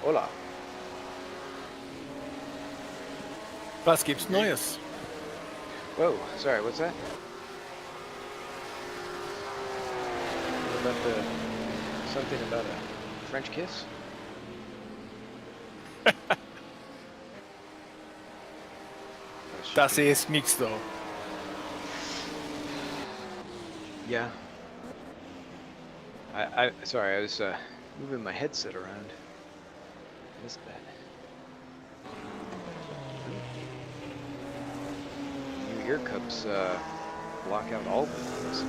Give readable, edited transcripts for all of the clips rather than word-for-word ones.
Hola. Was gibt's Neues? Whoa, sorry, what's that? What about something about a French kiss? Das ist nix though. Yeah. Sorry, I was moving my headset around. Missed that. New ear cups block out all the noise.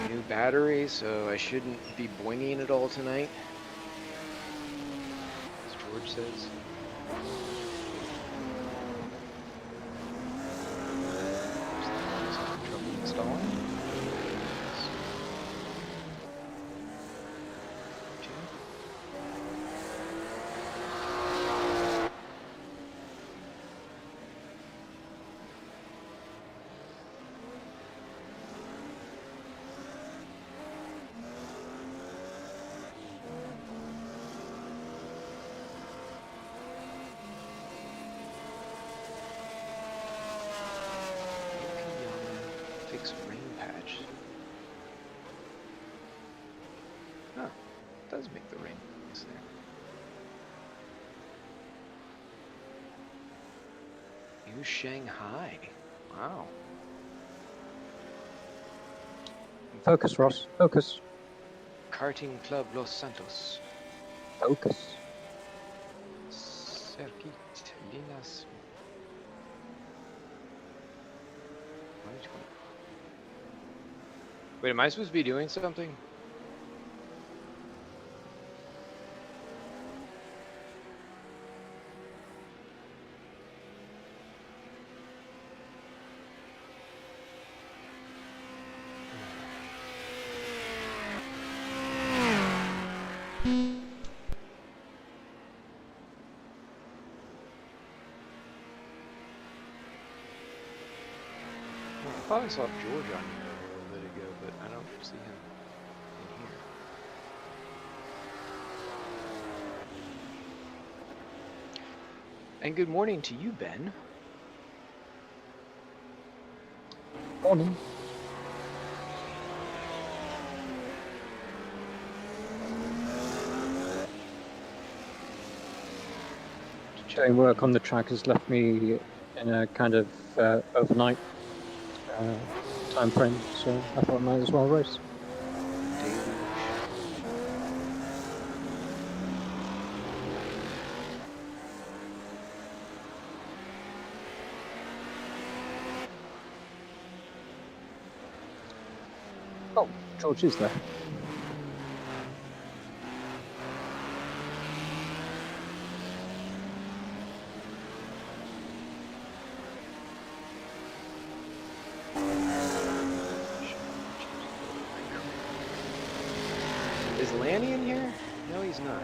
New battery, so I shouldn't be boinging it all tonight, as George says. Trouble installing. Fix rain patch. Huh, it does make the rain nice there. New Shanghai. Wow. Focus, Ross. Focus. Karting Club Los Santos. Focus. Circuit Linas. 2020. Wait, am I supposed to be doing something? I thought I saw George on here a little bit ago, but I don't see him in here. And good morning to you, Ben. Morning. Doing work on the track has left me in a kind of overnight time frame, so I thought I might as well race. Oh, George is there. Is Lanny in here? No, he's not.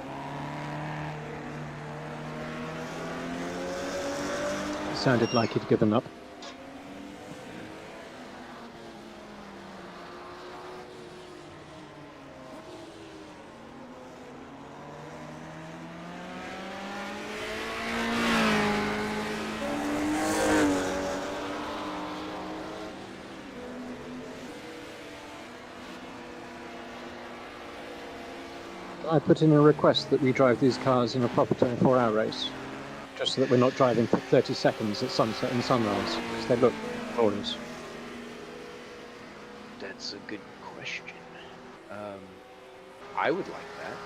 It sounded like he'd given up. I put in a request that we drive these cars in a proper 24-hour race, just so that we're not driving for 30 seconds at sunset and sunrise, because they look glorious. That's a good question. I would like that.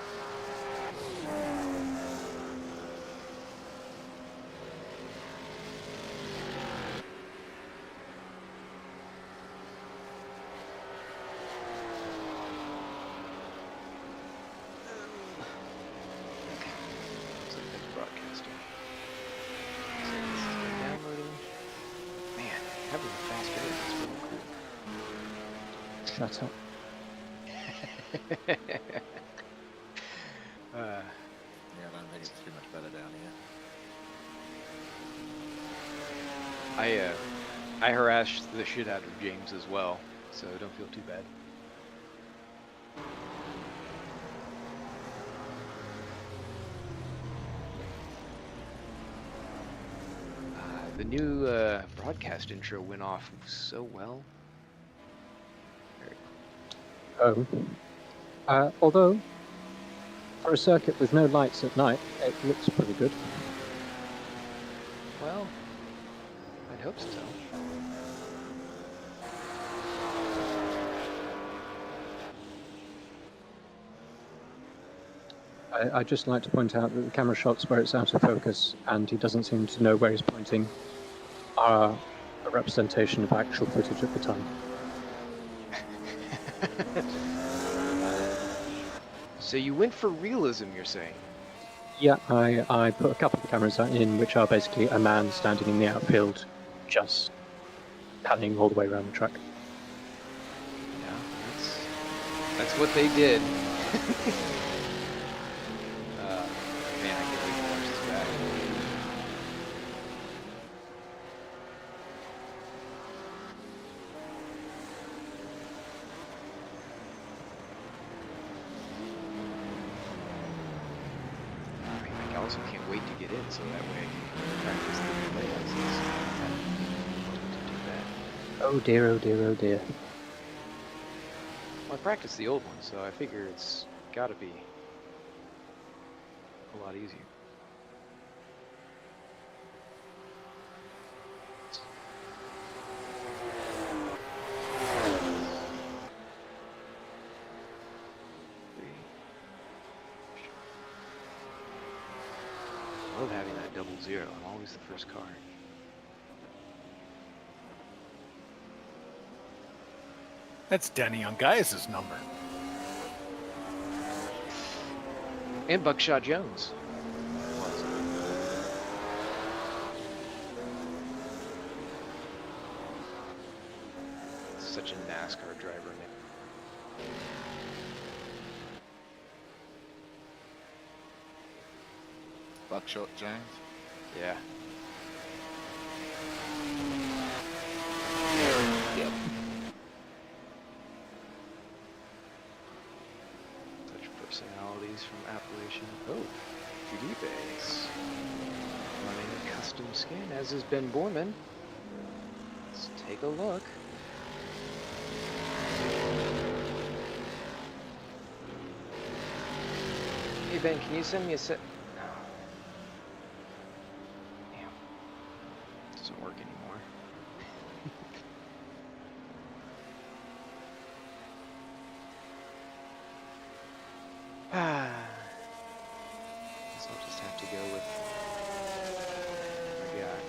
Shut up. Yeah, I don't think it's too much better down here. I harassed the shit out of James as well, so don't feel too bad. The new broadcast intro went off so well. Although, for a circuit with no lights at night, it looks pretty good. Well, I'd hope so. I'd just like to point out that the camera shots where it's out of focus and he doesn't seem to know where he's pointing are a representation of actual footage at the time. So you went for realism, you're saying? Yeah, I put a couple of cameras in which are basically a man standing in the outfield just panning all the way around the track. Yeah, that's what they did. Man, I can't wait to watch this back. I also can't wait to get in, so that way I can practice the layouts. To do that. Oh dear, oh dear, oh dear. Well, I practiced the old one, so I figure it's got to be a lot easier. I love having that 00. I'm always the first car. That's Denny on Gaius' number. And Buckshot Jones. Such a NASCAR driver now. Buckshot Jones. Yeah. Yep. Such personalities from Appalachian. Oh, Felipe's running a custom skin, as is Ben Borman. Let's take a look. Hey Ben, can you send me a set? No. Damn. Doesn't work anymore. Guess I'll just have to go with what I got.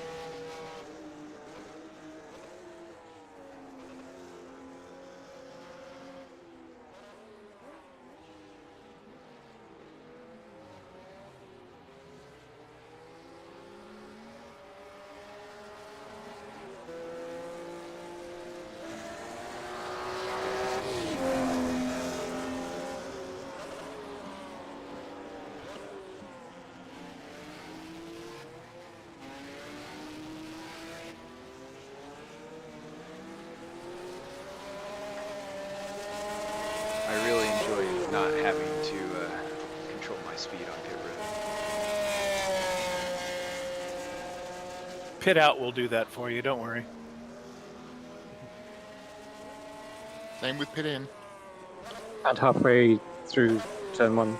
I really enjoy not having to control my speed on pit road. Pit out will do that for you, don't worry. Same with pit in. And halfway through turn one.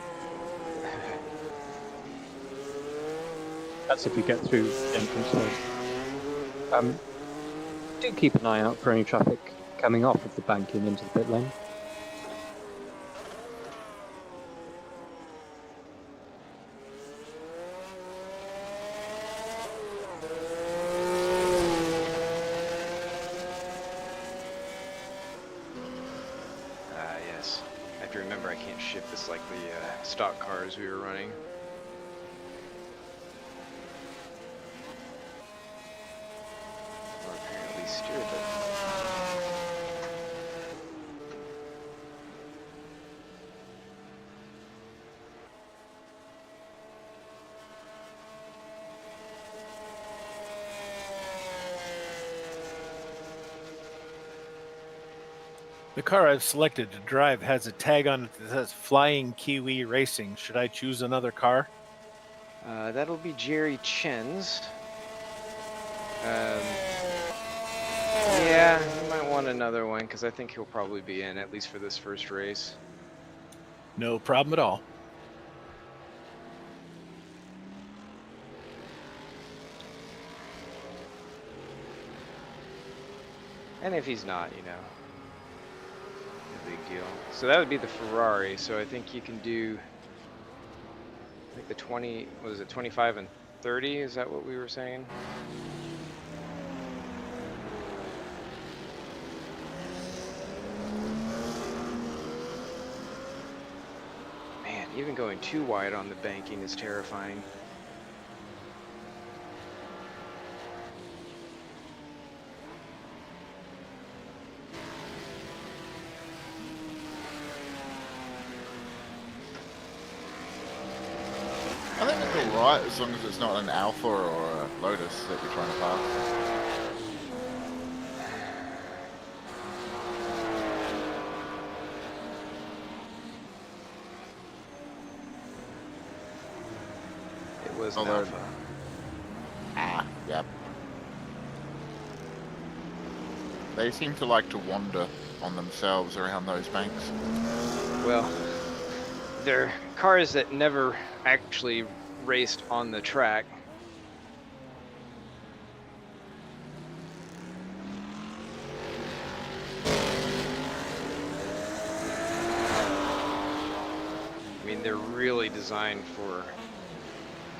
That's if you get through the entrance way. Do keep an eye out for any traffic coming off of the banking into the pit lane. Yes. I have to remember I can't shift this like the stock cars we were running. Or apparently steered it. The car I've selected to drive has a tag on it that says Flying Kiwi Racing. Should I choose another car? That'll be Jerry Chen's. Yeah, you might want another one because I think he'll probably be in at least for this first race. No problem at all. And if he's not, you know, no big deal. So that would be the Ferrari. So I think you can do, I think the 20, what is it, 25 and 30? Is that what we were saying? Man, even going too wide on the banking is terrifying. I think it's alright as long as it's not an Alpha or a Lotus that you're trying to pass. It was an Although- Alpha. Ah, yep. They seem to like to wander on themselves around those banks. Well, they're cars that never actually raced on the track. I mean, they're really designed for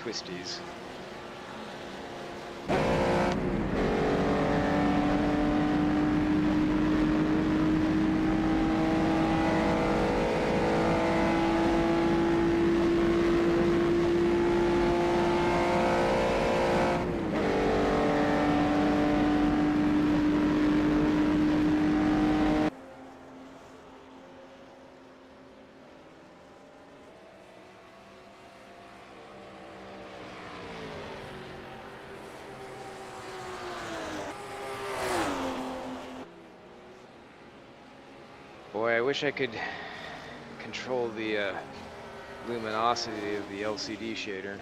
twisties. Boy, I wish I could control the luminosity of the LCD shader.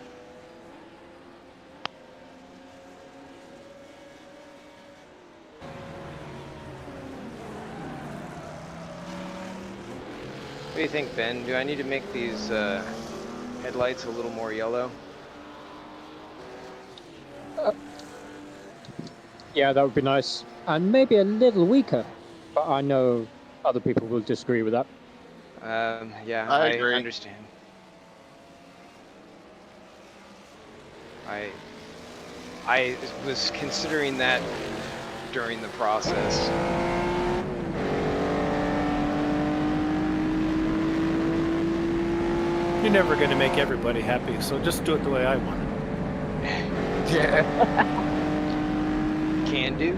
What do you think, Ben? Do I need to make these headlights a little more yellow? Yeah, that would be nice. And maybe a little weaker. But I know other people will disagree with that. Yeah, I I agree. understand. I was considering that during the process. You're never going to make everybody happy, so just do it the way I want it. Yeah. Can do.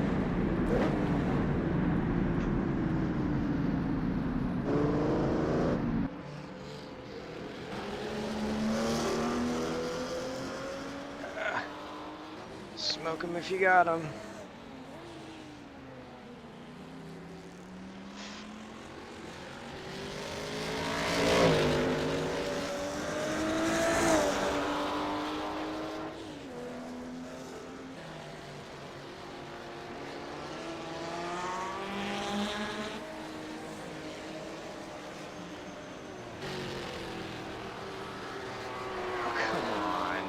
Smoke 'em if you got 'em. Oh, come on.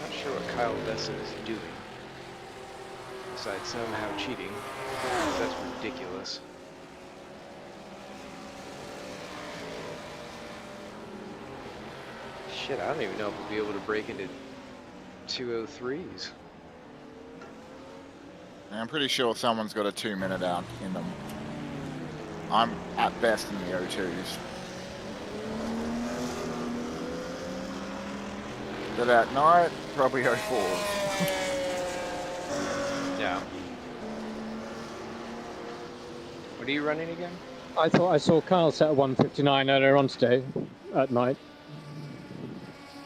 Not sure what Kyle Vessa is doing. Besides somehow cheating. 'Cause that's ridiculous. Shit, I don't even know if we'll be able to break into 203s. I'm pretty sure someone's got a 2-minute out in them. I'm at best in the O2s. But at night, probably O4s. Yeah. What are you running again? I thought I saw Kyle set at 1:59 earlier on today at night.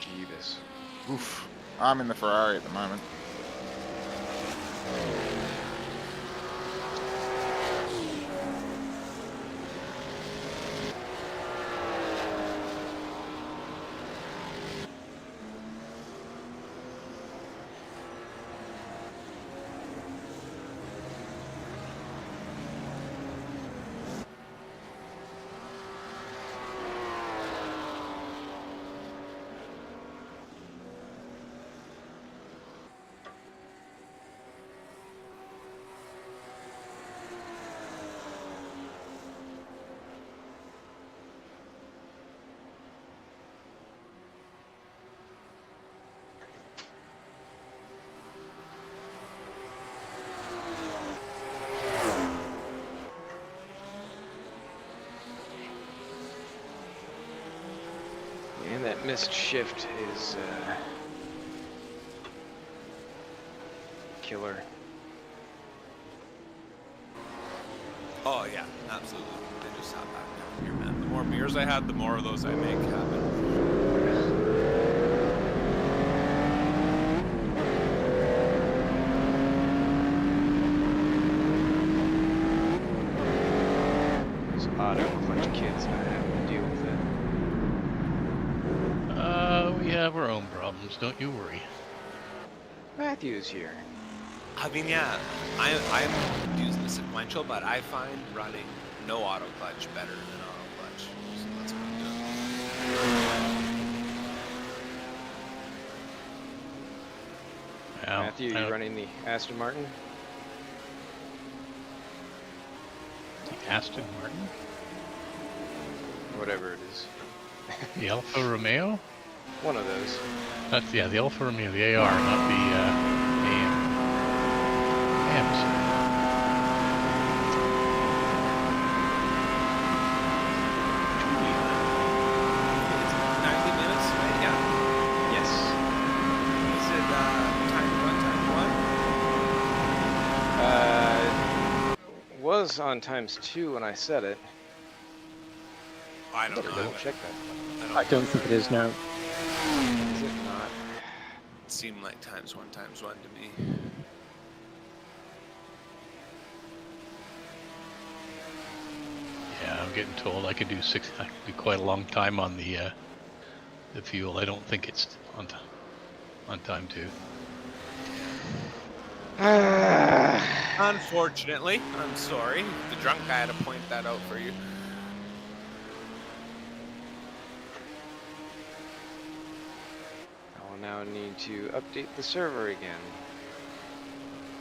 Jeebus. Oof. I'm in the Ferrari at the moment. And that missed shift is killer. Oh yeah, absolutely. They just have that down here, man. The more mirrors I had, the more of those I make happen. It's odd how a bunch of kids not having to deal with it. We have our own problems, don't you worry. Matthew's here. I mean, yeah, I'm using the sequential, but I find running no auto clutch better than auto clutch. So that's what I'm doing. Well, Matthew, you running the Aston Martin? the Aston Martin, Whatever it is. the Alfa Romeo. One of those. That's the Alfa Romeo, the AR, not the AM. AMs. 90 minutes, right? Yeah. Yes. Is it time one? Was on ×2 when I said it. I don't Better know. double check that. I don't think it is now. Is it not? It seemed like ×1 to me. Yeah, I'm getting told I could do quite a long time on the fuel. I don't think it's on time too. Unfortunately, I'm sorry. The drunk guy had to point that out for you. I will now need to update the server again.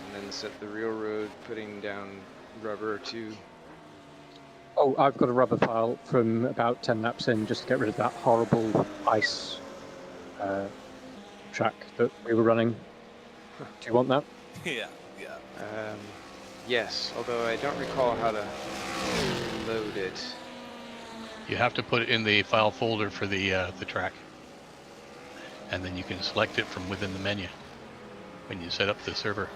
And then set the railroad putting down rubber to... Oh, I've got a rubber pile from about 10 laps in just to get rid of that horrible ice track that we were running. Do you want that? Yeah. Yes, although I don't recall how to load it. You have to put it in the file folder for the track, and then you can select it from within the menu when you set up the server.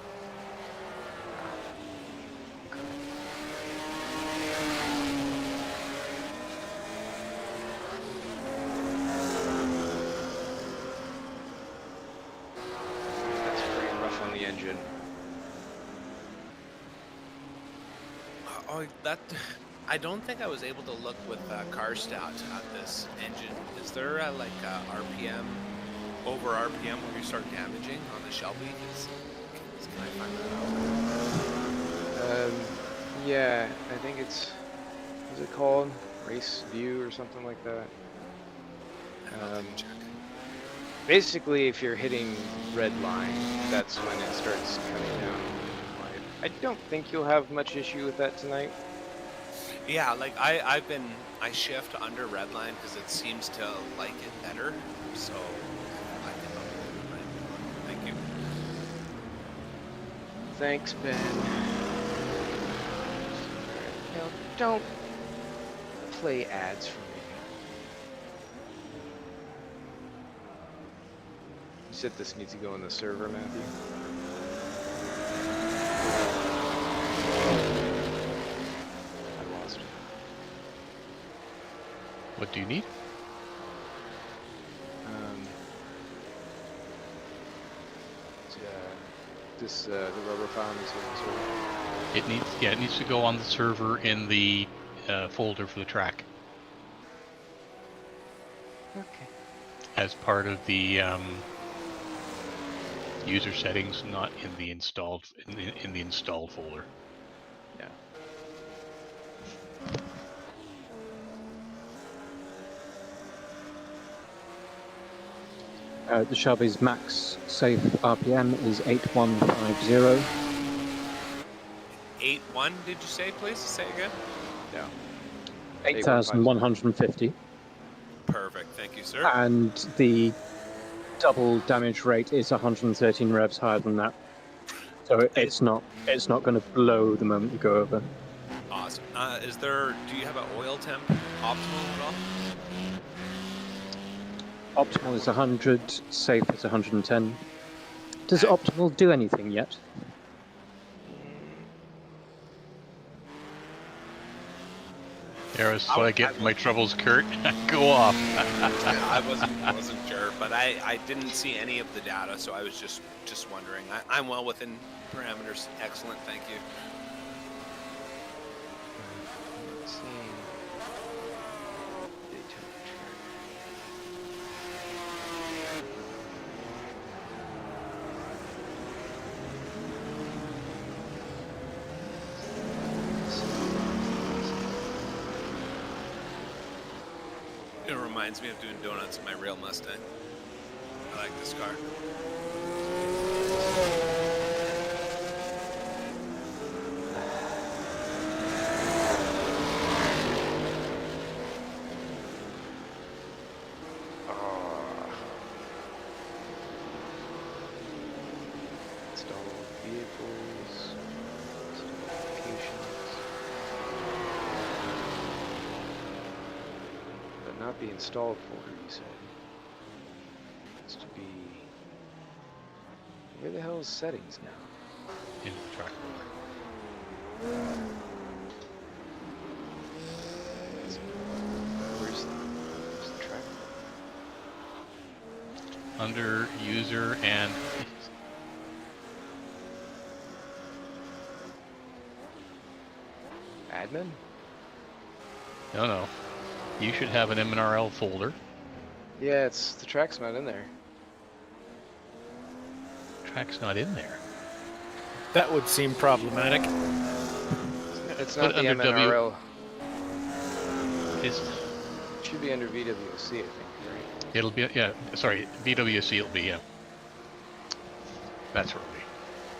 That's pretty rough on the engine. Oh, I don't think I was able to look with car stats at this engine. Is there like RPM over RPM where you start damaging on the Shelby? Can I find that out? Yeah, I think it's... What's it called? Race View or something like that. I'll take a check. Basically, if you're hitting red line, that's when it starts coming down. I don't think you'll have much issue with that tonight. Yeah, like I shift under red line because it seems to like it better. So I can help you with it. Thank you. Thanks, Ben. No, don't play ads for me. You said this needs to go in the server, Matthew? I lost it. What do you need? the rubber file needs to go on the server? It needs to go on the server in the folder for the track Okay. as part of the user settings, not in the installed in the installed folder. Yeah. The Shelby's max safe RPM is 8150. 8-1, did you say, please? Say again? No. 8150. Perfect. Thank you, sir. And the double damage rate is 113 revs higher than that. So it's not going to blow the moment you go over. Awesome. Do you have an oil temp optimal at all? Optimal is 100, safe is 110. Does Okay. optimal do anything yet? There's what I get for my troubles, Kurt. Go off. I wasn't sure, but I didn't see any of the data, so I was just wondering. I'm well within parameters. Excellent, thank you. Let's see. Daytona track. It reminds me of doing donuts in my real Mustang. I like this car. Install vehicles. Install applications. But not the installed folder, you said. Has to be. Where the hell is settings now? Into the track folder. Where's the track? Under user and Admin? no. You should have an MNRL folder. Yeah, the track's not in there. Track's not in there. That would seem problematic. It's Put not the under W. MNRL. It's It should be under VWC, I think, right? It'll be sorry, VWC it'll be That's where it'll be.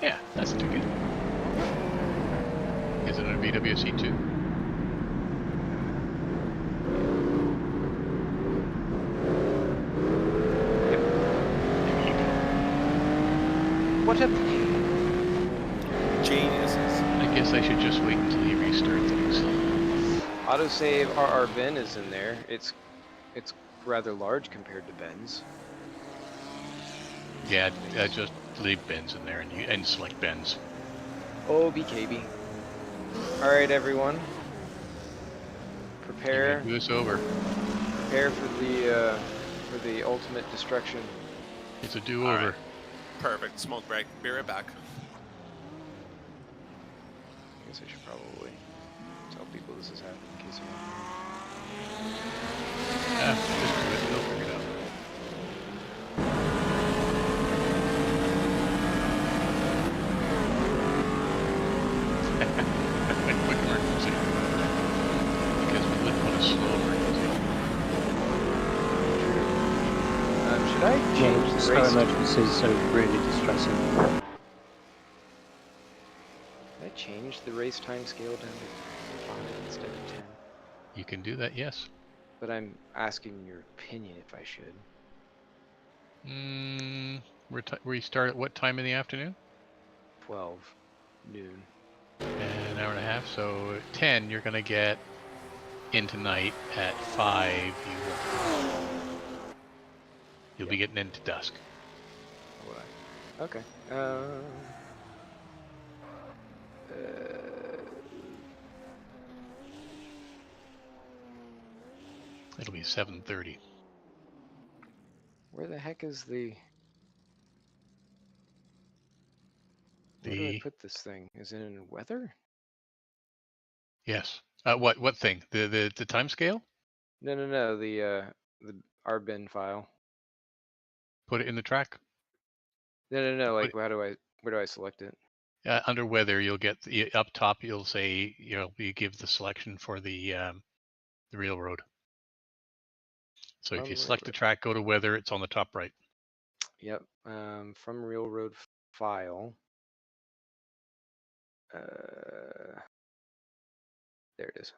Yeah, that's too good. Is it under VWC too? There you go. What a Geniuses. I guess I should just wait until you restart things. autosave RR bin is in there. It's rather large compared to Ben's. Yeah, just leave bins in there and select bins. Oh, BKB. All right, everyone. Prepare Do this over. for the ultimate destruction. It's a do-over. Right. Perfect. Smoke break. Be right back. I guess I should probably tell people this is happening in case you Yeah, just do it. They'll figure it out. Quick emergency. Because we live on a slow emergency. Should I change Yeah, the slow race? emergencies are really distressing. Should I change the race time scale down to 5 instead of 10? You can do that, yes. But I'm asking your opinion if I should. We start at what time in the afternoon? 12 noon. An hour and a half. So at 10, you're going to get into night. At 5, you'll be getting into dusk. What? Okay. It'll be 7:30. Where the heck is the? Where do I The put this thing? Is it in weather? yes. What thing? The time scale? No. The R bin file. Put it in the track. No. Put Like, where do I select it? under weather, you'll get up top. You'll say you give the selection for the railroad. So if From you select the railroad. track, go to weather. It's on the top right. Yep. From railroad file. There it is.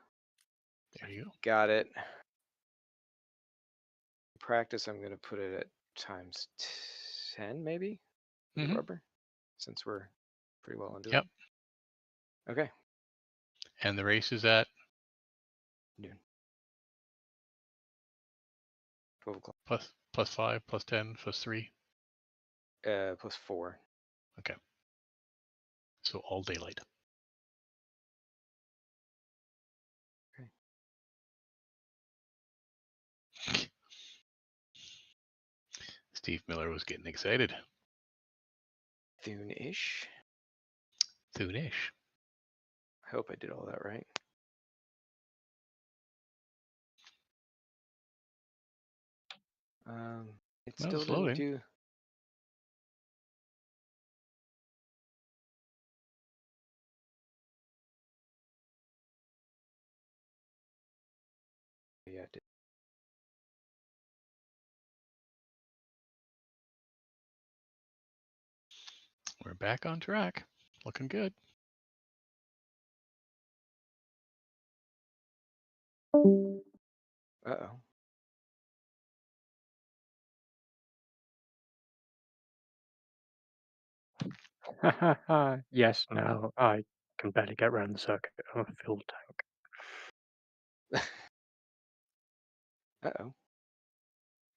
There you go. Got it. Practice, I'm going to put it at times 10, maybe? The Mhm. rubber, since we're pretty well into Yep. it. Okay. And the race is at Noon. 12 o'clock. plus 5, plus 10, plus 3. Plus 4. Okay. So all daylight. Okay. Steve Miller was getting excited. Soon-ish. Soonish. I hope I did all that right. It No, still it's didn't loading. do. Yeah, it did. We're back on track. Looking good. Uh-oh. Yes, now I can barely get around the circuit on a fuel tank. Uh-oh.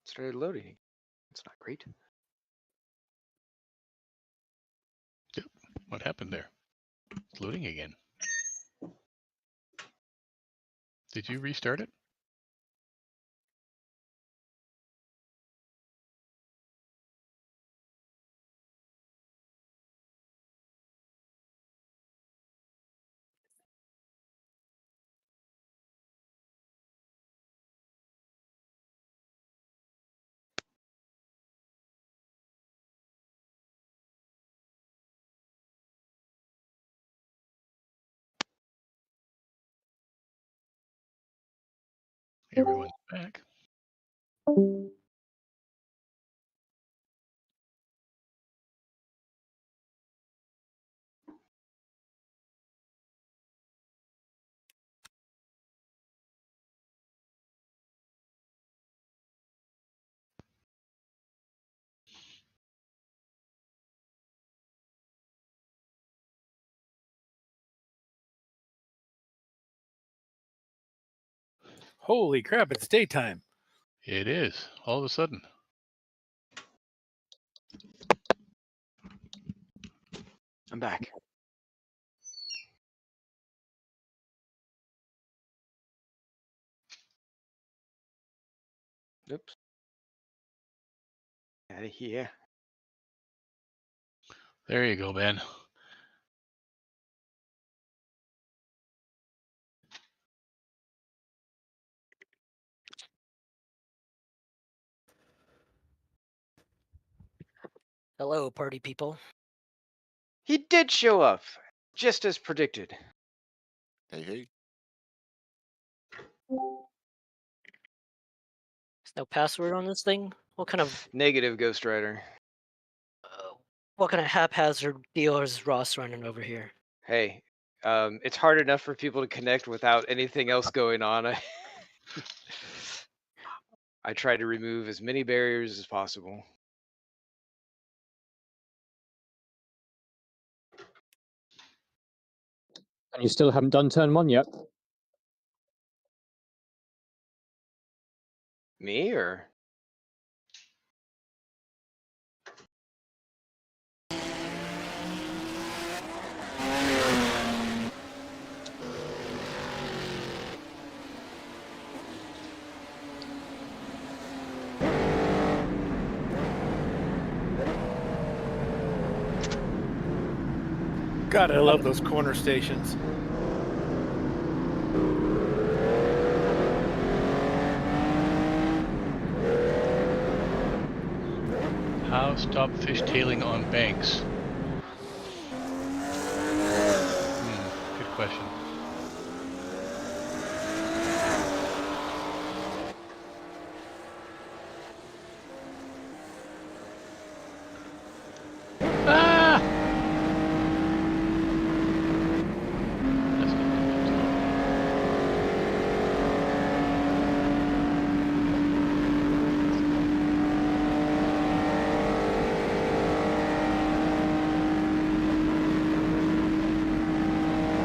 Started loading. It's not great. Yep. What happened there? It's loading again. Did you restart it? Everyone's back. Holy crap! It's daytime. It is. All of a sudden. I'm back. Oops. Out of here. There you go, Ben. Hello, party people. He did show up, just as predicted. Hey. There's no password on this thing. What kind of Negative, Ghost Rider. haphazard deal is Ross running over here? Hey, it's hard enough for people to connect without anything else going on. I try to remove as many barriers as possible. And you still haven't done turn 1 yet? Me or? God, I love those corner stations. How stop fishtailing on banks? Good question. Ah! That's not good.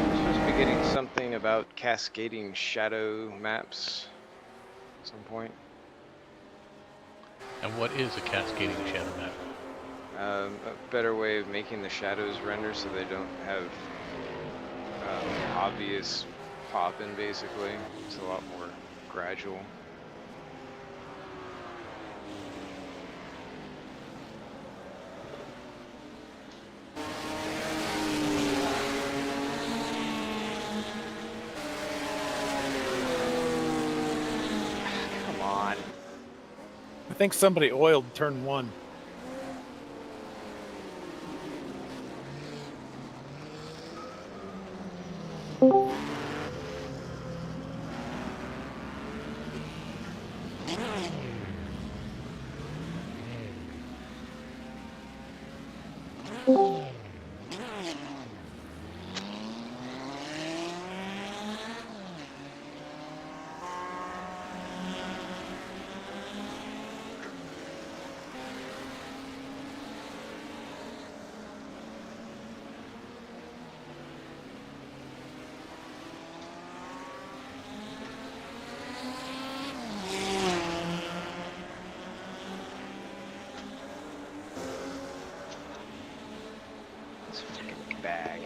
I'm supposed to be getting something about cascading shadow maps at some point. And what is a cascading shadow map? A better way of making the shadows render so they don't have obvious pop-in, basically. It's a lot more gradual. Come on. I think somebody oiled turn 1. This fucking bag.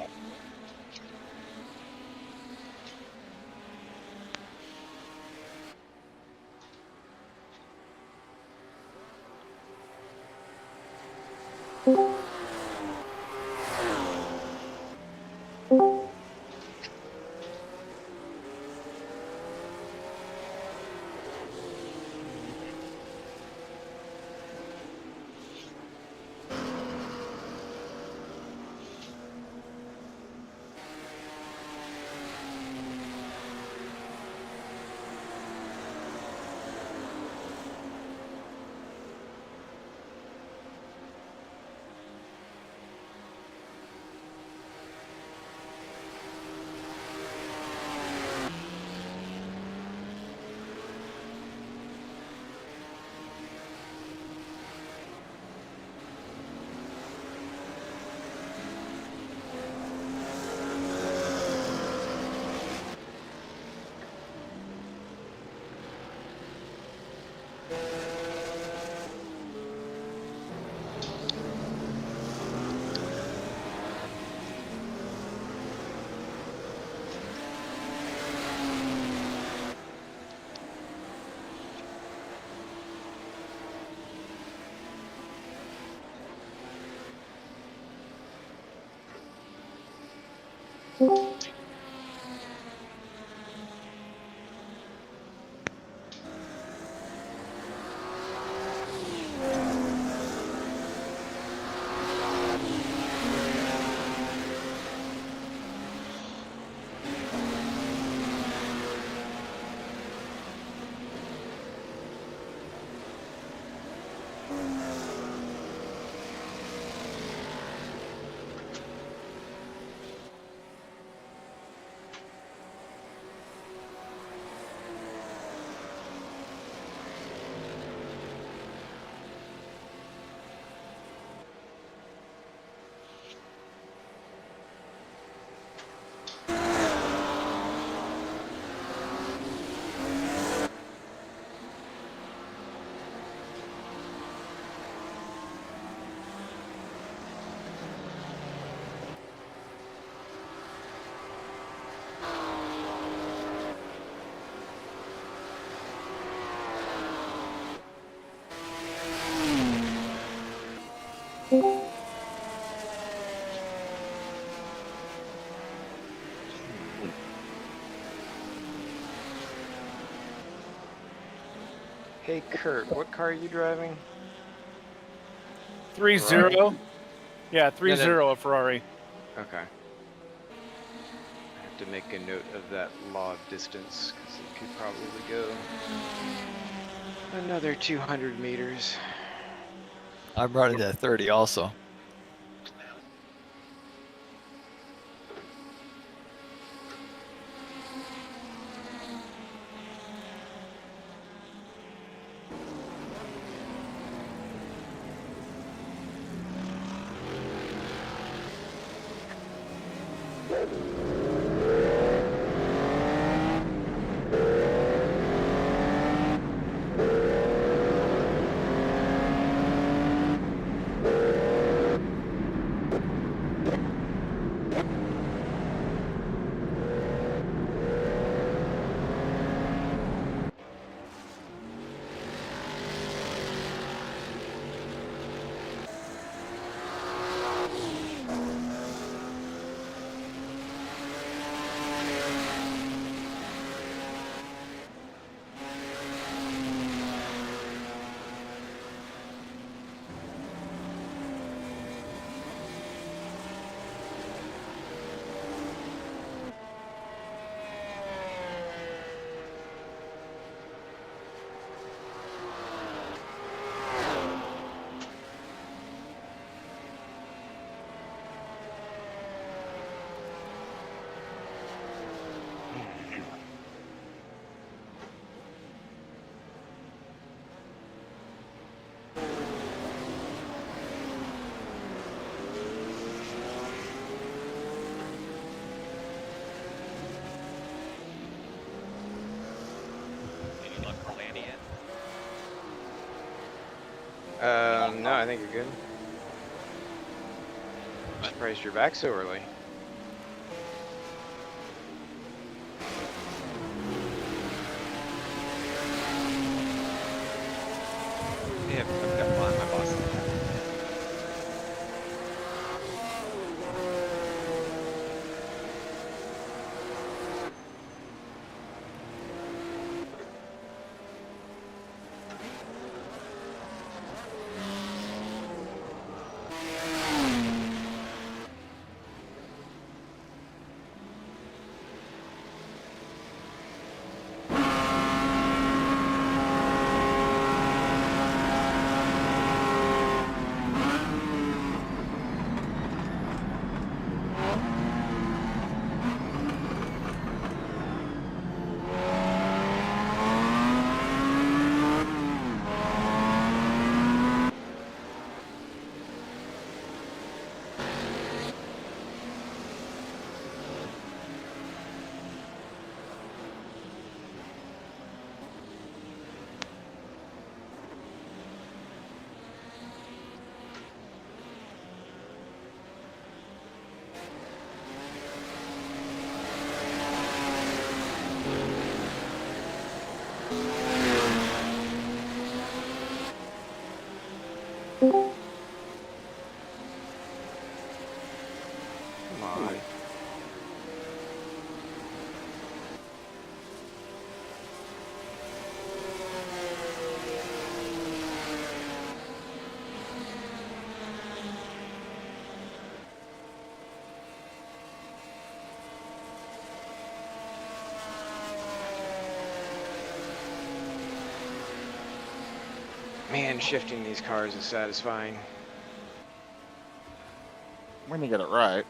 Hey Kurt, what car are you driving? 3-0. Yeah, 3-0 a Ferrari. Okay. I have to make a note of that law of distance because it could probably go another 200 meters. I'm running at 30 also. No, I think you're good. I'm surprised you're back so early. Yeah, I've got my boss. Come on. Man, shifting these cars is satisfying. When you get it right.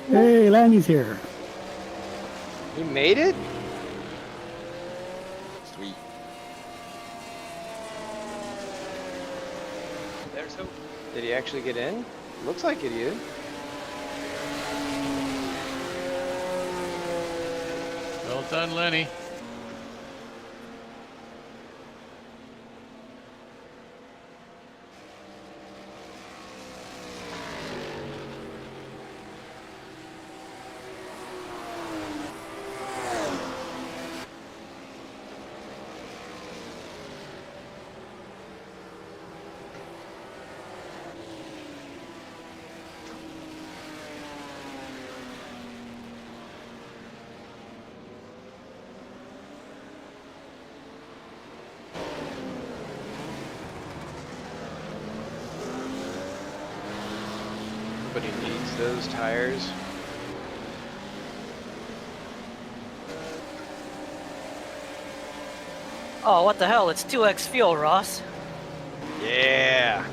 Hey, Lanny's here. You made it? Sweet. There's hope. Did he actually get in? Looks like he did. Well done, Lenny. Nobody needs those tires. Oh, what the hell? It's 2x fuel, Ross. Yeah.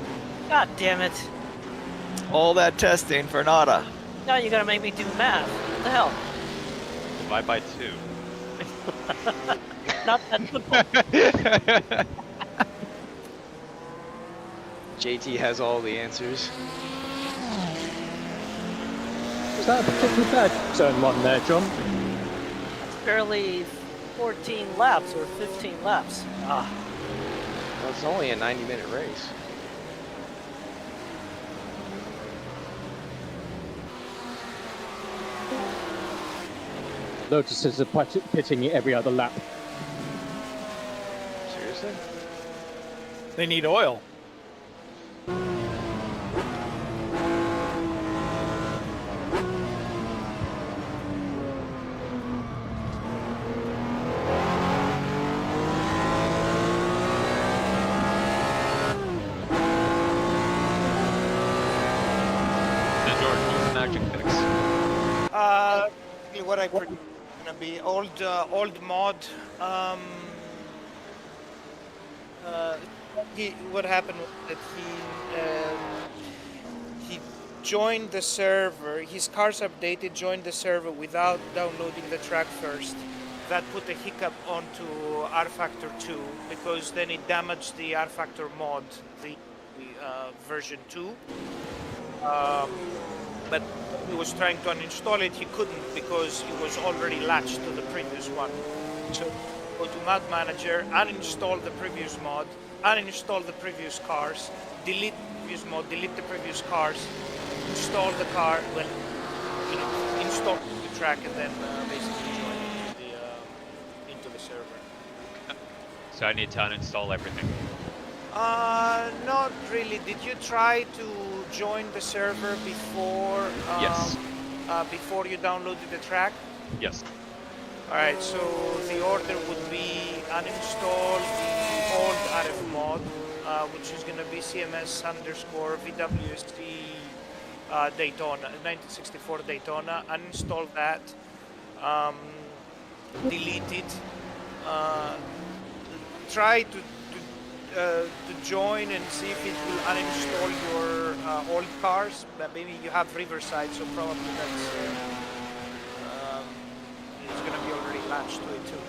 God damn it. All that testing for nada. Now you gotta make me do math. What the hell? Divide by 2. Not that simple. JT has all the answers. Was that a particularly bad turn one there, John? It's barely 14 laps or 15 laps. Ah, Well, it's only a 90-minute race. Lotuses are pitting every other lap. Seriously? They need oil. And George, what's the magic fix? What I predict gonna be old mod. What happened was that he joined the server. His cars updated, joined the server without downloading the track first. That put a hiccup onto R Factor 2 because then it damaged the R Factor mod, the version 2. But he was trying to uninstall it, he couldn't because it was already latched to the previous one. So go to Mod Manager, uninstall the previous mod, uninstall the previous cars, delete the previous mod, delete the previous cars, install the car, well, install the track and then basically join into the server. So I need to uninstall everything. Not really. Did you try to join the server before? Yes. Before you downloaded the track? Yes. Alright, so the order would be uninstall the old RF mod, which is going to be CMS _ VWST Daytona, 1964 Daytona. Uninstall that, delete it, try to join and see if it will uninstall your old cars. But maybe you have Riverside, so probably that's it's going to be already latched to it too.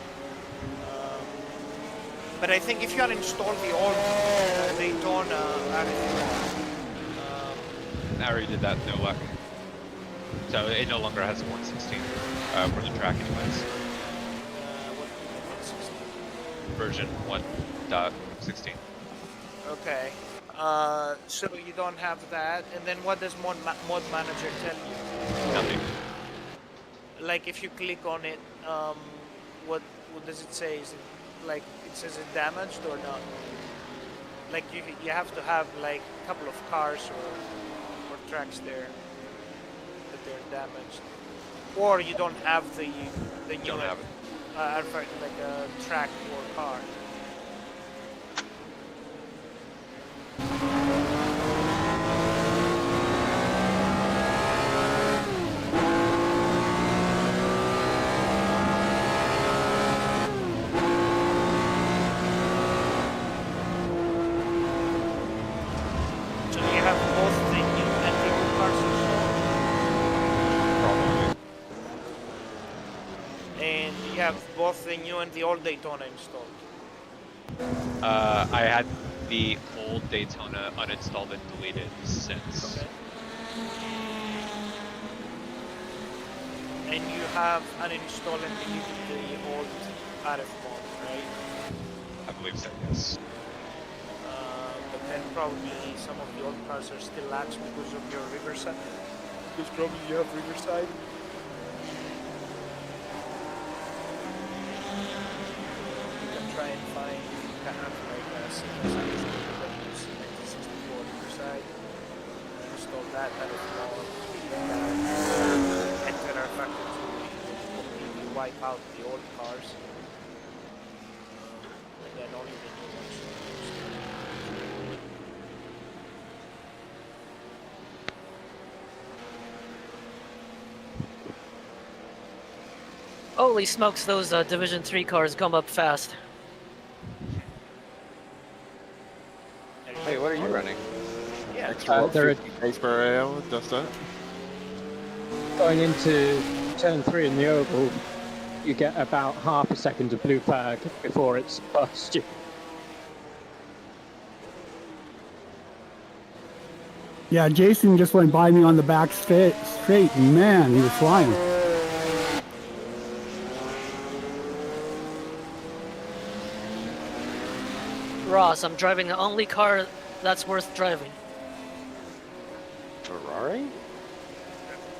But I think if you uninstall the old Daytona, I already did that, no luck. So it no longer has a 116 for the track anyways. Version 1.16. okay. So you don't have that, and then what does mod manager tell you? Nothing. Like if you click on it, what does it say? Is it like it says it damaged or not? Like you have to have like a couple of cars or tracks there that they're damaged, or you don't have the new Don't have it. like a track or car. So you have both the new and the old cars installed? Probably. And you have both the new and the old Daytona installed? I had the old Daytona uninstalled and deleted since. Okay. And you have uninstalled and deleted the old RF mod, right? I believe so, yes. But then probably some of the old cars are still latched because of your Riverside. Because probably you have Riverside. You can try and find kind of like a CMS _ Riverside. Install that RF mod. Enter our factor to completely wipe out the old cars. And then only the new ones. Holy smokes, those Division 3 cars come up fast. Wait, what are you running? Yeah. Extra they're 50 k's per hour, does that? Going into turn 3 in the oval, you get about half a second of blue flag before it's past you. Yeah, Jason just went by me on the back straight. Man, he was flying. Ross, I'm driving the only car that's worth driving. Ferrari?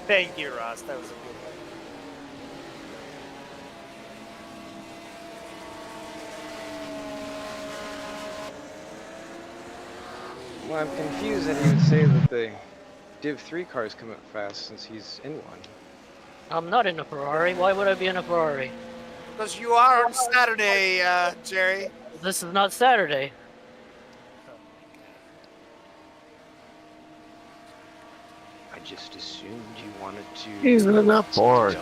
Thank you, Ross. That was a good one. Well, I'm confused that he would say that the Div 3 cars come up fast since he's in one. I'm not in a Ferrari. Why would I be in a Ferrari? Because you are on Saturday, Jerry. This is not Saturday. I just assumed you wanted to. He's in a Ford.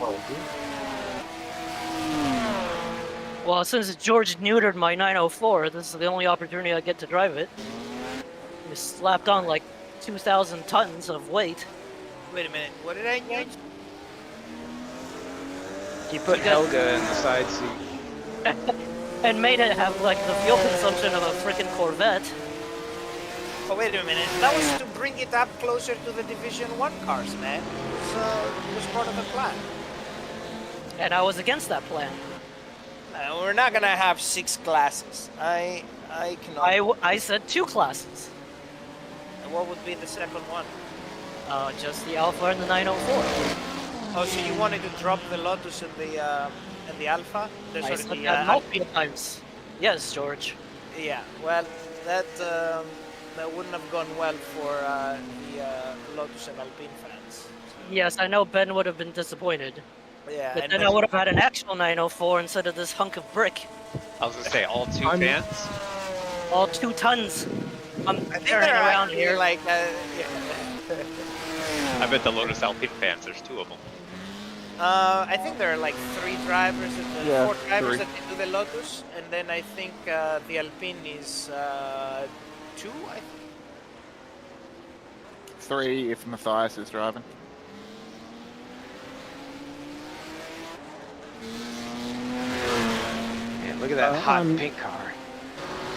Well, since George neutered my 904, this is the only opportunity I get to drive it. We slapped on like 2,000 tons of weight. Wait a minute. What did I use? He put Helga in the side seat. And made it have like the fuel consumption of a freaking Corvette. Oh, wait a minute. That was to bring it up closer to the Division 1 cars, man. It was part of the plan. And I was against that plan. We're not gonna have 6 classes. I cannot. I said 2 classes. And what would be the second one? Just the Alpha and the 904. Oh, so you wanted to drop the Lotus and the Alpha? I said that multiple times. Yes, George. Yeah. Well, that wouldn't have gone well for the Lotus and Alpine fans. Yes, I know Ben would have been disappointed. Yeah. But and then I would have had an actual 904 instead of this hunk of brick. I was gonna say all 2 fans. All 2 tons. I'm I think carrying they're around actually here. like. I bet the Lotus Alpine fans. There's 2 of them. I think there are like 3 drivers, and Yeah, 4 drivers 3. that do the Lotus, and then I think the Alpine is 2. I think. 3 if Matthias is driving. Man, look at that hot I'm- pink car.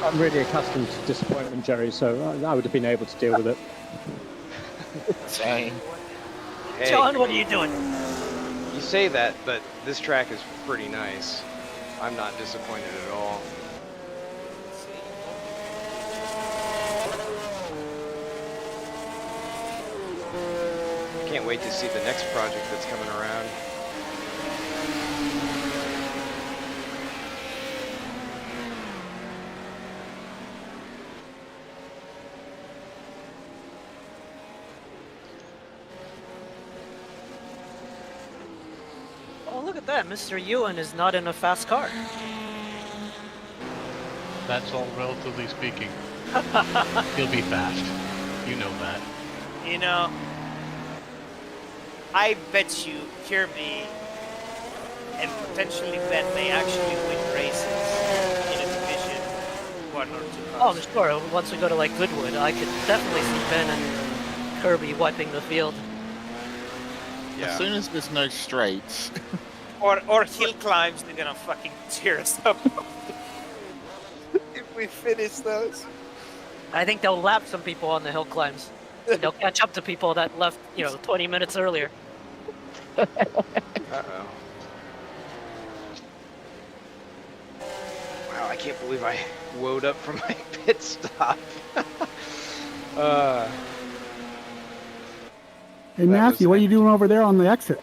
I'm really accustomed to disappointment, Jerry, so I would have been able to deal with it. Same. Hey, John, what are you doing? you say that, but this track is pretty nice. I'm not disappointed at all. Can't wait to see the next project that's coming around. Oh, look at that. Mr. Ewan is not in a fast car. That's all relatively speaking. He'll be fast. You know that. You know, I bet you Kirby and potentially Ben may actually win races in a Division 1 or 2 Oh, cars. sure. Once we go to like Goodwood, I could definitely see Ben and Kirby wiping the field. As soon as there's no straights. Or hill climbs, they're gonna fucking tear us up if we finish those. I think they'll lap some people on the hill climbs. They'll catch up to people that left, 20 minutes earlier. Uh-oh. Wow, I can't believe I woed up from my pit stop. Hey, Matthew, what are you doing over there on the exit?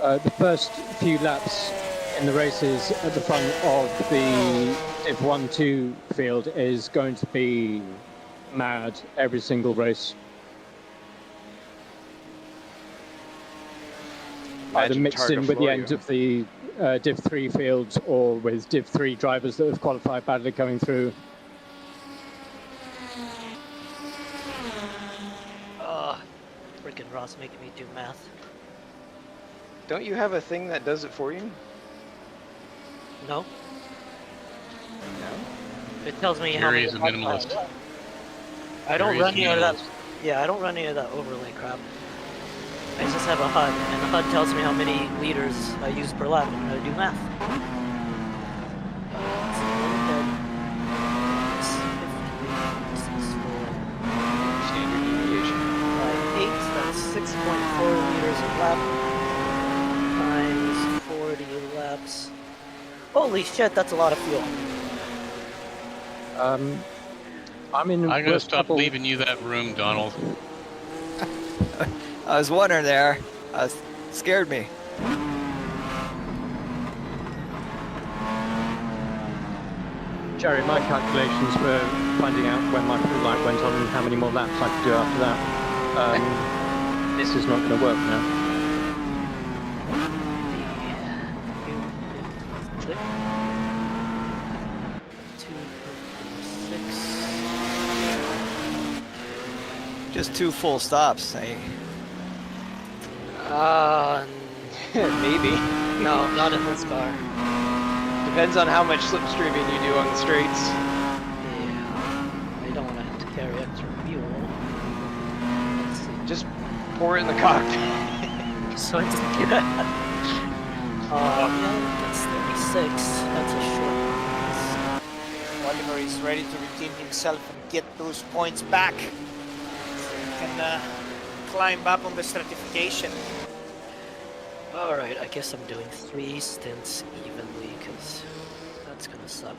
The first few laps in the races at the front of the Div 1-2 field is going to be mad every single race. Either Imagine mixed in Targa with the Florio. end of the Div 3 fields or with Div 3 drivers that have qualified badly coming through. Freaking Ross making me do math. Don't you have a thing that does it for you? No, No. it tells me how Jerry many. is a minimalist. I don't Jerry is run a any of that. minimalist. Yeah, I don't run any of that overlay crap. I just have a HUD, and the HUD tells me how many liters I use per lap, and I do math. Standard deviation. 8, that's 6.4 liters a lap times 40 laps. Holy shit, that's a lot of fuel. I'm in. I'm gonna worst stop trouble. leaving you that room, Donald. I was wondering there. Scared me. Jerry, my calculations were finding out when my fuel light went on and how many more laps I could do after that. This is not going to work now. Just 2 full stops. Eh? Maybe. No, not in this car. Depends on how much slipstreaming you do on the straights. Yeah, I don't want to have to carry extra fuel. Let's see. Just pour it in the cockpit. So it doesn't get yeah, that's 36. That's a short one. Oliver is ready to redeem himself and get those points back. So he can climb up on the stratification. Alright, I guess I'm doing 3 stints evenly, because that's gonna suck.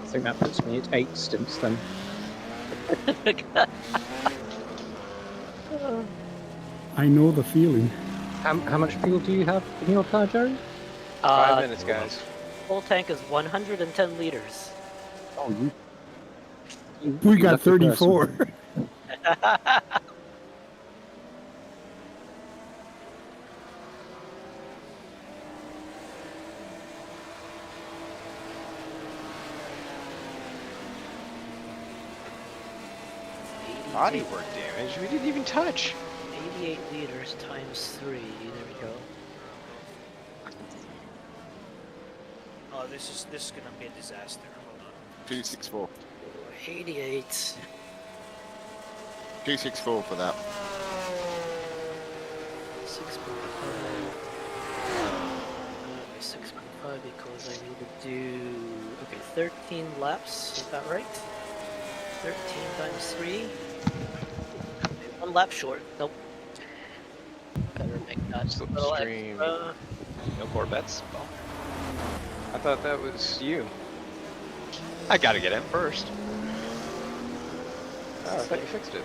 I think that puts me at 8 stints then. I know the feeling. How much fuel do you have in your car, Jerry? 5 minutes, guys. Full tank is 110 liters. Oh, We you got lucky person. 34. Bodywork damage? We didn't even touch. 88 liters times 3. There we go. Oh, this is gonna be a disaster. Hold on. 264. 88. 264 for that. 6.5. 6.5 equals I need to do. Okay, 13 laps. Is that right? 13 times 3. 1 lap short. Nope. Better make that a little Slipstream. extra. No Corvettes. Well, I thought that was you. I gotta get in first. Oh, I thought you fixed it.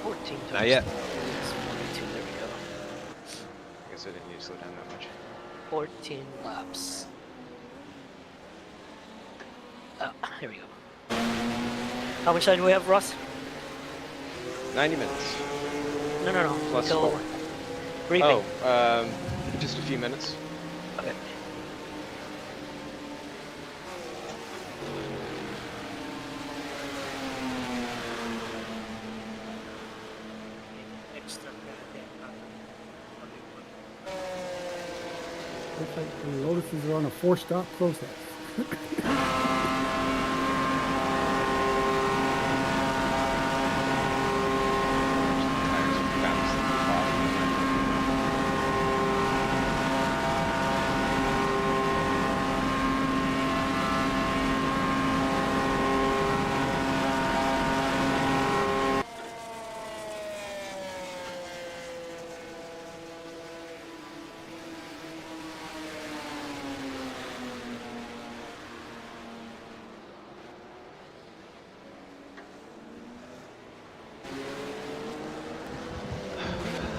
14 times Not yet. 3 is 42. There we go. I guess I didn't need to slow down that much. 14 laps. Oh, here we go. How much time do we have, Ross? 90 minutes. No. Plus Till 4. briefing. Oh, just a few minutes. Okay. Extra Looks like the Lotuses are on a 4-stop process. Tires are fast at the bottom.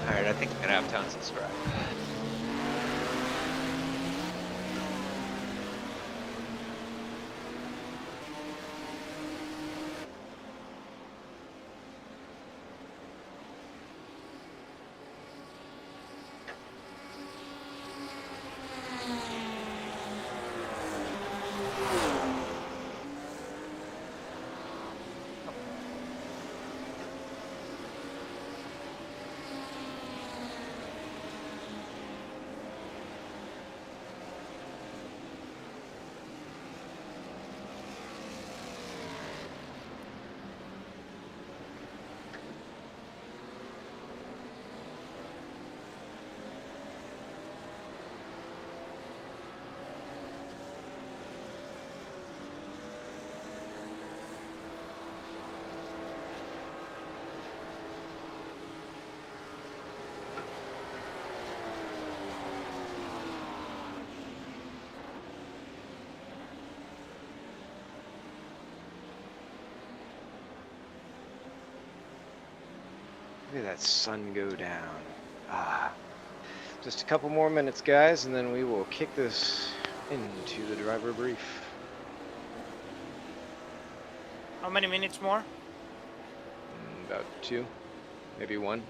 Alright, I think I'm gonna have tons of scrap. Look at that sun go down. Ah. Just a couple more minutes, guys, and then we will kick this into the driver brief. How many minutes more? About 2, maybe 1.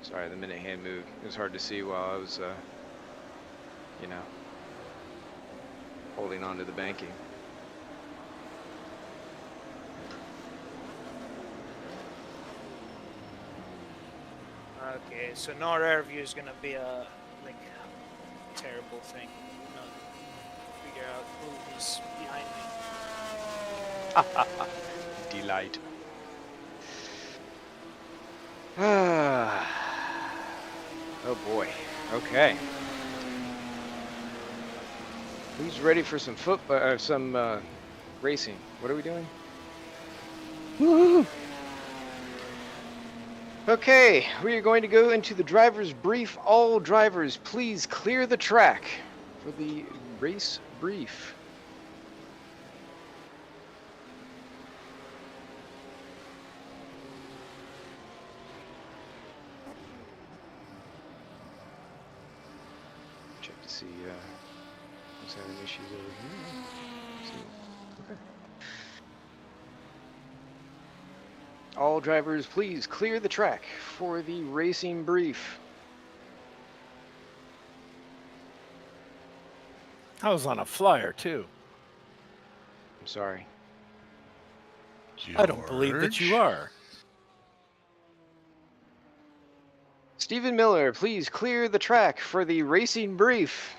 Sorry, the minute hand moved. It was hard to see while I was, you know, holding on to the banking. Okay, so no rear view is gonna be a like terrible thing. Not figure out who's behind me. Delight. Ah. Oh boy. Okay. Who's ready for some racing? What are we doing? Woo! Okay, we are going to go into the driver's brief. All drivers, please clear the track for the race brief. Check to see who's having issues over here. Okay. All drivers, please clear the track for the racing brief. I was on a flyer too. I'm sorry. I don't believe that you are. Stephen Miller, please clear the track for the racing brief.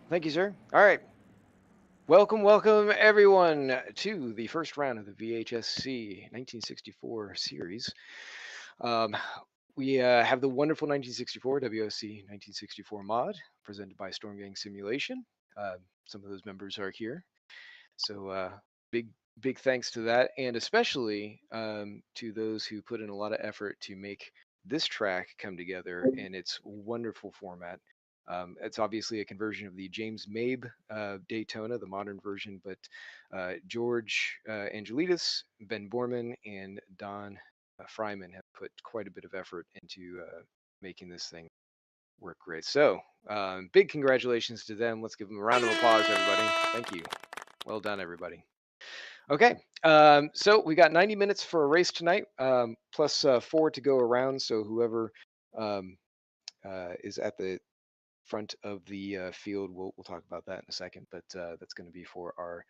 Thank you, sir. All right. Welcome everyone to the first round of the VHSC 1964 series. We have the wonderful 1964 WSC 1964 mod presented by Storm Gang Simulation. Some of those members are here. So big thanks to that, and especially to those who put in a lot of effort to make this track come together in its wonderful format. It's obviously a conversion of the James Mabe Daytona, the modern version, but George Angelides, Ben Borman, and Don Fryman have put quite a bit of effort into making this thing work great. So big congratulations to them. Let's give them a round of applause, everybody. Thank you. Well done, everybody. Okay, so we got 90 minutes for a race tonight, plus 4 to go around. So whoever is at the front of the field, we'll talk about that in a second. But that's going to be for our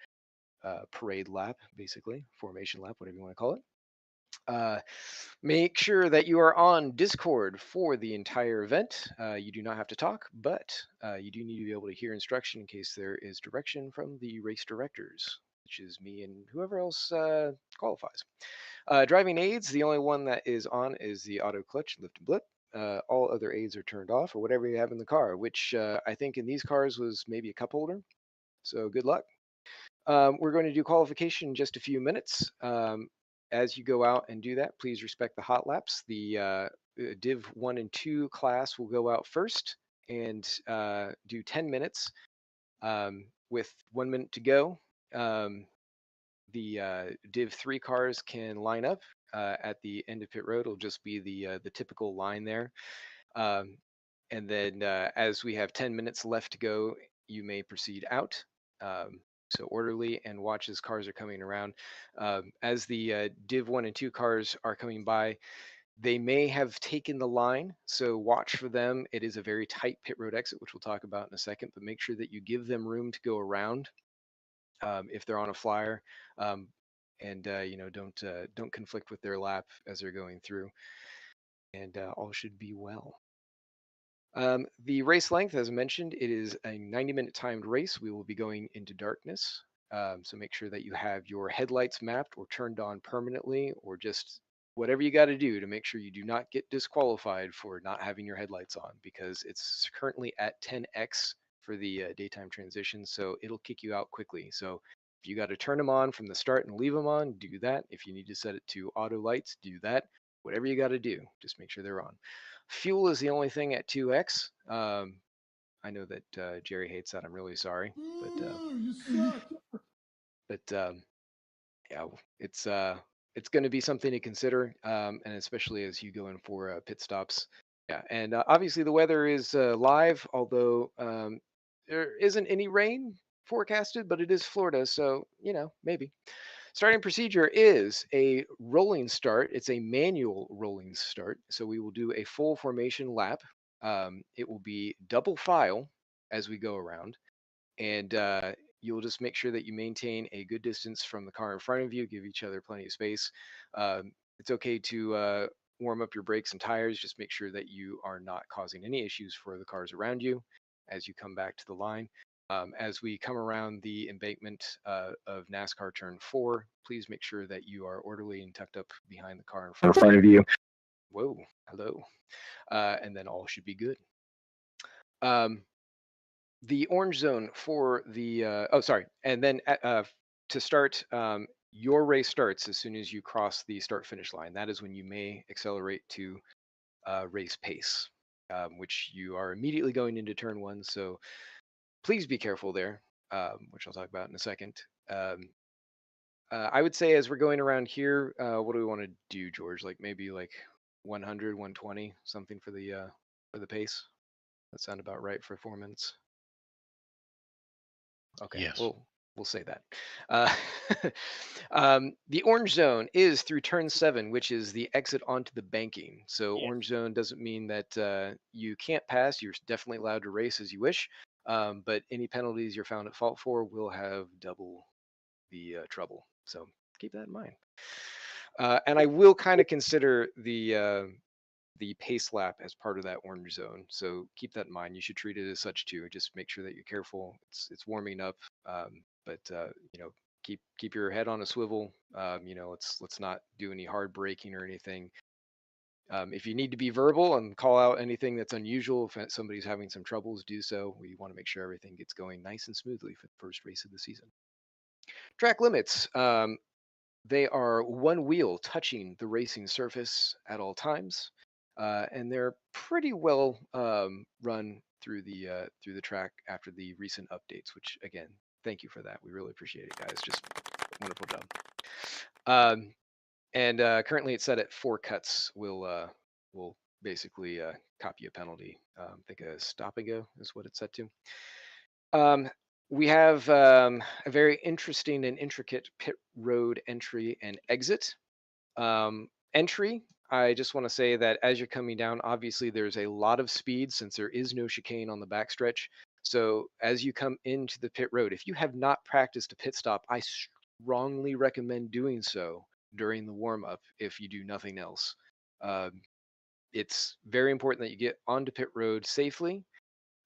parade lap, basically, formation lap, whatever you want to call it. Make sure that you are on Discord for the entire event. You do not have to talk, but you do need to be able to hear instruction in case there is direction from the race directors, which is me and whoever else qualifies. Driving aids, the only one that is on is the auto clutch, lift and blip. All other aids are turned off, or whatever you have in the car, which I think in these cars was maybe a cup holder. So good luck. We're going to do qualification in just a few minutes. As you go out and do that, please respect the hot laps. The Div 1 and 2 class will go out first and do 10 minutes with 1 minute to go. The Div 3 cars can line up at the end of pit road. It'll just be the typical line there. And then as we have 10 minutes left to go, you may proceed out. So orderly and watch as cars are coming around. As the Div 1 and 2 cars are coming by, they may have taken the line, so watch for them. It is a very tight pit road exit, which we'll talk about in a second, but make sure that you give them room to go around if they're on a flyer, and you know, don't conflict with their lap as they're going through, and all should be well. The race length, as mentioned, it is a 90-minute timed race. We will be going into darkness. So make sure that you have your headlights mapped or turned on permanently, or just whatever you got to do to make sure you do not get disqualified for not having your headlights on, because it's currently at 10x for the daytime transition. So it'll kick you out quickly. So if you got to turn them on from the start and leave them on, do that. If you need to set it to auto lights, do that. Whatever you got to do, just make sure they're on. Fuel is the only thing at 2x. I know that Jerry hates that. I'm really sorry, You suck. but yeah, it's going to be something to consider, and especially as you go in for pit stops. Yeah, and obviously the weather is live, although there isn't any rain forecasted, but it is Florida, so maybe. Starting procedure is a rolling start. It's a manual rolling start, so we will do a full formation lap. It will be double file as we go around, and you'll just make sure that you maintain a good distance from the car in front of you, give each other plenty of space. It's okay to warm up your brakes and tires. Just make sure that you are not causing any issues for the cars around you as you come back to the line. As we come around the embankment of NASCAR Turn 4, please make sure that you are orderly and tucked up behind the car in front of you. Whoa, hello. And then all should be good. The orange zone for the and then to start, your race starts as soon as you cross the start finish line. That is when you may accelerate to race pace, which you are immediately going into turn 1, so please be careful there, which I'll talk about in a second. I would say as we're going around here, what do we want to do, George? Like maybe like 100, 120, something for the pace. That sound about right for 4 minutes. Okay, Yes. we'll say that. The orange zone is through turn 7, which is the exit onto the banking. So Yes. orange zone doesn't mean that you can't pass. You're definitely allowed to race as you wish, but any penalties you're found at fault for will have double the trouble. So keep that in mind. And I will kind of consider the pace lap as part of that orange zone. So keep that in mind. You should treat it as such too. Just make sure that you're careful. It's warming up, but keep your head on a swivel. Let's not do any hard braking or anything. If you need to be verbal and call out anything that's unusual, if somebody's having some troubles, do so. We want to make sure everything gets going nice and smoothly for the first race of the season. Track limits. They are one wheel touching the racing surface at all times, and they're pretty well run through the track after the recent updates. Which again, thank you for that. We really appreciate it, guys. Just wonderful job. And currently it's set at 4 cuts. Will basically copy a penalty. I think a stop and go is what it's set to. We have a very interesting and intricate pit road entry and exit. Entry, I just want to say that as you're coming down, obviously there's a lot of speed since there is no chicane on the backstretch. So as you come into the pit road, if you have not practiced a pit stop, I strongly recommend doing so during the warm-up if you do nothing else. It's very important that you get onto pit road safely.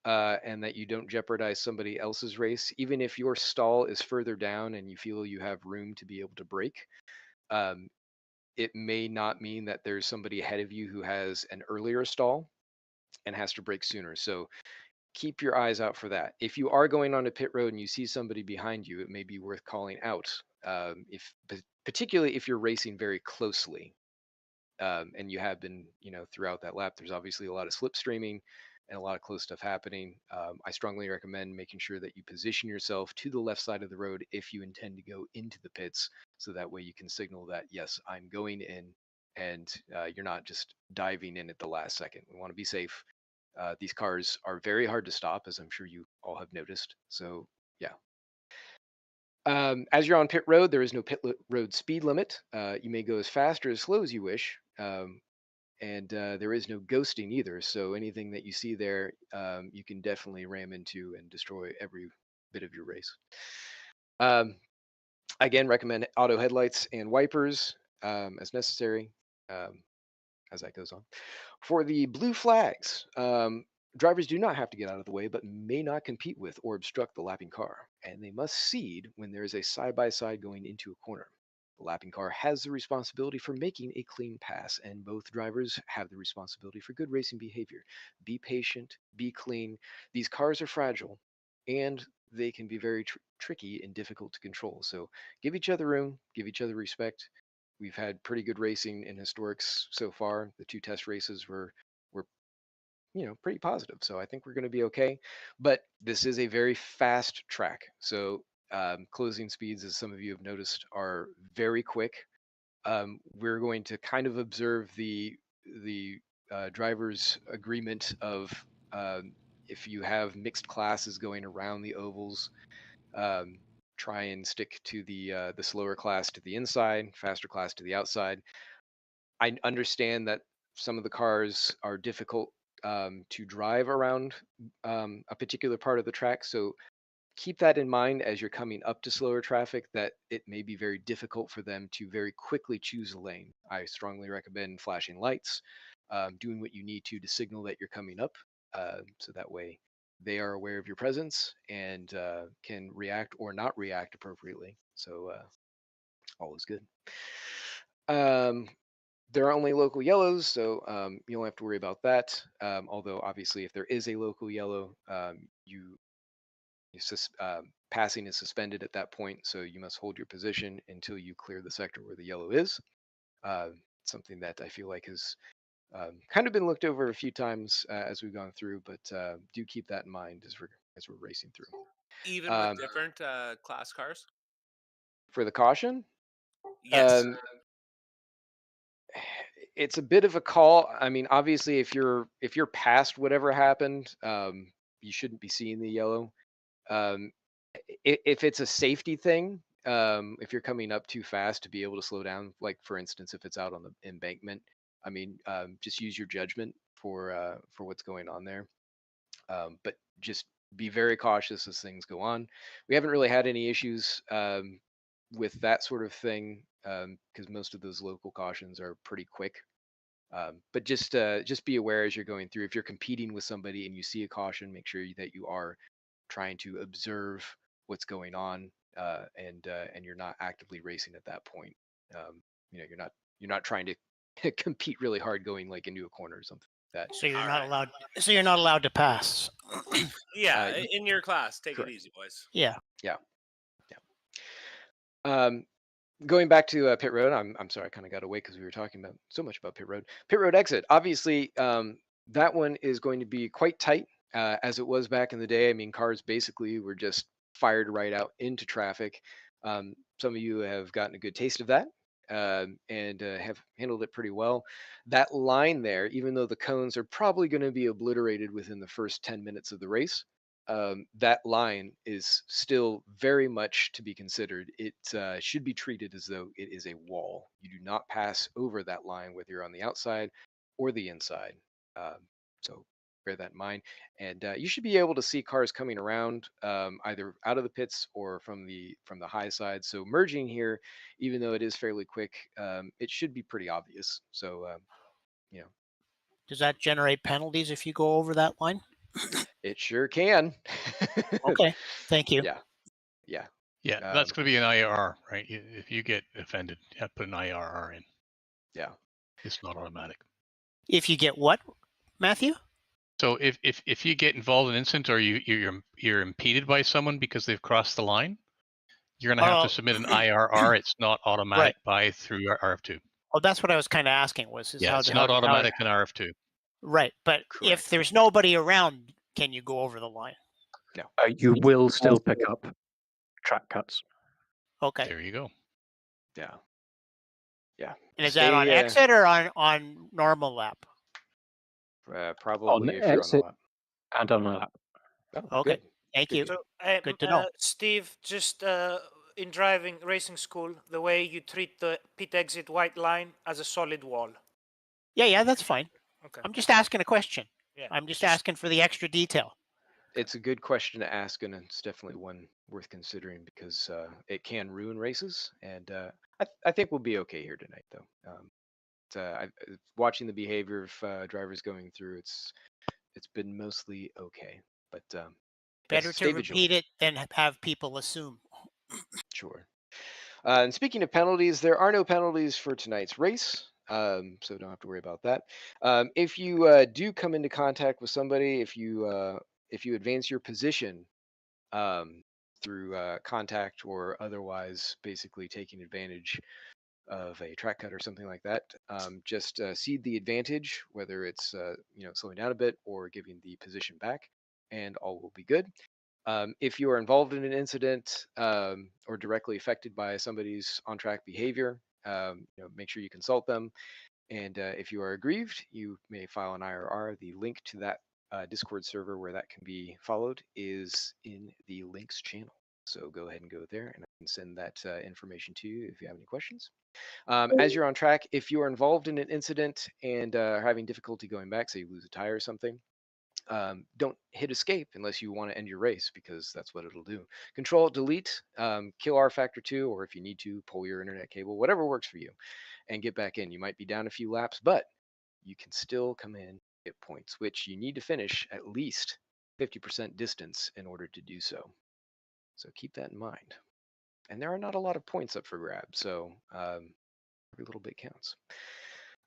And that you don't jeopardize somebody else's race, even if your stall is further down and you feel you have room to be able to brake. It may not mean that there's somebody ahead of you who has an earlier stall and has to brake sooner. So keep your eyes out for that. If you are going onto pit road and you see somebody behind you, it may be worth calling out. Particularly if you're racing very closely, and you have been, throughout that lap. There's obviously a lot of slipstreaming and a lot of close stuff happening. I strongly recommend making sure that you position yourself to the left side of the road if you intend to go into the pits, so that way you can signal that, yes, I'm going in, and you're not just diving in at the last second. We want to be safe. These cars are very hard to stop, as I'm sure you all have noticed. So yeah. As you're on pit road, there is no road speed limit. You may go as fast or as slow as you wish. And there is no ghosting either. So anything that you see there, you can definitely ram into and destroy every bit of your race. Again, recommend auto headlights and wipers as necessary, as that goes on. For the blue flags, drivers do not have to get out of the way, but may not compete with or obstruct the lapping car, and they must cede when there is a side-by-side going into a corner. The lapping car has the responsibility for making a clean pass, and both drivers have the responsibility for good racing behavior. Be patient, be clean. These cars are fragile, and they can be very tricky and difficult to control. So give each other room, give each other respect. We've had pretty good racing in historics so far. The 2 test races were pretty positive. So I think we're going to be okay. But this is a very fast track. So closing speeds, as some of you have noticed, are very quick. We're going to kind of observe the driver's agreement of if you have mixed classes going around the ovals, try and stick to the slower class to the inside, faster class to the outside. I understand that some of the cars are difficult to drive around a particular part of the track, so keep that in mind as you're coming up to slower traffic, that it may be very difficult for them to very quickly choose a lane. I strongly recommend flashing lights, doing what you need to signal that you're coming up, so that way they are aware of your presence and can react or not react appropriately. So all is good. There are only local yellows, so you don't have to worry about that. Although obviously, if there is a local yellow, passing is suspended at that point, so you must hold your position until you clear the sector where the yellow is. Something that I feel like has kind of been looked over a few times as we've gone through, but do keep that in mind as we're racing through. Even with different class cars? For the caution? Yes. It's a bit of a call. I mean, obviously, if you're past whatever happened, you shouldn't be seeing the yellow. If it's a safety thing, if you're coming up too fast to be able to slow down, like for instance, if it's out on the embankment, I mean, just use your judgment for what's going on there. But just be very cautious as things go on. We haven't really had any issues with that sort of thing because most of those local cautions are pretty quick. But just be aware as you're going through. If you're competing with somebody and you see a caution, make sure that you are trying to observe what's going on and you're not actively racing at that point. You're not trying to compete really hard going like into a corner or something like that. So you're not allowed. So you're not allowed to pass. Yeah, in your class, take correct. it easy, boys. Yeah. Going back to pit road, I'm sorry, I kind of got away because we were talking about so much about pit road. Pit road exit, obviously, that one is going to be quite tight, as it was back in the day. I mean, cars basically were just fired right out into traffic. Some of you have gotten a good taste of that and have handled it pretty well. That line there, even though the cones are probably going to be obliterated within the first 10 minutes of the race, that line is still very much to be considered. It should be treated as though it is a wall. You do not pass over that line, whether you're on the outside or the inside. So bear that in mind. And you should be able to see cars coming around either out of the pits or from the high side. So merging here, even though it is fairly quick, it should be pretty obvious. So Does that generate penalties if you go over that line? it sure can. Okay, thank you. Yeah. That's going to be an IRR, right? If you get offended, you have to put an IRR in. Yeah. It's not automatic. If you get what, Matthew? So if you get involved in an incident or you're impeded by someone because they've crossed the line, you're going to have to submit an IRR. It's not automatic through your RF2. Oh, that's what I was kind of asking. It's not automatic in RF2. Right, but if there's nobody around, can you go over the line? No. You will still pick up track cuts. Okay. There you go. Yeah. And is that on exit or on normal lap? Probably On if you're exit on the lap. and on the lap. Oh, okay. Good. Thank you. So, good to know. Steve, just in driving racing school, the way you treat the pit exit white line as a solid wall. Yeah, that's fine. Okay. I'm just asking a question. Yeah. I'm just asking for the extra detail. It's a good question to ask, and it's definitely one worth considering because it can ruin races. And I think we'll be okay here tonight, though. Watching the behavior of drivers going through, it's been mostly okay. But Better to repeat it than have people assume. Sure. And speaking of penalties, there are no penalties for tonight's race. So don't have to worry about that. If you do come into contact with somebody, if you advance your position through contact or otherwise, basically taking advantage of a track cut or something like that, just cede the advantage, whether it's slowing down a bit or giving the position back, and all will be good. If you are involved in an incident or directly affected by somebody's on-track behavior, make sure you consult them. And if you are aggrieved, you may file an IRR. The link to that Discord server where that can be followed is in the links channel. So go ahead and go there, and I can send that information to you if you have any questions. As you're on track, if you are involved in an incident and are having difficulty going back, say you lose a tire or something, don't hit escape unless you want to end your race, because that's what it'll do. Control Delete, kill R Factor 2, or if you need to, pull your internet cable, whatever works for you, and get back in. You might be down a few laps, but you can still come in, get points, which you need to finish at least 50% distance in order to do so. So keep that in mind. And there are not a lot of points up for grabs, so every little bit counts.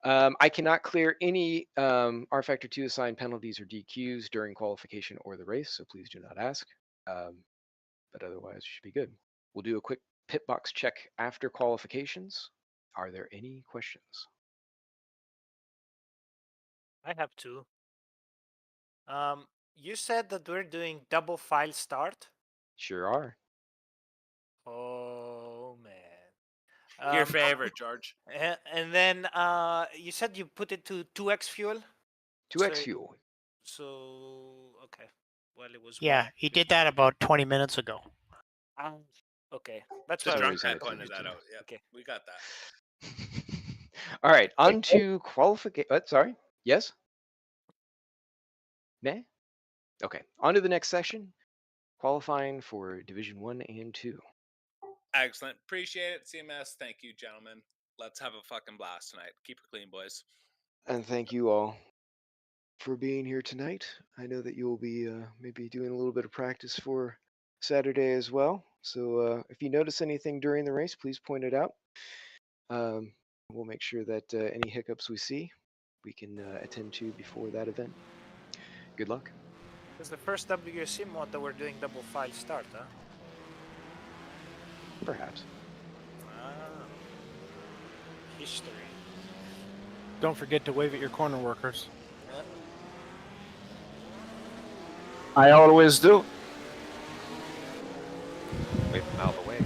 I cannot clear any R Factor 2 assigned penalties or DQs during qualification or the race, so please do not ask. But otherwise, you should be good. We'll do a quick pit box check after qualifications. Are there any questions? I have two. You said that we're doing double file start. Sure are. Oh man. Your favorite, George. And then you said you put it to 2x fuel. 2x fuel. So okay. Well, it was. Yeah, he did that about 20 minutes ago. Okay, that's The what drunk guy pointed that out. Yeah, okay, we got that. All right, on to qualification. Sorry. Yes? Nah? Okay, on to the next section. Qualifying for Division 1 and 2. Excellent. Appreciate it, CMS. Thank you, gentlemen. Let's have a fucking blast tonight. Keep it clean, boys. And thank you all for being here tonight. I know that you'll be maybe doing a little bit of practice for Saturday as well. So if you notice anything during the race, please point it out. We'll make sure that any hiccups we see, we can attend to before that event. Good luck. It's the first WSC mod that we're doing double file start, huh? Perhaps. History. Don't forget to wave at your corner workers. I always do. Wave them out of the way.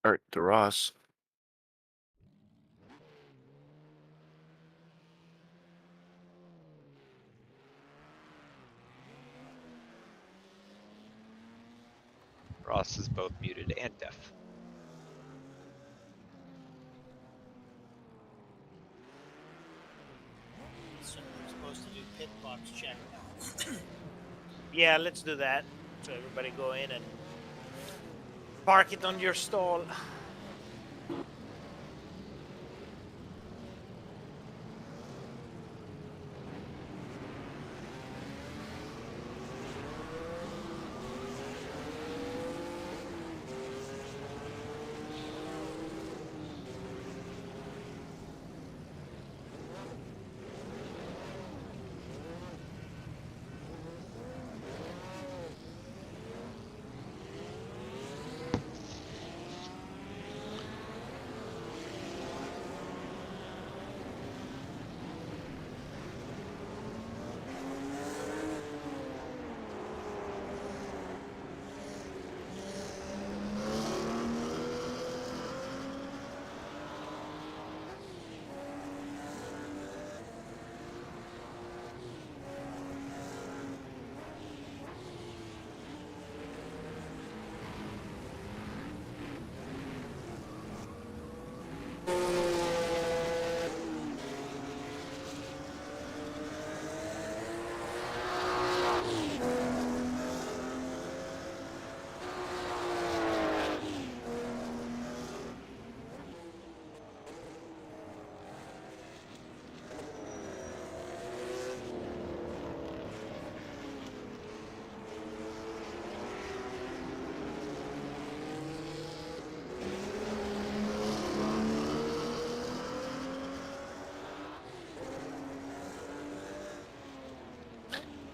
hurt the Ross. Ross is both muted and deaf. So we're supposed to do pit box check now. Yeah, let's do that. So everybody go in and park it on your stall.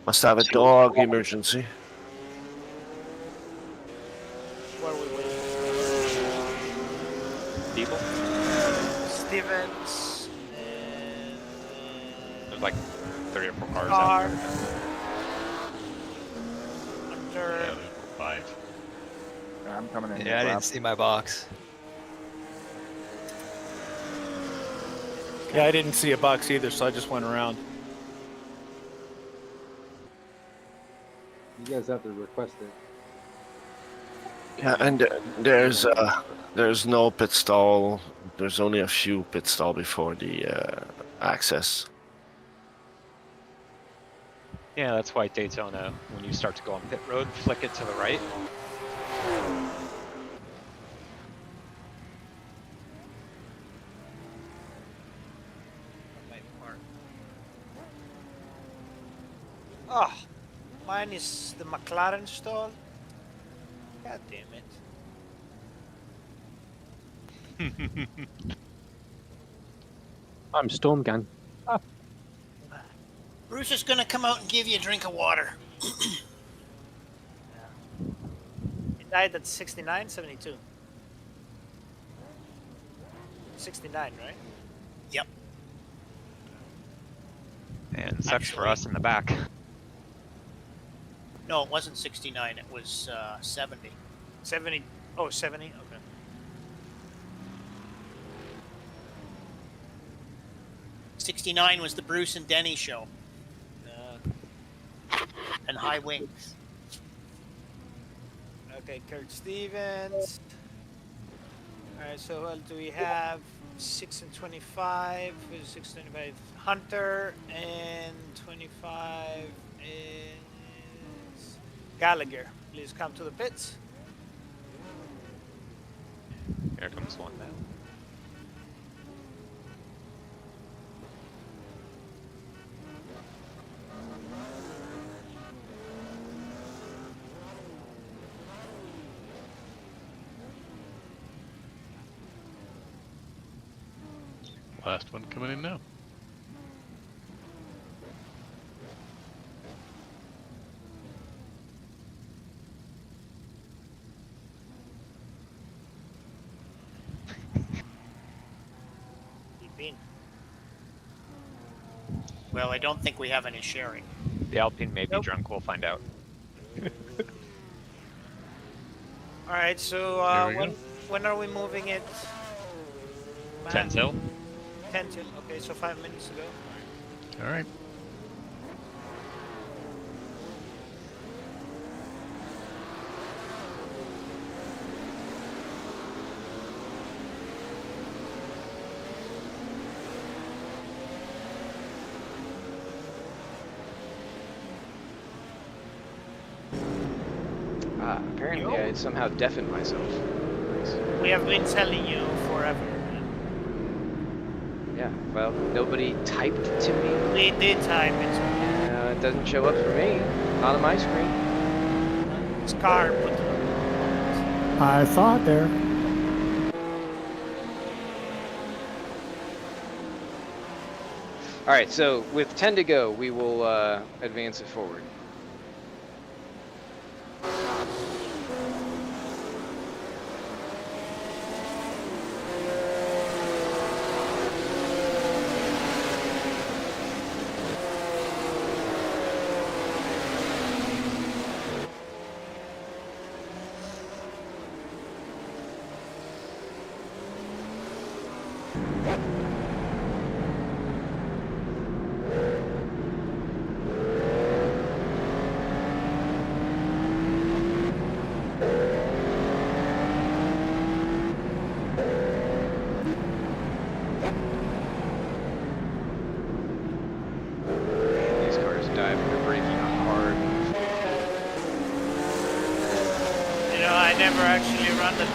Must have a dog emergency. What are we waiting for? People? Stevens and There's like 3 or 4 cars Car. out there. Hunter. Yeah, 5. I'm coming in. Yeah, I didn't see my box. Yeah, I didn't see a box either, so I just went around. You guys have to request it. Yeah, and there's no pit stall. There's only a few pit stall before the access. Yeah, that's why Daytona, when you start to go on pit road, flick it to the right. Oh, mine is the McLaren stall. God damn it. I'm Storm Gang. Bruce is gonna come out and give you a drink of water. It died at 69, 72. 69, right? Yep. And sucks for us in the back. No, it wasn't 69. It was 70. 70. Oh, 70. Okay. '69 was the Bruce and Denny show. And High Wings. Okay, Kurt Stevens. Alright, so who else do we have? 6 and 25. Who's 6 and 25? Hunter, and 25 is Gallagher. Please come to the pits. Here comes one now. Last one coming in now. Well, I don't think we have any sharing. The Alpine may be drunk, we'll find out. Alright, so Here we go. When are we moving it? 10 till. 10 till. Okay, so 5 minutes ago. All right. Apparently I somehow deafened myself. Nice. We have been telling you forever. Yeah, well, nobody typed to me. We did type it. It doesn't show up for me. Not on my screen. Scar put it. I saw it there. All right, so with 10 to go, we will advance it forward.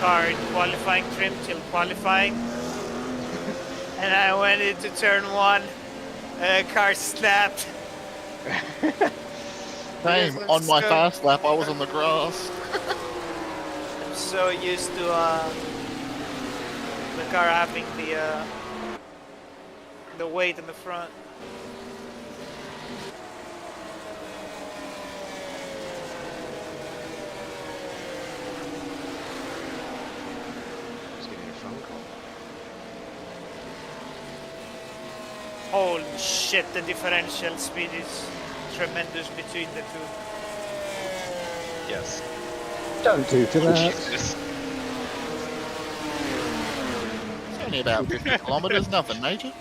Car in qualifying trim till qualifying, and I went into turn 1. Car snapped. Same. On my fast lap, I was on the grass. I'm so used to the car having the weight in the front. Holy shit, the differential speed is tremendous between the two. Yes. Don't do to that. Jesus. It's only about 50 kilometers, nothing major.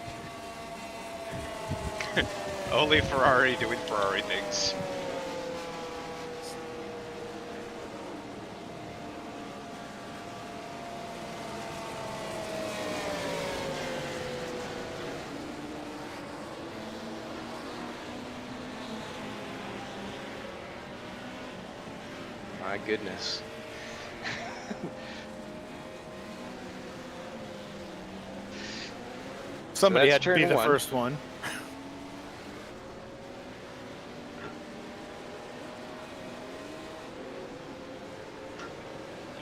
Only Ferrari doing Ferrari things. My goodness. Somebody So had to be turn the 1. first one.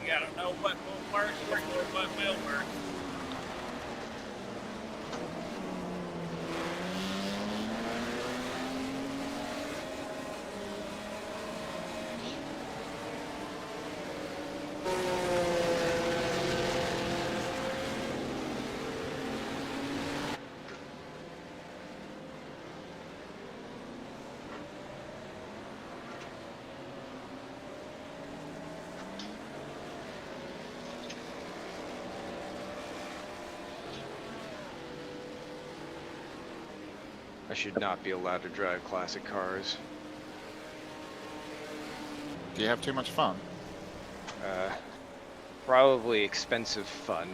You gotta know what will work or what will work. I should not be allowed to drive classic cars. Do you have too much fun? Probably expensive fun.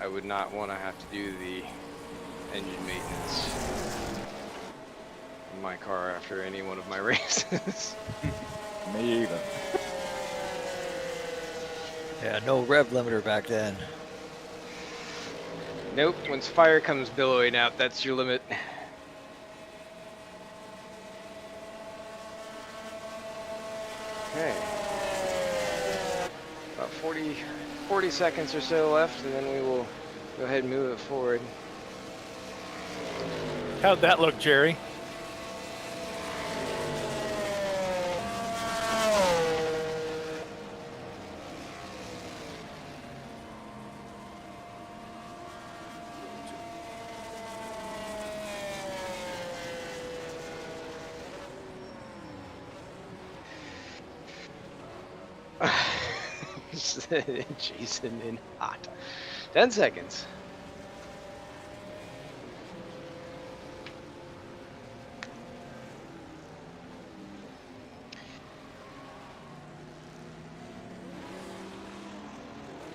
I would not want to have to do the engine maintenance in my car after any one of my races. Me either. Yeah, no rev limiter back then. Nope, once fire comes billowing out, that's your limit. Okay. About 40 seconds or so left, and then we will go ahead and move it forward. How'd that look, Jerry? seconds. Jason in hot. 10 seconds.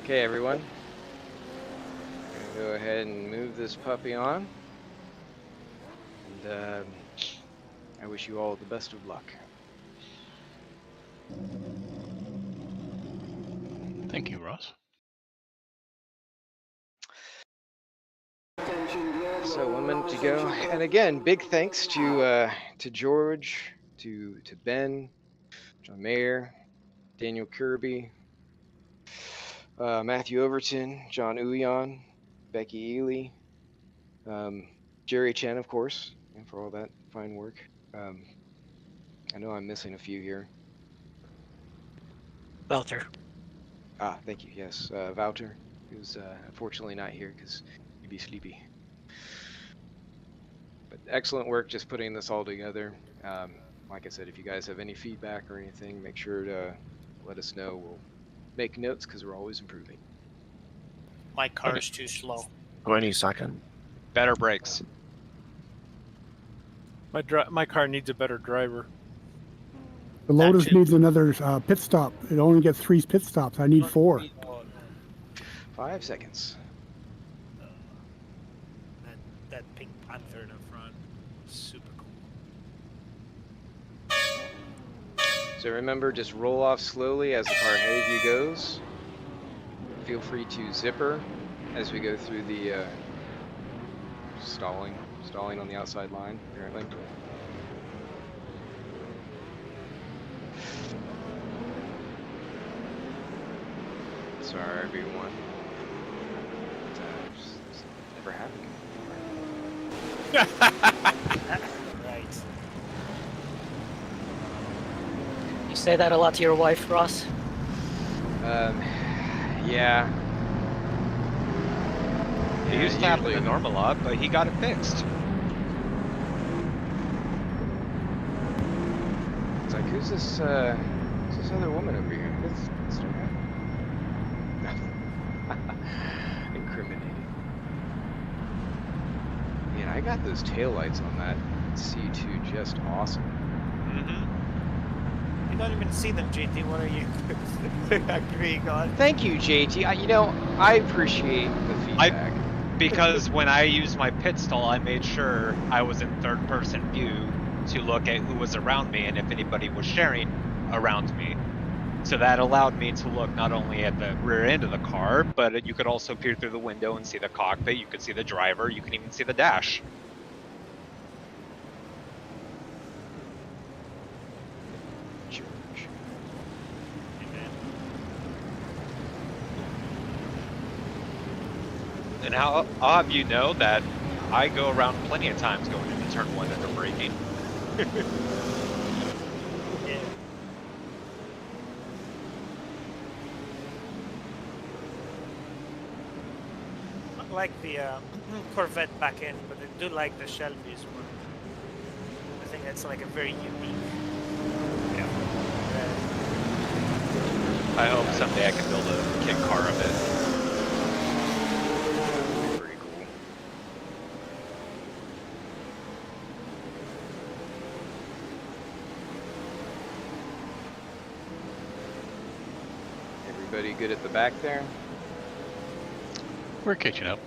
Okay, everyone. I'm gonna go ahead and move this puppy on. And I wish you all the best of luck. Thank you, Ross. So 1 minute to go. And again, big thanks to George, to Ben, John Mayer, Daniel Kirby, Matthew Overton, John Uyan, Becky Ely, Jerry Chen, of course, and for all that fine work. I know I'm missing a few here. Walter. Thank you. Yes, Wouter, who's unfortunately not here because he'd be sleepy. But excellent work just putting this all together. Like I said, if you guys have any feedback or anything, make sure to let us know. We'll make notes because we're always improving. My car's too slow. 20 seconds. Better brakes. My car needs a better driver. The Lotus needs another pit stop. It only gets 3 pit stops. I need 4. 5 seconds. That pink Panther in the front, super cool. So remember, just roll off slowly as the car ahead of you goes. Feel free to zipper as we go through the stalling on the outside line, apparently. Sorry, everyone. It's never happened before. Right. You say that a lot to your wife, Ross? Yeah. He used to happen to Norm a lot, but he got it fixed. It's like, who's this other woman over here? It's incriminating. Man, I got those taillights on that C2 just awesome. Mm-hmm. You don't even see them, JT. What are you agreeing on? Thank you, JT. I appreciate the feedback. Because when I used my pit stall, I made sure I was in third-person view to look at who was around me and if anybody was sharing around me. So that allowed me to look not only at the rear end of the car, but you could also peer through the window and see the cockpit. You could see the driver. You can even see the dash. And I'll have you know that I go around plenty of times going into turn 1 and they're braking. Yeah. I like the Corvette back end, but I do like the Shelby's one. I think that's like a very unique. Yeah. I hope someday I can build a kit car of it. Everybody good at the back there? We're catching up.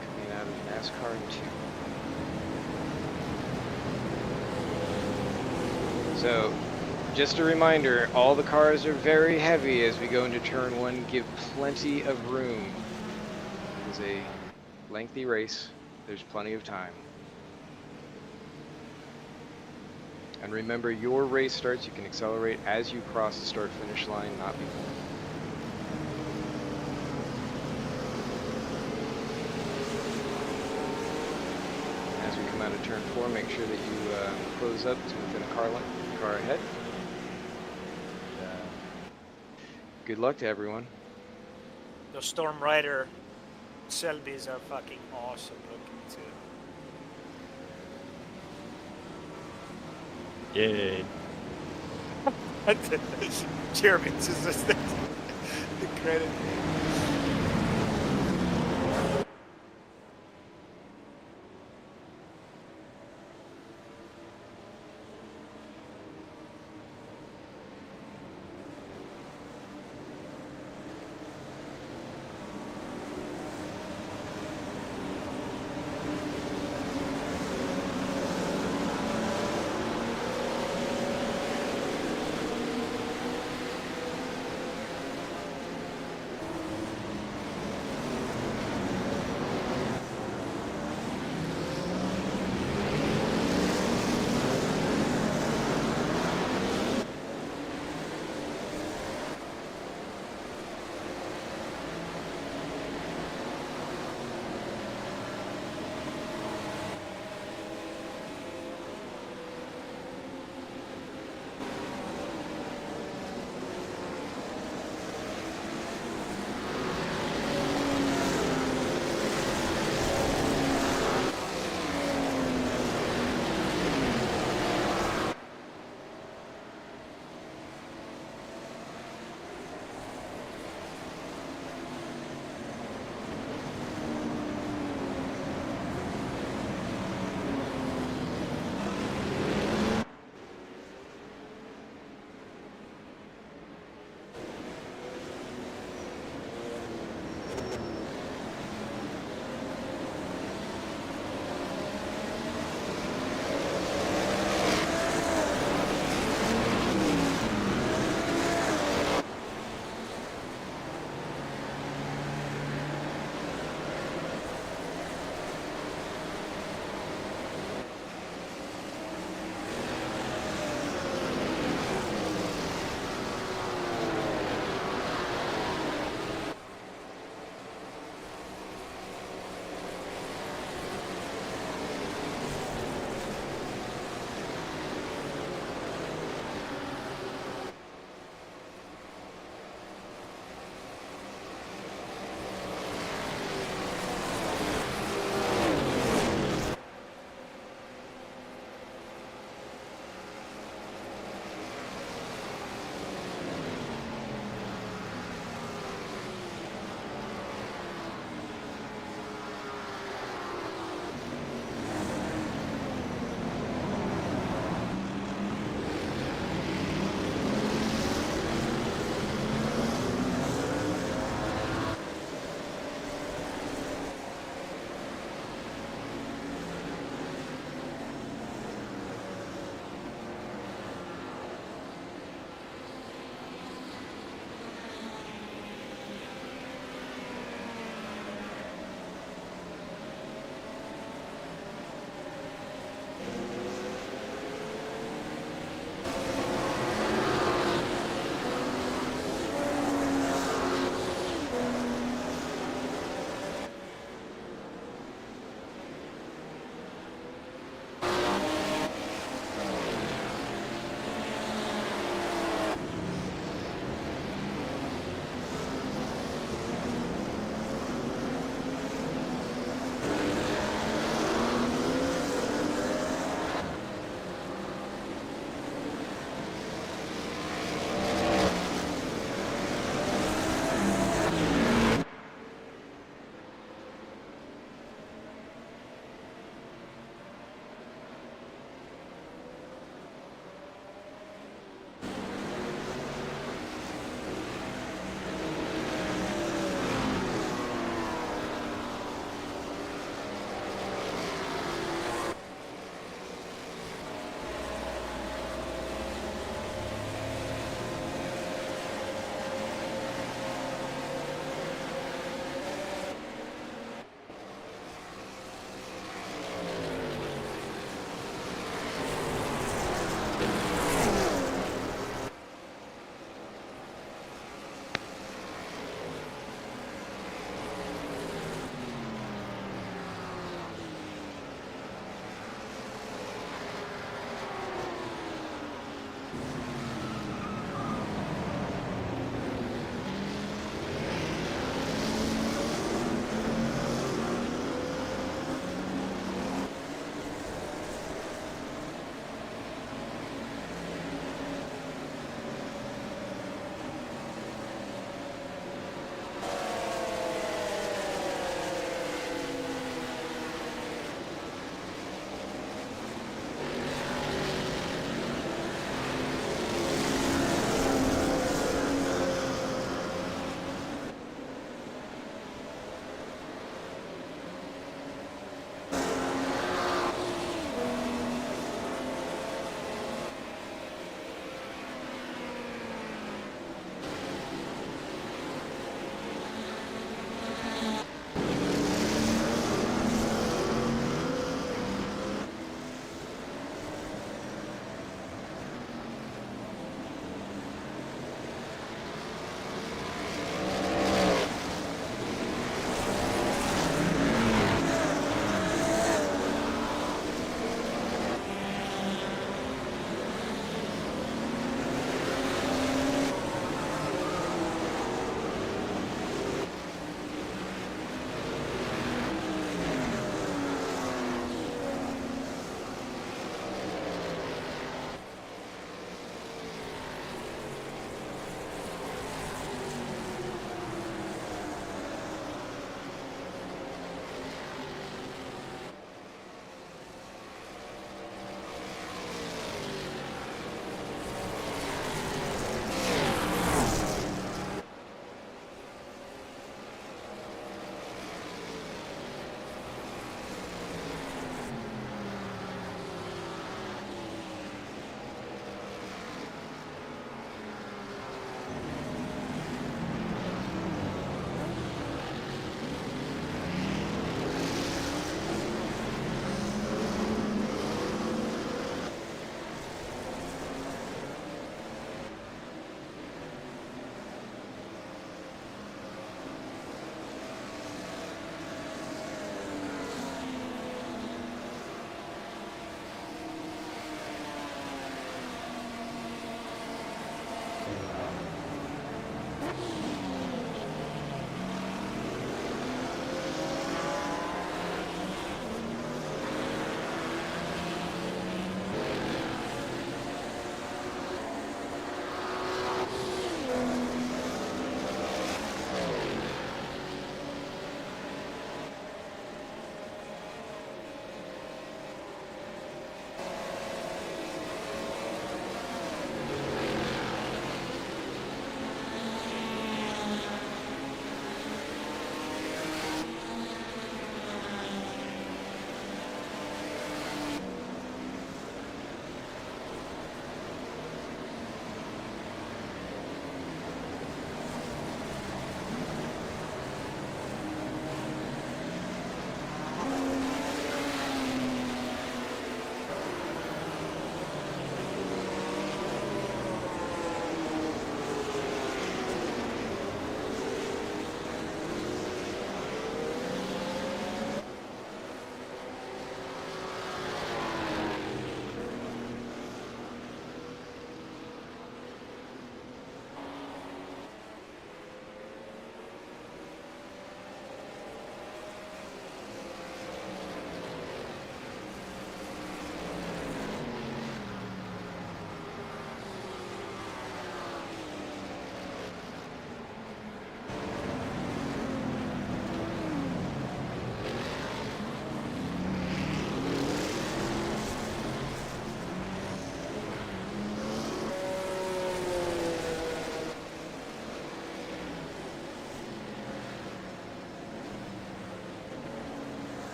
Coming out of NASCAR 2. So, just a reminder, all the cars are very heavy as we go into turn 1. Give plenty of room. It's a lengthy race. There's plenty of time. And remember, your race starts, you can accelerate as you cross the start-finish line, not before. As we come out of turn 4, make sure that you close up to within a car length, car ahead. Good luck to everyone. The Storm Rider Selby's are fucking awesome looking too. Yay. Chairman's assistant. The credit.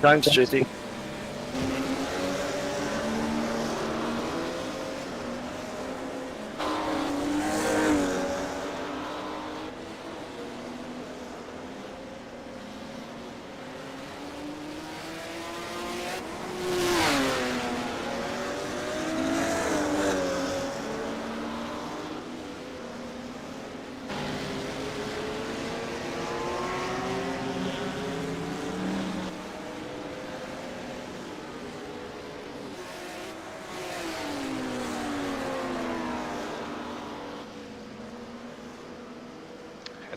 Thanks, JT.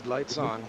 Headlights on.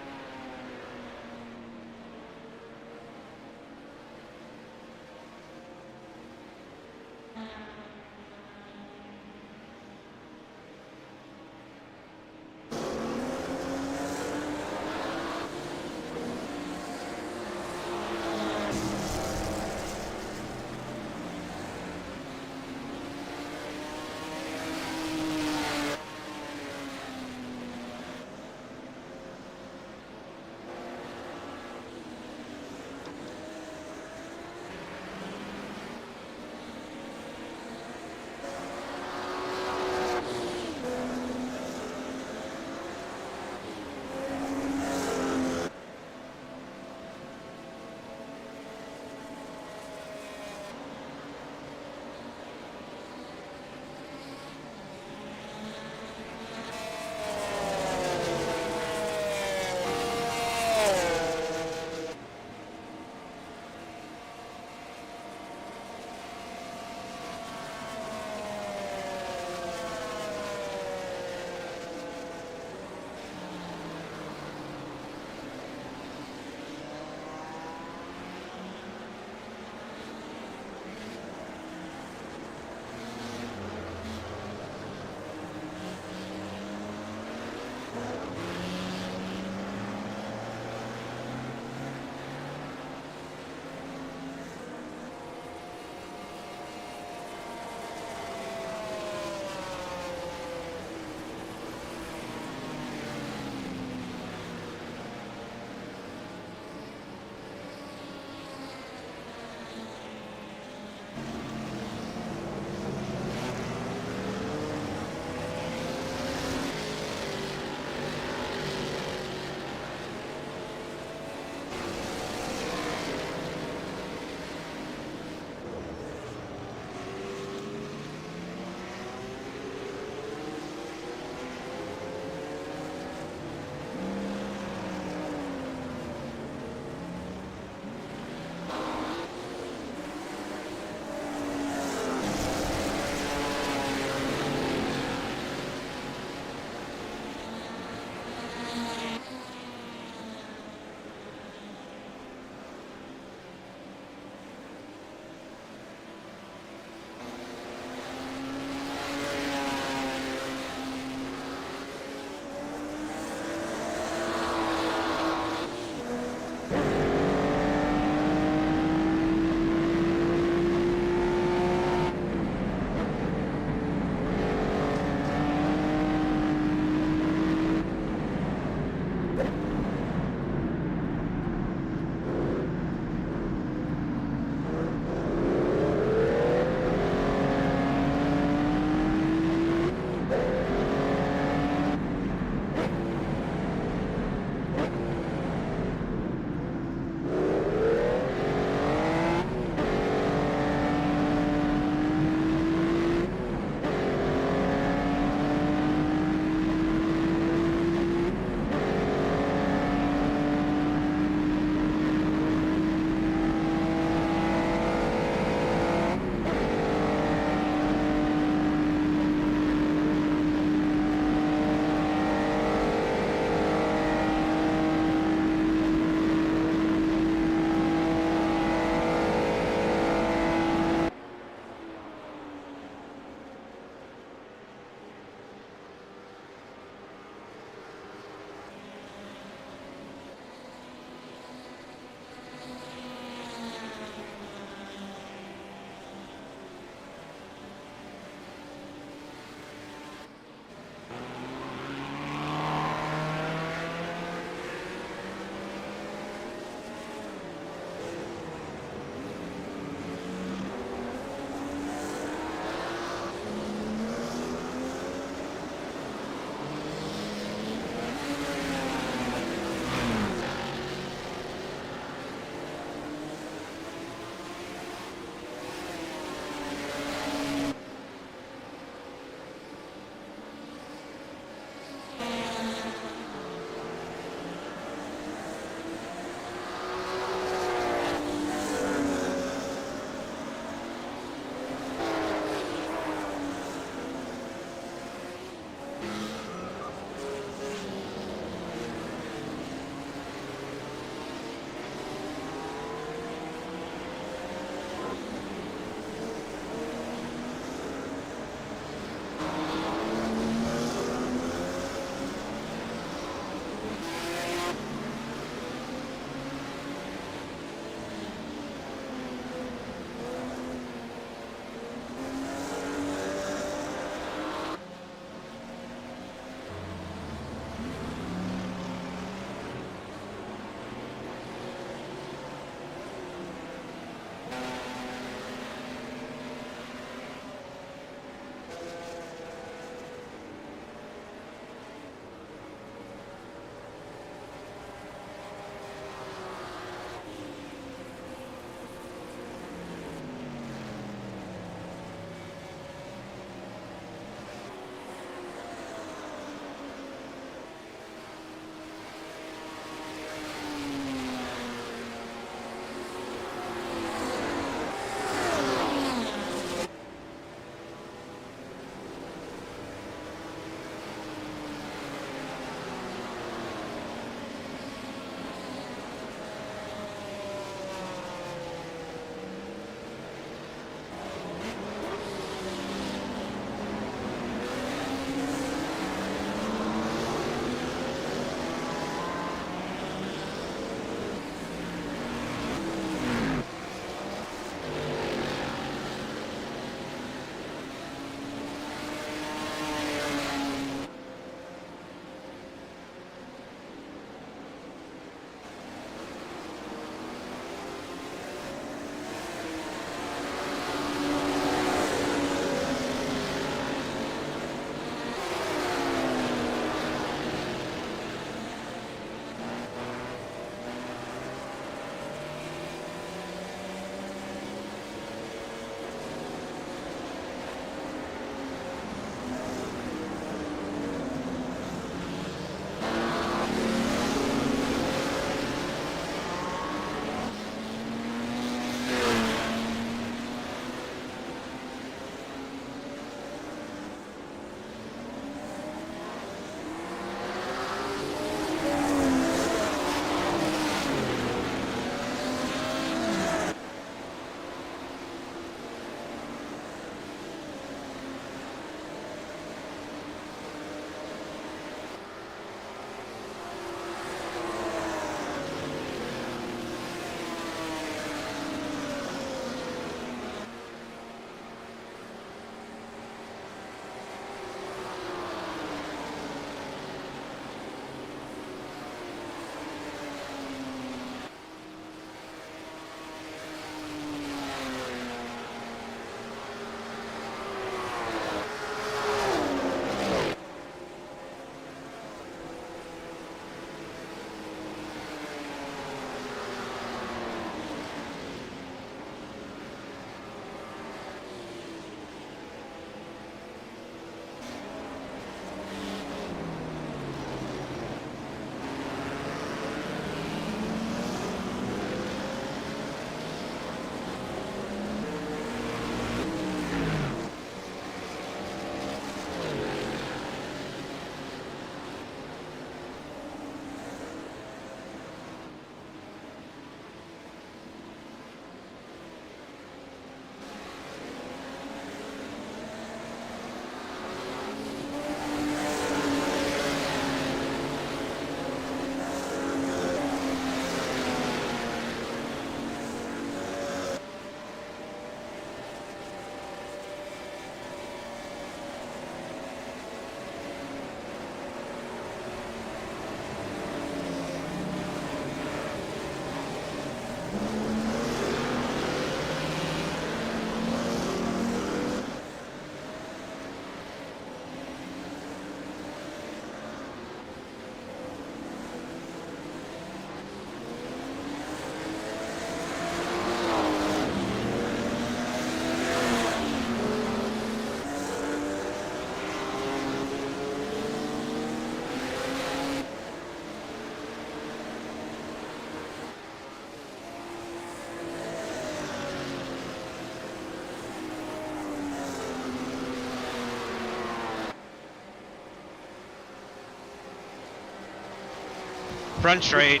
Front straight.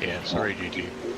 Yeah, sorry, GG.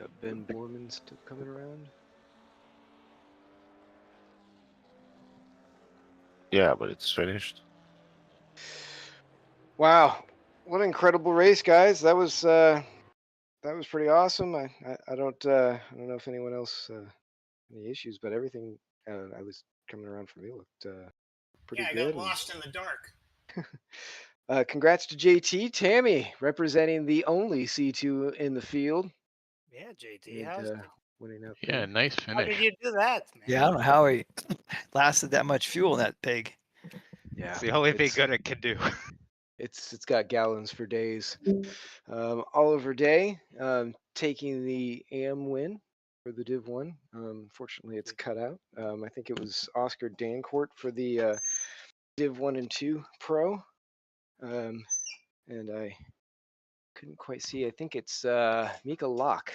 Got Ben Borman still coming around. Yeah, but it's finished. Wow, what an incredible race, guys! That was pretty awesome. I don't know if anyone else any issues, but everything I was coming around for me looked pretty I good. got lost in the dark. Congrats to JT Tammy representing the only C2 in the field. Yeah, JT, And, winning out Yeah, there. nice how finish. did you do that, man? Yeah, I don't know how he lasted that much fuel in that pig. Yeah, It's the only thing good it can do. It's got gallons for days. Oliver Day taking the AM win for the Div 1. Fortunately, it's cut out. I think it was Oscar Dancourt for the Div 1 and 2 Pro. And I couldn't quite see. I think it's Mika Locke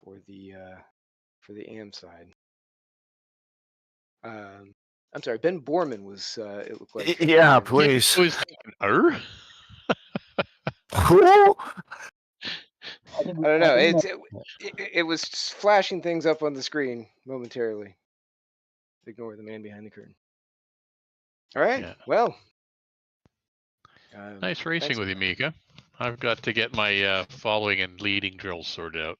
for the AM side. I'm sorry, Ben Borman was. It looked like. Yeah, please. I was thinking, Who? I don't know. It was flashing things up on the screen momentarily. Ignore the man behind the curtain. All right. Yeah. Well. Nice racing with you, Mika. I've got to get my following and leading drills sorted out.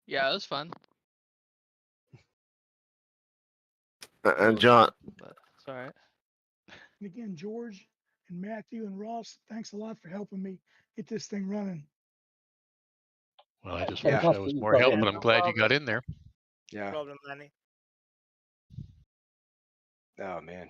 Yeah, it was fun. And John. But it's all right. And again, George and Matthew and Ross, thanks a lot for helping me get this thing running. Well, I just wish I was more help, but I'm glad you got in there. Yeah. No problem, Manny. Oh man.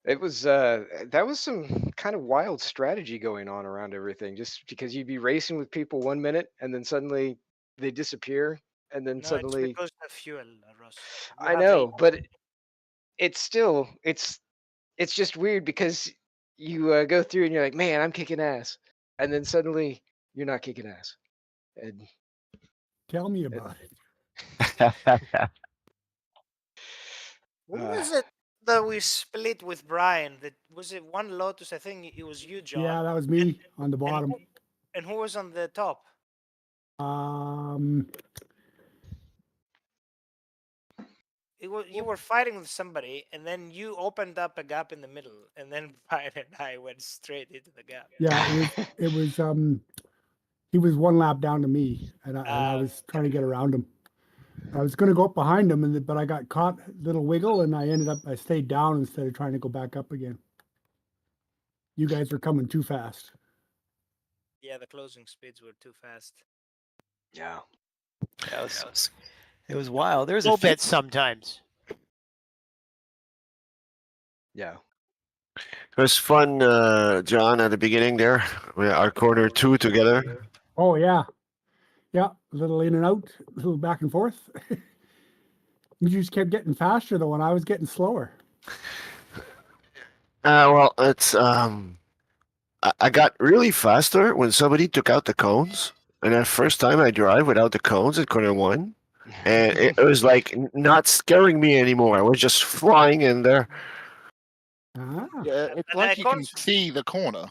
It was that was some kind of wild strategy going on around everything, just because you'd be racing with people 1 minute and then suddenly they disappear and then No, suddenly it's because of fuel, Ross. You I have know, but it's still it's just weird because you go through and you're like, man, I'm kicking ass, and then suddenly you're not kicking ass. And tell me about it. What was it that we split with Brian? That was it. One Lotus, I think it was you, John. Yeah, that was me on the bottom. And who was on the top? It was you were fighting with somebody, and then you opened up a gap in the middle, and then Brian and I went straight into the gap. Yeah, it was he was one lap down to me, and I was trying to get around him. I was going to go up behind him, but I got caught, little wiggle, and I stayed down instead of trying to go back up again. You guys were coming too fast. Yeah, the closing speeds were too fast. Yeah. Yeah, it was wild. There's a little bit sometimes. Yeah. It was fun, John, at the beginning there. Our corner 2 together. Oh, yeah. Yeah, a little in and out, a little back and forth. You just kept getting faster, though, and I was getting slower. Well, it's I got really faster when somebody took out the cones, and that first time I drive without the cones at corner 1, and it was like not scaring me anymore. I was just flying in there. Yeah, it's like you can see the corner.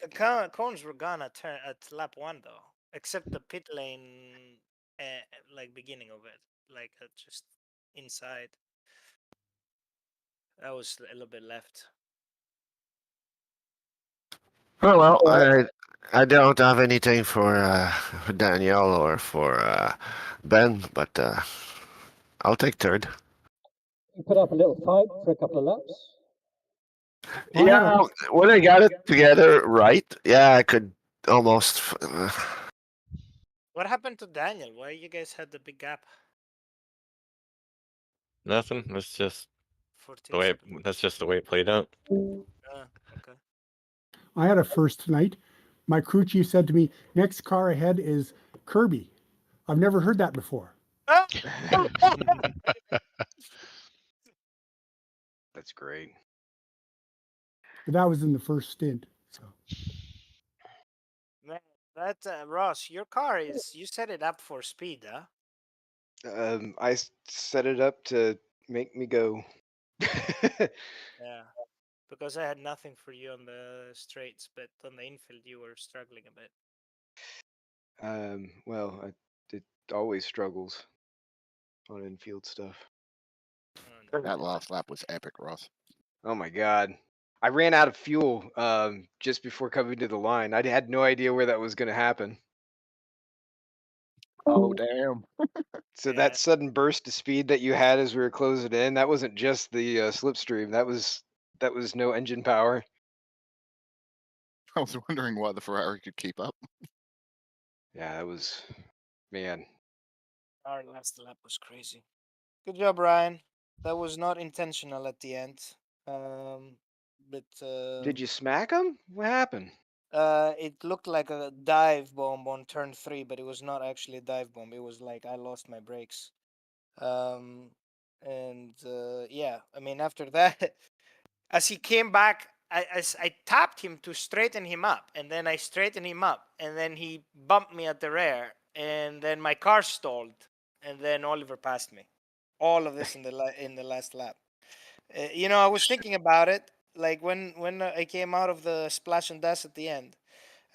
The cones were gone at lap 1, though, except the pit lane, like beginning of it, like just inside. That was a little bit left. Oh well, I don't have anything for Danielle or for Ben, but I'll take third. You put up a little fight for a couple of laps. Yeah, when I got it together right, yeah, I could almost. What happened to Daniel? Why you guys had the big gap? Nothing. It's just 14 seconds. That's just the way it played out. Okay. I had a first tonight. My crew chief said to me, "Next car ahead is Kirby." I've never heard that before. That's great. But that was in the first stint. So Man, that Ross, your car is, you set it up for speed, huh? I set it up to make me go. Yeah. Because I had nothing for you on the straights, but on the infield you were struggling a bit. Well, it always struggles on infield stuff. That last lap was epic, Ross. Oh my God. I ran out of fuel just before coming to the line. I had no idea where that was going to happen. Oh, damn. So that sudden burst of speed that you had as we were closing in, that wasn't just the slipstream. That was no engine power. I was wondering why the Ferrari could keep up. Yeah, that was, man. Our last lap was crazy. Good job, Ryan. That was not intentional at the end. But Did you smack him? What happened? it looked like a dive bomb on turn 3, but it was not actually a dive bomb. It was like I lost my brakes. And yeah, I mean, after that, as he came back, I tapped him to straighten him up, and then I straightened him up, and then he bumped me at the rear, and then my car stalled, and then Oliver passed me. All of this in the last lap. You know, I was thinking about it, like when I came out of the splash and dash at the end.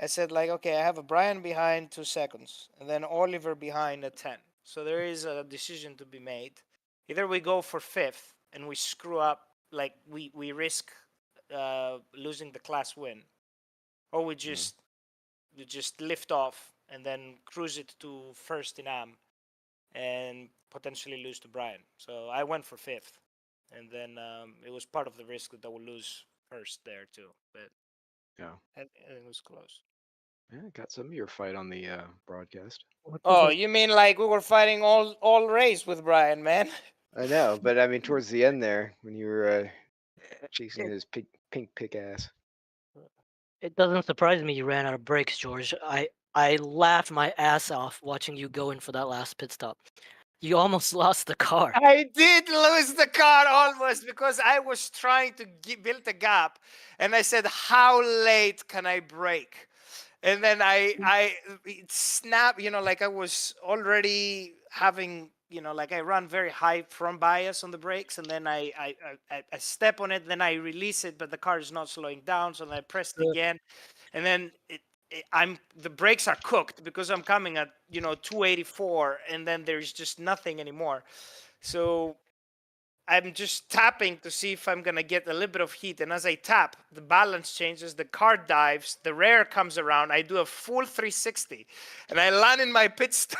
I said, like, okay, I have a Brian behind 2 seconds, and then Oliver behind at 10. So there is a decision to be made. Either we go for 5th and we screw up, like we risk losing the class win, or we just lift off and then cruise it to 1st in AM and potentially lose to Brian. So I went for 5th, and then it was part of the risk that I would lose 1st there too. But yeah, it was close. Yeah, got some of your fight on the broadcast. Oh, you mean like we were fighting all race with Brian, man? I know, but I mean, towards the end there, when you were chasing his pink pick ass. It doesn't surprise me you ran out of brakes, George. I laughed my ass off watching you go in for that last pit stop. You almost lost the car. I did lose the car almost because I was trying to build a gap, and I said, "How late can I brake?" And then it snapped. You know, like I was already having. You know, like I run very high front bias on the brakes, and then I step on it, then I release it, but the car is not slowing down, so then I press it again, and then the brakes are cooked because I'm coming at 284, and then there's just nothing anymore. So I'm just tapping to see if I'm gonna get a little bit of heat, and as I tap, the balance changes, the car dives, the rear comes around, I do a full 360, and I land in my pit stop.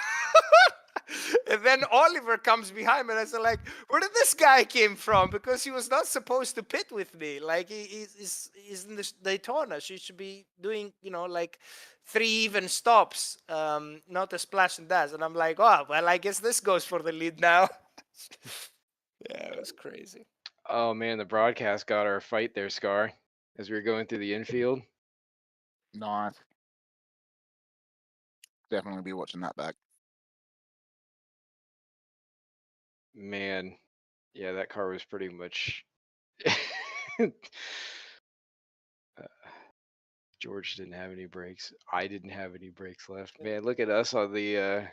And then Oliver comes behind me, and I said, like, where did this guy came from? Because he was not supposed to pit with me. Like, he's in this Daytona. So he should be doing, like 3 even stops, not a splash and dash. And I'm like, oh, well, I guess this goes for the lead now. Yeah, it was crazy. Oh man, the broadcast got our fight there, Scar, as we were going through the infield. Nice. Definitely be watching that back. Man, yeah, that car was pretty much. George didn't have any brakes. I didn't have any brakes left. Man, look at us on the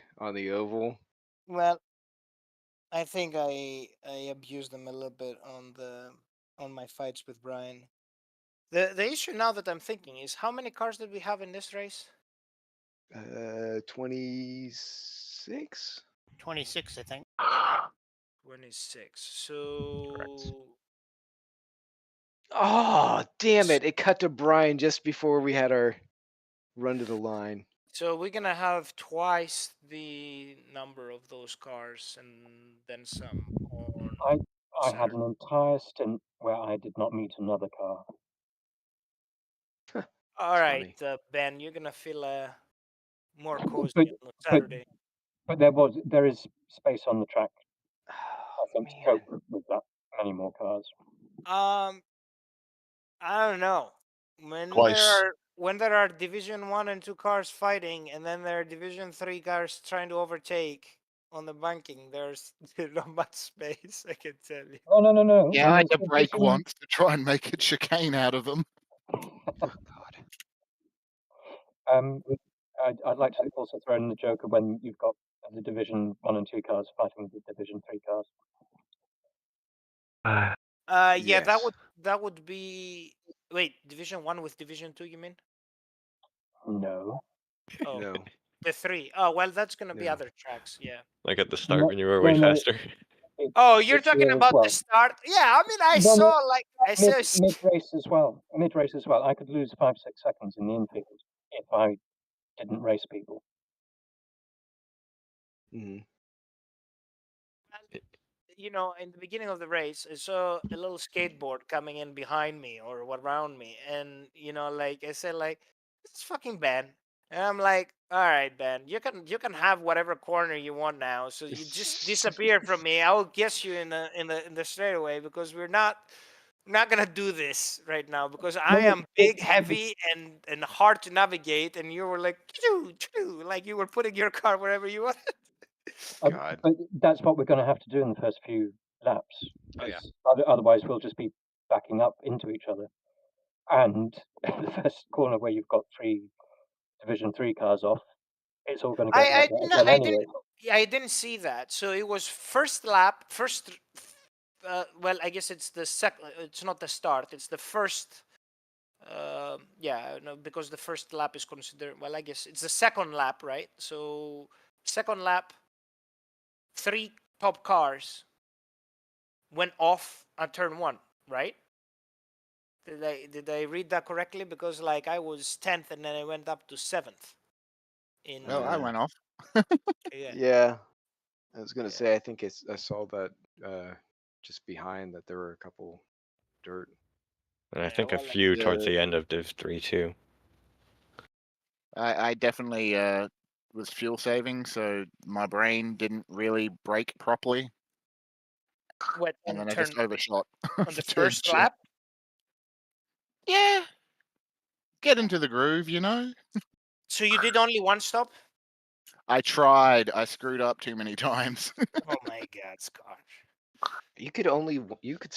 oval. Well, I think I abused them a little bit on my fights with Brian. The issue now that I'm thinking is, how many cars did we have in this race? 26. 26, I think. 26. So. Oh, damn it. It cut to Brian just before we had our run to the line. So we're gonna have twice the number of those cars and then some on. I had an entire stint where I did not meet another car. All right, Ben, you're gonna feel more cozy on Saturday. But there is space on the track. I think to cope with that. many more cars? I don't know. Close. When there are Division 1 and 2 cars fighting, and then there are Division 3 cars trying to overtake on the banking, there's not much space, I can tell you. No. Yeah, I had to brake once to try and make a chicane out of them. I'd like to also throw in the joker when you've got the Division 1 and 2 cars fighting with the Division 3 cars. Yeah, Yes. that would be. Wait, Division 1 with Division 2, you mean? No. Oh, No. the 3. Oh, well, that's gonna be No. other tracks. Yeah. Like at the start when you were way no, faster. Oh, you're talking about the start? Yeah, I mean, I saw like I saw. Mid race as well. Mid race as well. I could lose 5-6 seconds in the infield if I didn't race people. Mhm. You know, in the beginning of the race, I saw a little skateboard coming in behind me or around me, and you know, like I said, like this is fucking Ben, and I'm like, all right, Ben, you can have whatever corner you want now, so you just disappear from me. I will guess you in the straightaway because we're not gonna do this right now because I am big, heavy, and hard to navigate, and you were like, like you were putting your car wherever you wanted. God. But that's what we're going to have to do in the first few laps. Oh, yeah. Otherwise, we'll just be backing up into each other. And the first corner where you've got 3 Division 3 cars off, it's all going to get like that again anyway. I didn't see that. So it was first lap, well, I guess it's the second. It's not the start. It's the first. Yeah, no, because the first lap is considered. Well, I guess it's the second lap, right? So second lap, 3 top cars went off at turn 1, right? Did I read that correctly? Because like I was 10th and then I went up to 7th. Well, I went off. Yeah. I was gonna say I think I saw that just behind that there were a couple dirt. And I think a few towards the end of Div 3 too. I definitely was fuel saving, so my brain didn't really brake properly. What? And then I just overshot. On the first lap? Yeah. Get into the groove, you know? So you did only one stop? I tried. I screwed up too many times. Oh my God, Scott. You could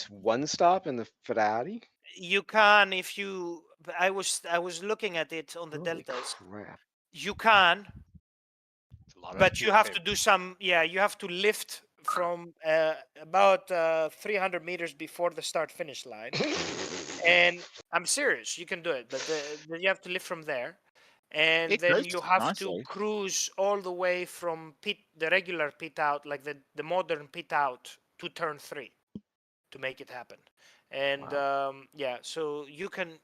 one stop in the Ferrari? You can if you. I was looking at it on the Holy deltas. crap. You can, but you have to do some. Yeah, you have to lift from about 300 meters before the start-finish line. And I'm serious, you can do it, but you have to lift from there, and then you have to cruise all the way from the regular pit out, like the modern pit out, to turn 3 to make it happen. And yeah, so you can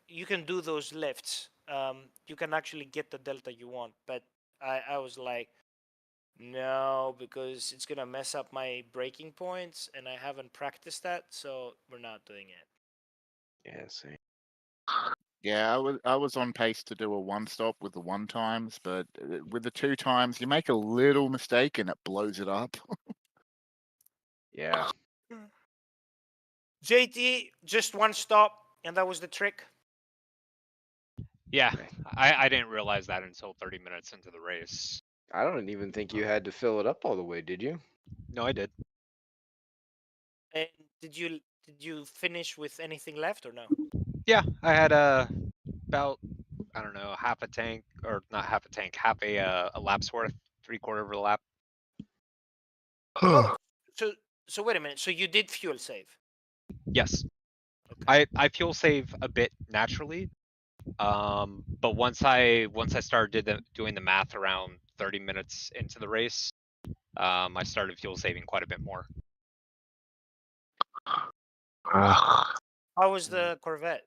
do those lifts. You can actually get the delta you want, but I was like, no, because it's gonna mess up my braking points, and I haven't practiced that, so we're not doing it. Yeah, same. Yeah, I was on pace to do a 1 stop with the 1 times, but with the 2 times, you make a little mistake and it blows it up. Yeah. JT, just 1 stop, and that was the trick. Yeah, I didn't realize that until 30 minutes into the race. I don't even think you had to fill it up all the way, did you? No, I did. And did you finish with anything left or no? Yeah, I had about, I don't know, half a tank, or not half a tank, half a lap's worth, 3/4 of a lap. Oh, so wait a minute. So you did fuel save? Yes. Okay. I fuel save a bit naturally, but once I started doing the math around 30 minutes into the race, I started fuel saving quite a bit more. How was the Corvette?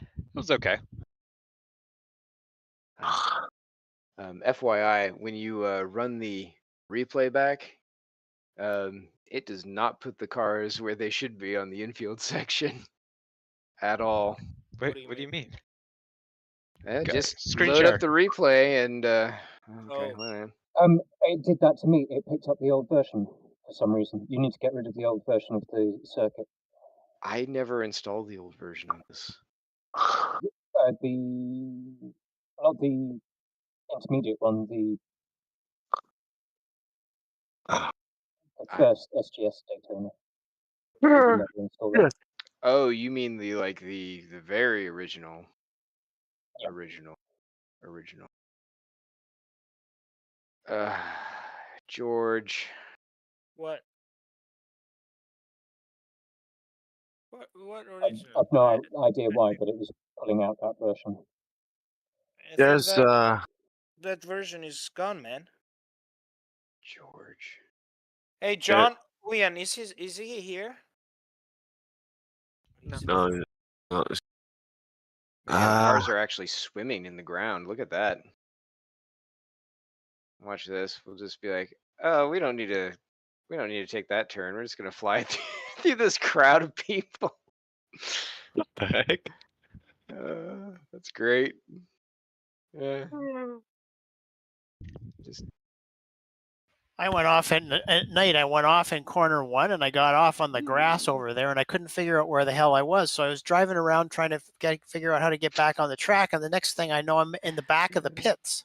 It was okay. FYI, when you run the replay back, it does not put the cars where they should be on the infield section at all. What do you mean? Just screen load share. up the replay and okay, It did that to me. It picked up the old version for some reason. You need to get rid of the old version of the circuit. I never installed the old version of this. Not the intermediate one, the first SGS Daytona. You never installed that. Oh, you mean the very original? Yeah. Original. George. What? What original? I've no idea why, but it was pulling out that version. I think There's that version is gone, man. George. Hey, John, Leon, is he here? no. Man, cars are actually swimming in the ground. Look at that. Watch this. We'll just be like, oh, we don't need to take that turn. We're just gonna fly through this crowd of people. What the heck? That's great. Yeah. Just I went off at night. I went off in corner 1, and I got off on the grass over there, and I couldn't figure out where the hell I was. So I was driving around trying to figure out how to get back on the track. And the next thing I know, I'm in the back of the pits.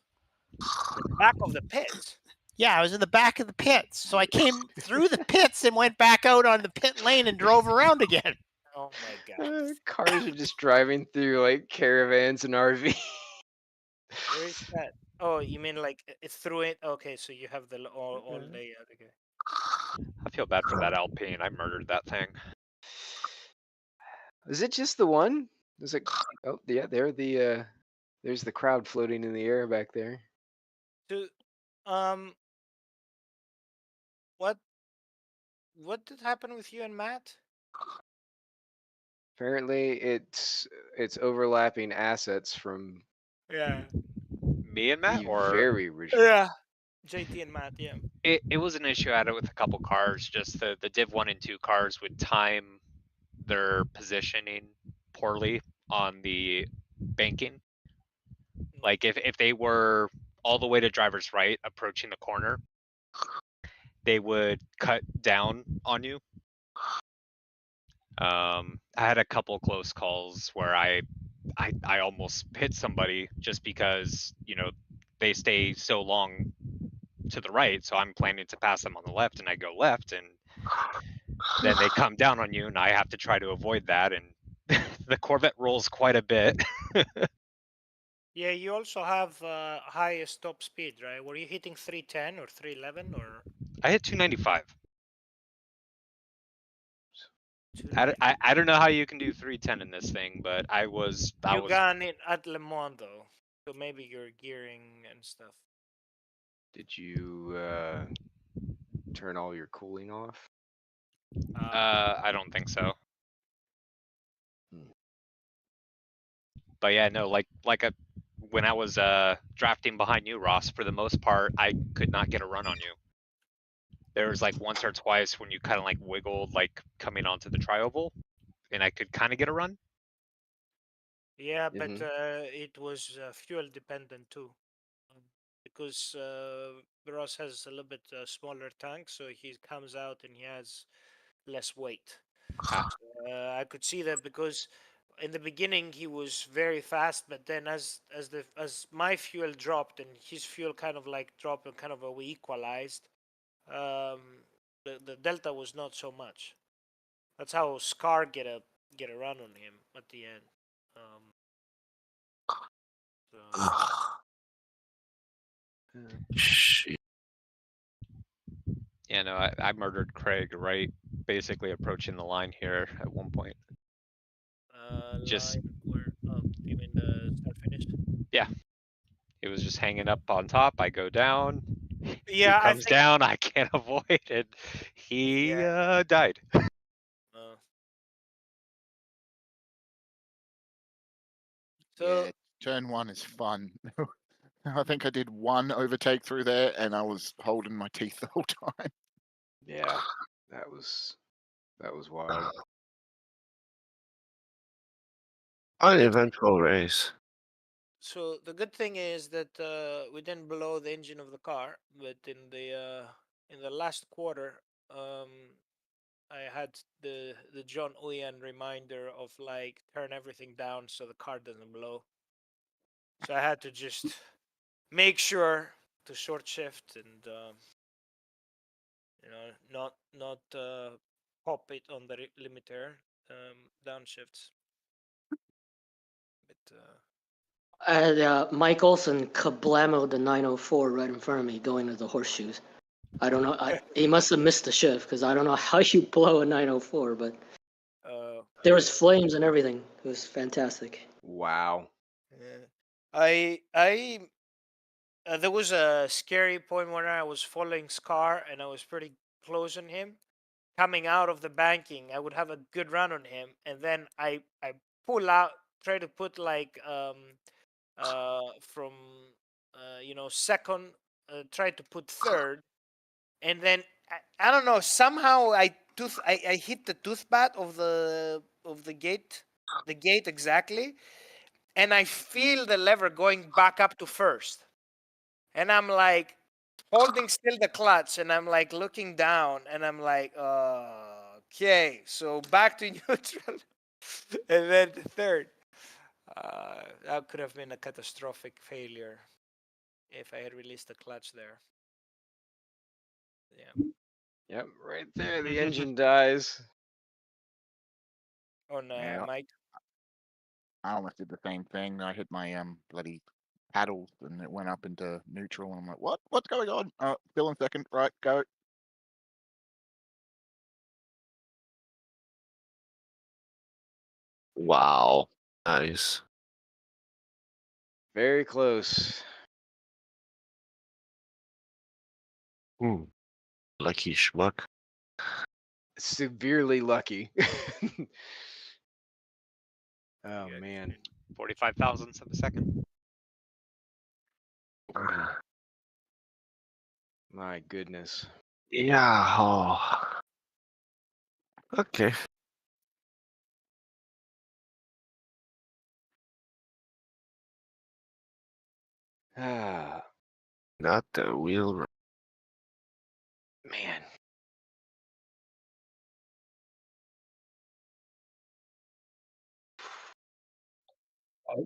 Back of the pits? Yeah, I was in the back of the pits. So I came through the pits and went back out on the pit lane and drove around again. Oh my god! Cars are just driving through like caravans and RV. Where is that? Oh, you mean like it's through it? Okay, so you have the all day. Okay. I feel bad for that Alpine. I murdered that thing. Is it just the one? There's like, oh yeah, there's the crowd floating in the air back there. So, what did happen with you and Matt? Apparently, it's overlapping assets from Yeah. Me and Matt, the or very original. Yeah. JT and Matt, yeah. It was an issue I had it with a couple cars. Just the Div 1 and 2 cars would time their positioning poorly on the banking. Like if they were all the way to driver's right approaching the corner, they would cut down on you. I had a couple close calls where I almost hit somebody just because, you know, they stay so long to the right, so I'm planning to pass them on the left, and I go left, and then they come down on you, and I have to try to avoid that, and the Corvette rolls quite a bit. Yeah, you also have highest top speed, right? Were you hitting 310 or 311 or? I hit 295. I don't know how you can do 310 in this thing, but I was. You got it at Le Mans though, so maybe you're gearing and stuff. Did you turn all your cooling off? I don't think so. But yeah, no, when I was drafting behind you, Ross, for the most part, I could not get a run on you. There was like once or twice when you kind of like wiggled, like coming onto the tri-oval, and I could kind of get a run. Yeah, but it was fuel dependent too, because Ross has a little bit smaller tank, so he comes out and he has less weight. I could see that because in the beginning he was very fast, but then as my fuel dropped and his fuel kind of like dropped and kind of we equalized, the delta was not so much. That's how Scar get a run on him at the end. Shit. Yeah, no, I murdered Craig right, basically approaching the line here at one point. Just line where? Oh, you mean the start finish? Yeah, it was just hanging up on top. I go down. Yeah, he comes down. I can't avoid it. He died. So yeah, turn 1 is fun. I think I did 1 overtake through there, and I was holding my teeth the whole time. Yeah, that was wild. Uneventful race. So the good thing is that we didn't blow the engine of the car, but in the last quarter, I had the John Uyan reminder of like turn everything down so the car doesn't blow. So I had to just make sure to short shift and you know not pop it on the limiter downshifts. But Mike Olson kablamoed the 904 right in front of me going to the horseshoes. I don't know. He must have missed the shift because I don't know how you blow a 904, but there was flames and everything. It was fantastic. Wow. Yeah. There was a scary point when I was following Scar and I was pretty close on him. Coming out of the banking, I would have a good run on him, and then I pull out, try to put like from second, try to put third, and then I don't know, somehow I hit the toothpath of the gate, exactly, and I feel the lever going back up to first, and I'm like holding still the clutch, and I'm like looking down, and I'm like, okay, so back to neutral, and then the third. That could have been a catastrophic failure if I had released the clutch there. Yeah. Yep, right there, the engine dies. On Yeah. Mike. I almost did the same thing. I hit my bloody paddles and it went up into neutral. And I'm like, what? What's going on? Still in second. Right, go. Wow. Nice. Very close. Lucky schmuck. Severely lucky. Oh man. 45 thousandths of a second. My goodness. Yeah. Oh. Okay. Ah, Not the wheel. man.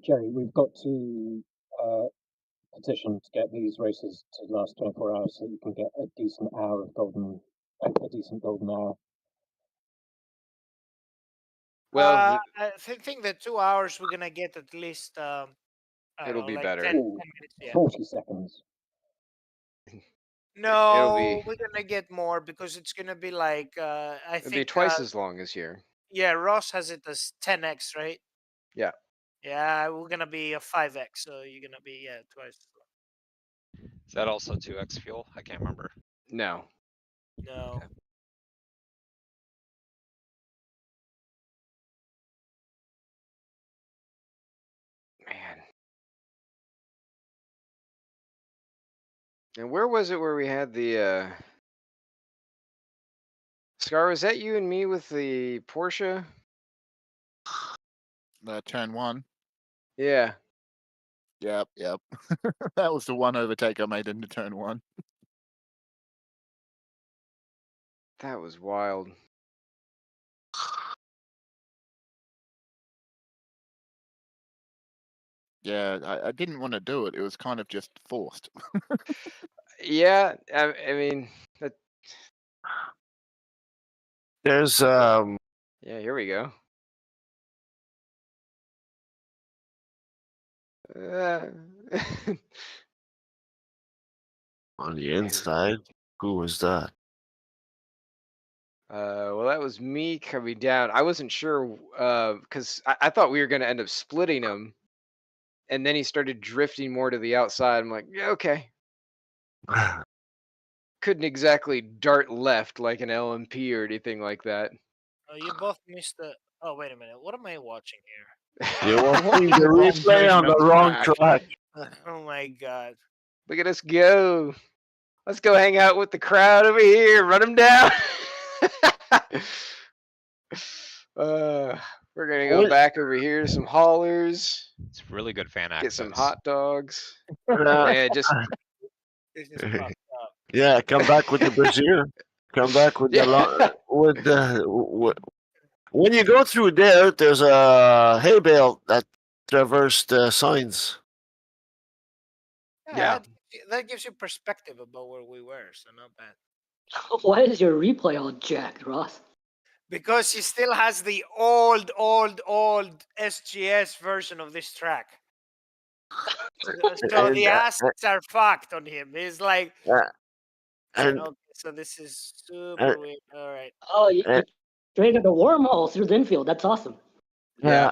Jerry, we've got to petition to get these races to last 24 hours so you can get a decent hour of a decent golden hour. Well, I think that 2 hours we're gonna get at least. it'll be like better. 10 minutes. Yeah. 40 seconds. No, we're gonna get more because it's gonna be like I It'll think be twice as long as here. Yeah, Ross has it as 10x, right? Yeah. Yeah, we're gonna be a 5x, so you're gonna be twice. Is that also 2x fuel? I can't remember. No. No. Man. And where was it where we had the Scar, was that you and me with the Porsche? Turn one. Yeah. Yep. That was the one overtake I made into turn one. That was wild. Yeah, I didn't want to do it. It was kind of just forced. Yeah, I mean, There's yeah, here we go. on the inside. Who was that? Well, that was me coming down. I wasn't sure because I thought we were going to end up splitting him, and then he started drifting more to the outside. I'm like, yeah, okay. Couldn't exactly dart left like an LMP or anything like that. Oh, you both missed the. Oh, wait a minute. What am I watching here? You're watching the replay on the wrong track. Oh my god. Look at us go. Let's go hang out with the crowd over here. Run them down. We're going to go back over here to some haulers. It's really good fan Get access. some hot dogs. Yeah, just. This is fucked up. Yeah, come back with the brazier. Come back with the with the when you go through there. There's a hay bale that traversed the signs. Yeah, that gives you perspective about where we were, so not bad. Why is your replay all jacked, Ross? Because he still has the old SGS version of this track. So the assets are fucked on him. He's like, and okay, so this is super weird. All right. Oh, you created a wormhole through the infield. That's awesome. Yeah,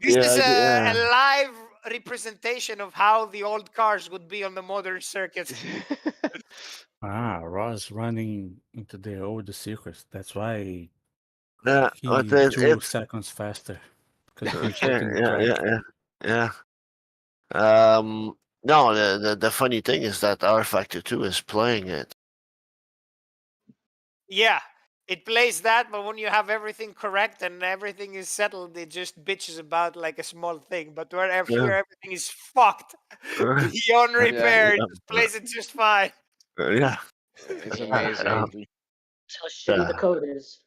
This is a live representation of how the old cars would be on the modern circuit. Ross running into the old circuits. That's why Yeah, he's 2 seconds faster. Because he's taking the track. Yeah. No, the funny thing is that R Factor 2 is playing it. Yeah, it plays that, but when you have everything correct and everything is settled, it just bitches about like a small thing. But wherever here everything is fucked, beyond repair, it just plays it just fine. Yeah. It's amazing. That's how shitty the code is.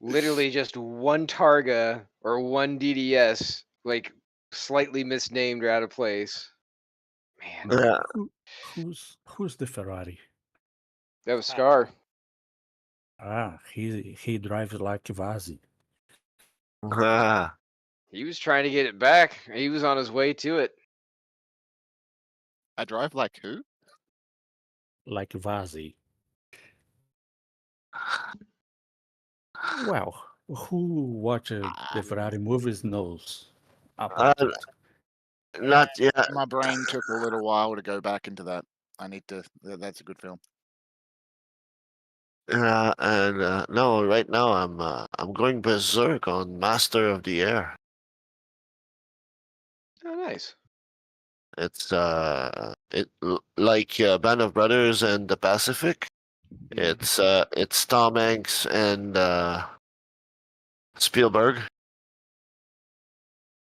Literally just one Targa or one DDS, like slightly misnamed or out of place. Man. Yeah. Who's the Ferrari? That was Scar. He drives like Vazzy. He was trying to get it back. He was on his way to it. I drive like who? Like Vazzy. Well, who watches the Ferrari movies knows about it. Not yet. My brain took a little while to go back into that. I need to. That's a good film. No, right now I'm going berserk on Master of the Air. Oh, nice. It's like Band of Brothers and the Pacific. It's Tom Hanks and Spielberg.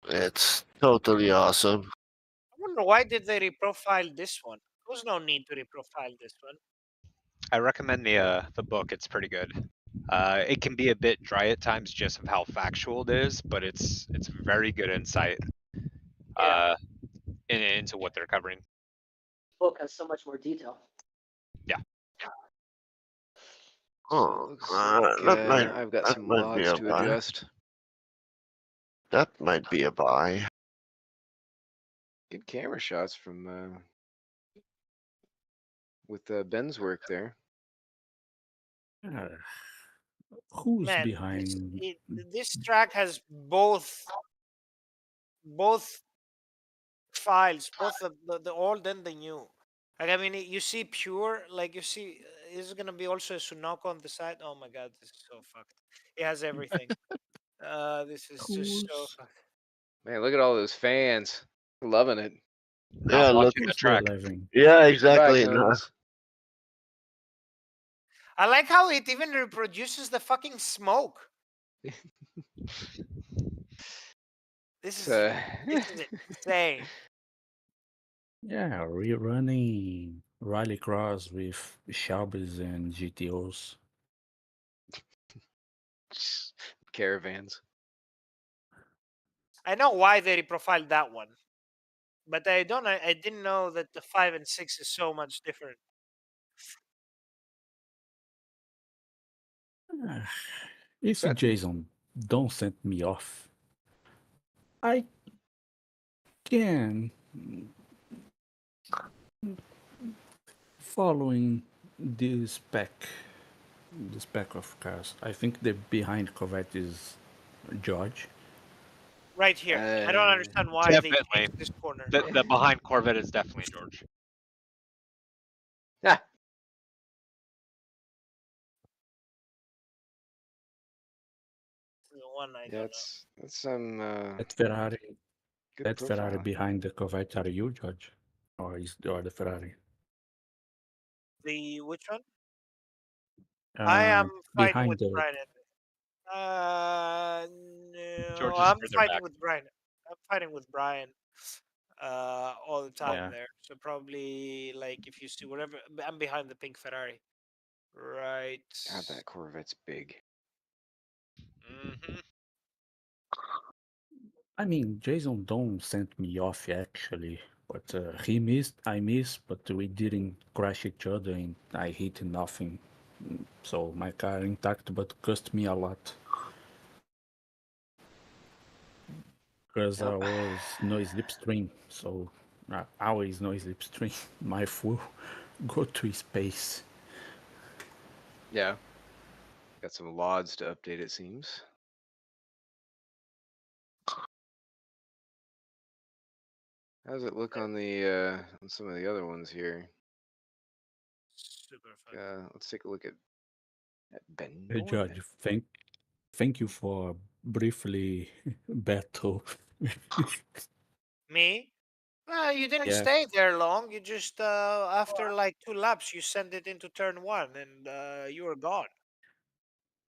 It's totally awesome. I wonder why did they reprofile this one? There was no need to reprofile this one. I recommend the book. It's pretty good. It can be a bit dry at times, just of how factual it is, but it's very good insight into what they're covering. The book has so much more detail. Yeah. Oh, I've got some mods to adjust. That might be a buy. Good camera shots from with Ben's work there. Who's Man, behind? this track has both files, both the old and the new. Like, I mean, you see pure, like you see, is gonna be also a Sunoco on the side. Oh my god, this is so fucked. It has everything. This is just so fucked. Man, look at all those fans. Loving it. Yeah, watching the track. Yeah, exactly. Goodbye, I like how it even reproduces the fucking smoke. This is insane. Yeah, rerunning rallycross with Shelbys and GTOs. Caravans. I know why they reprofiled that one, but I didn't know that the 5 and 6 is so much different. If Jason don't send me off, I can following the spec of cars. I think the behind Corvette is George. Right here. I don't understand why they changed this corner. The behind Corvette is definitely George. Yeah. The one I don't know. That's some That Ferrari. good That profile. Ferrari behind the Corvette are you, George, or the Ferrari? The which one? I am fighting with Brian. No, George is I'm further fighting back. with Brian. I'm fighting with Brian. all the time Yeah. there. So probably like if you see whatever, I'm behind the pink Ferrari. Right. God, that Corvette's big. Mm-hmm. I mean, Jason Dawn sent me off actually, but he missed, I missed, but we didn't crash each other and I hit nothing. So my car intact, but cost me a lot. Because I was no slipstream, so always no slipstream. My full go to space. Yeah. Got some LODs to update, it seems. How does it look on the on some of the other ones here? Super fun. Let's take a look at Ben. Hey Judge, thank you for briefly battle. Me? Well, you didn't Yeah. stay there long. You just after like 2 laps, you send it into turn 1, and you were gone.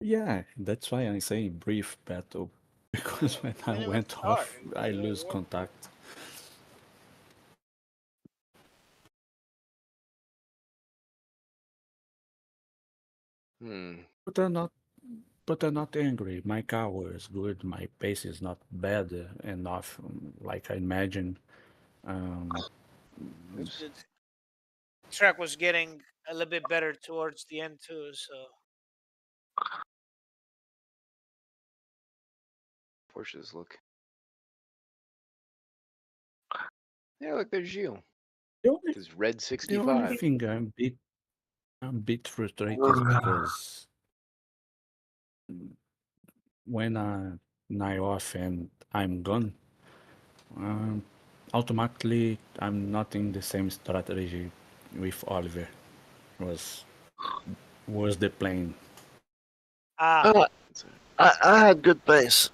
Yeah, that's why I say brief battle. Because when I Didn't even went start. off, I lose contact. But I'm not angry. My car was good. My pace is not bad enough, like I imagine. The track was getting a little bit better towards the end too, so. Porsches look. Yeah, look, there's Gilles. His red The only 65. thing I'm a bit frustrated because when I off and I'm gone, automatically I'm not in the same strategy with Oliver. Was the plan. Oh, I had good pace.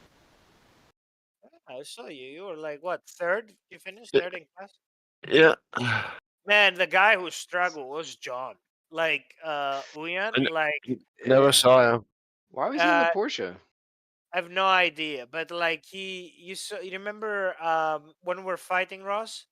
I saw you. You were like what, third? You finished third in class? Yeah. Man, the guy who struggled was John. Like Uyan, like Never saw him. Why was he in the Porsche? I have no idea, but like you remember when we were fighting Ross,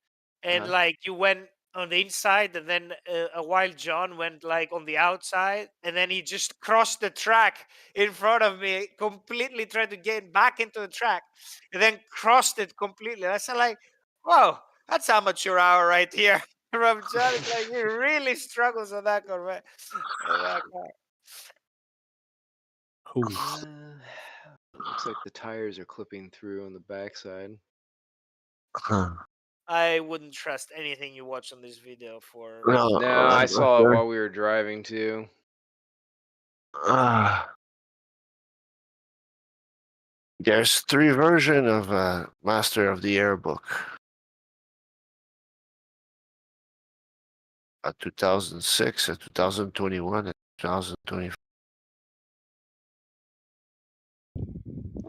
and like you went on the inside, and then a while John went like on the outside, and then he just crossed the track in front of me, completely tried to get back into the track, and then crossed it completely. I said like, whoa, that's amateur hour right here from John. It's like he really struggles on that Corvette, on that car. Looks like the tires are clipping through on the backside. I wouldn't trust anything you watch on this video for. No, I saw it while we were driving too. There's 3 versions of Master of the Air book. A 2006, a 2021, and 2024.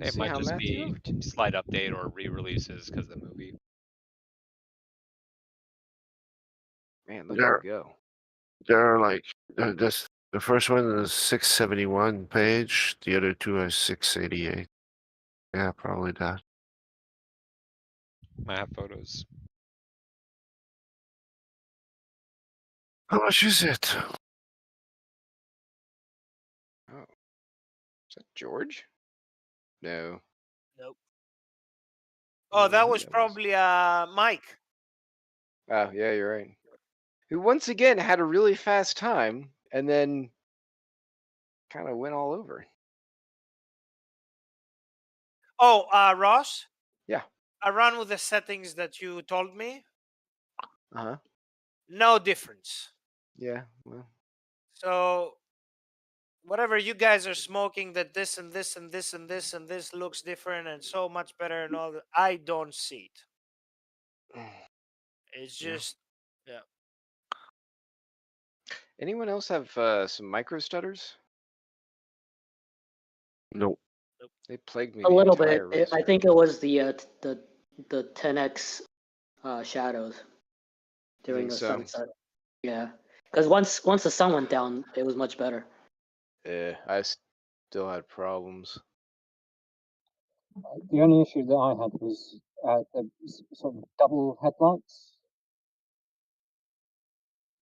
It might just be slight update or re-releases because of the movie. Man, look at him go. They're like this. The first one is 671 page. The other 2 are 688. Yeah, probably that. I have photos. How much is it? Oh, is that George? No. Nope. Oh, that was probably Mike. Oh, yeah, you're right. Who once again had a really fast time and then kind of went all over. Oh, Ross? Yeah. I ran with the settings that you told me. Uh-huh. No difference. Yeah, well. So whatever you guys are smoking, that this and this and this and this and this looks different and so much better and all that, I don't see it. It's just yeah. Anyone else have some micro stutters? Nope. They plagued me A the little bit. entire race. I think it was the 10x shadows during Think the so? sunset. Yeah, because once the sun went down, it was much better. Yeah, I still had problems. The only issue that I had was the sort of double headlights.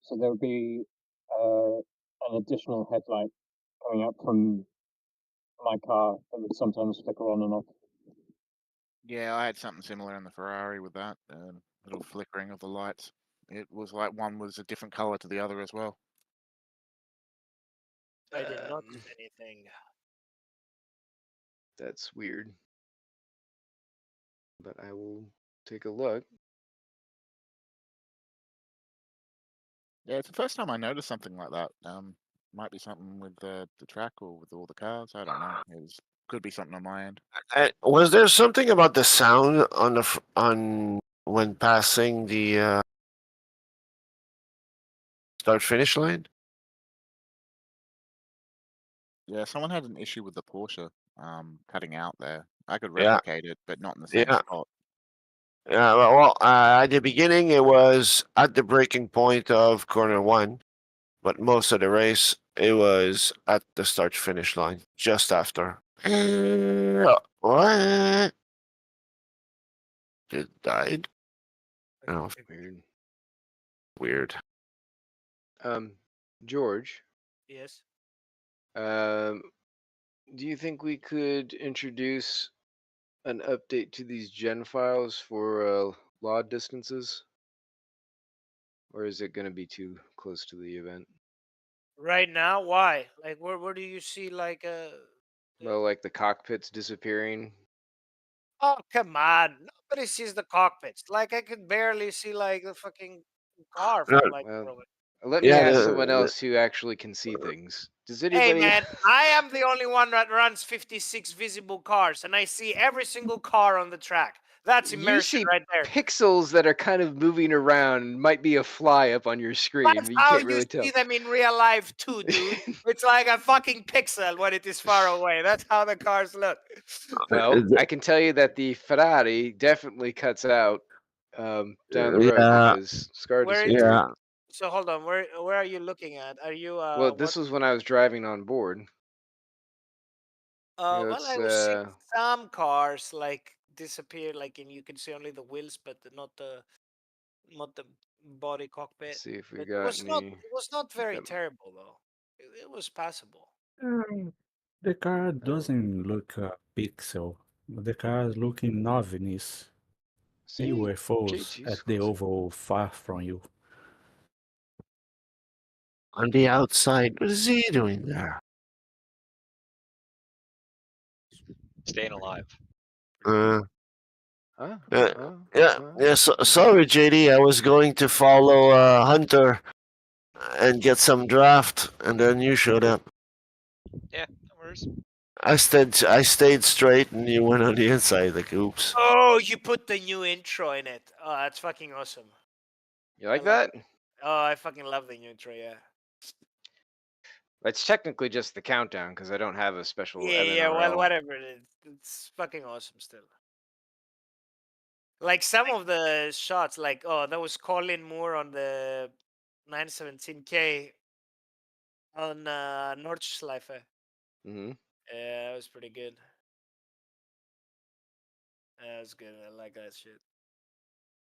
So there would be an additional headlight coming up from my car that would sometimes flicker on and off. Yeah, I had something similar in the Ferrari with that little flickering of the lights. It was like one was a different color to the other as well. I did not do anything. That's weird. But I will take a look. Yeah, it's the first time I noticed something like that. Might be something with the track or with all the cars. I don't know. Could be something on my end. Was there something about the sound on on when passing the start finish line? Yeah, someone had an issue with the Porsche cutting out there. I could Yeah. replicate it, but not in the same Yeah. spot. Yeah, well, at the beginning it was at the breaking point of corner 1, but most of the race it was at the start finish line just after. What? It died. Oh, Weird. weird. George. Yes. Do you think we could introduce an update to these gen files for law distances? Or is it going to be too close to the event? Right now, why? Like, where do you see like Well, like the cockpits disappearing. Oh, come on! Nobody sees the cockpits. Like, I could barely see like the fucking car from like Well, far away. let me ask someone else who actually can see things. Does Hey anybody? man, I am the only one that runs 56 visible cars, and I see every single car on the track. That's You immersion see right there. pixels that are kind of moving around. Might be a fly up on your screen, That's but you how can't you really tell. see them in real life too, dude. It's like a fucking pixel when it is far away. That's how the cars look. Well, I can tell you that the Ferrari definitely cuts out down the road Yeah. because Scar Where? disappeared. So hold on. Where are you looking at? Are you Well, this was when I was driving on board. Well, I was seeing some cars like disappear, like, and you can see only the wheels, but not the body cockpit. See if we But got any. it was not very terrible though. It was passable. The car doesn't look a pixel. The car is looking ovnis. See? UFOs JT's at the oval far from you. On the outside, what is he doing there? Staying alive. Sorry, JD. I was going to follow Hunter and get some draft, and then you showed up. Yeah, no worries. I stayed straight, and you went on the inside. Like, oops. Oh, you put the new intro in it. Oh, that's fucking awesome. You like that? Oh, I fucking love the new intro. Yeah. It's technically just the countdown because I don't have a special Yeah, MNRL. yeah. Well, whatever. It's fucking awesome still. Like some of the shots, like that was Colin Moore on the 917K on Nordschleife. Mm-hmm. Yeah, that was pretty good. That was good. I like that shit.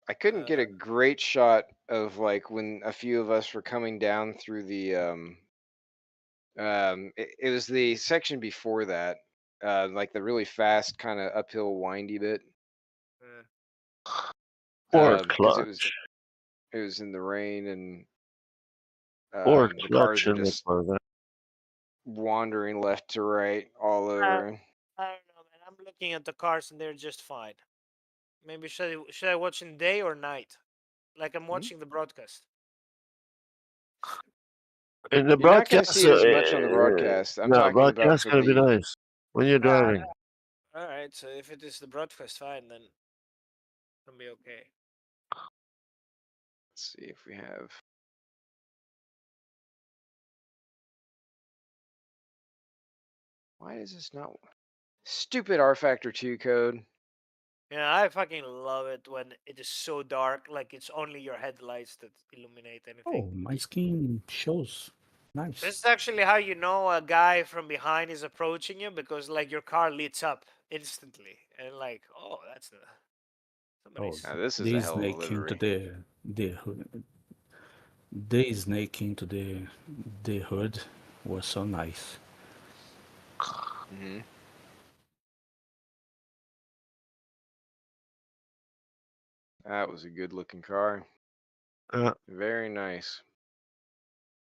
I couldn't get a great shot of like when a few of us were coming down through the it was the section before that, like the really fast kind of uphill windy bit. Poor Because clutch. it was in the rain and Poor the cars clutch were in the just corner. wandering left to right all over. I don't know, man. I'm looking at the cars and they're just fine. Maybe should I watch in day or night? Like I'm watching the broadcast. In the You're not going to broadcast, see it as much on the broadcast. I'm no, talking about broadcast for gonna be the. nice when you're driving. All right, so if it is the broadcast, fine then. It'll be okay. Let's see if we have. Why is this not stupid R Factor 2 code? Yeah, I fucking love it when it is so dark, like it's only your headlights that illuminate anything. Oh, my skin shows. Nice. This is actually how you know a guy from behind is approaching you because like your car lights up instantly and like, oh, that's the Oh, Now, this is a they hell of a snake into livery. they snake into the hood was so nice. Mm-hmm. That was a good looking car. Very nice.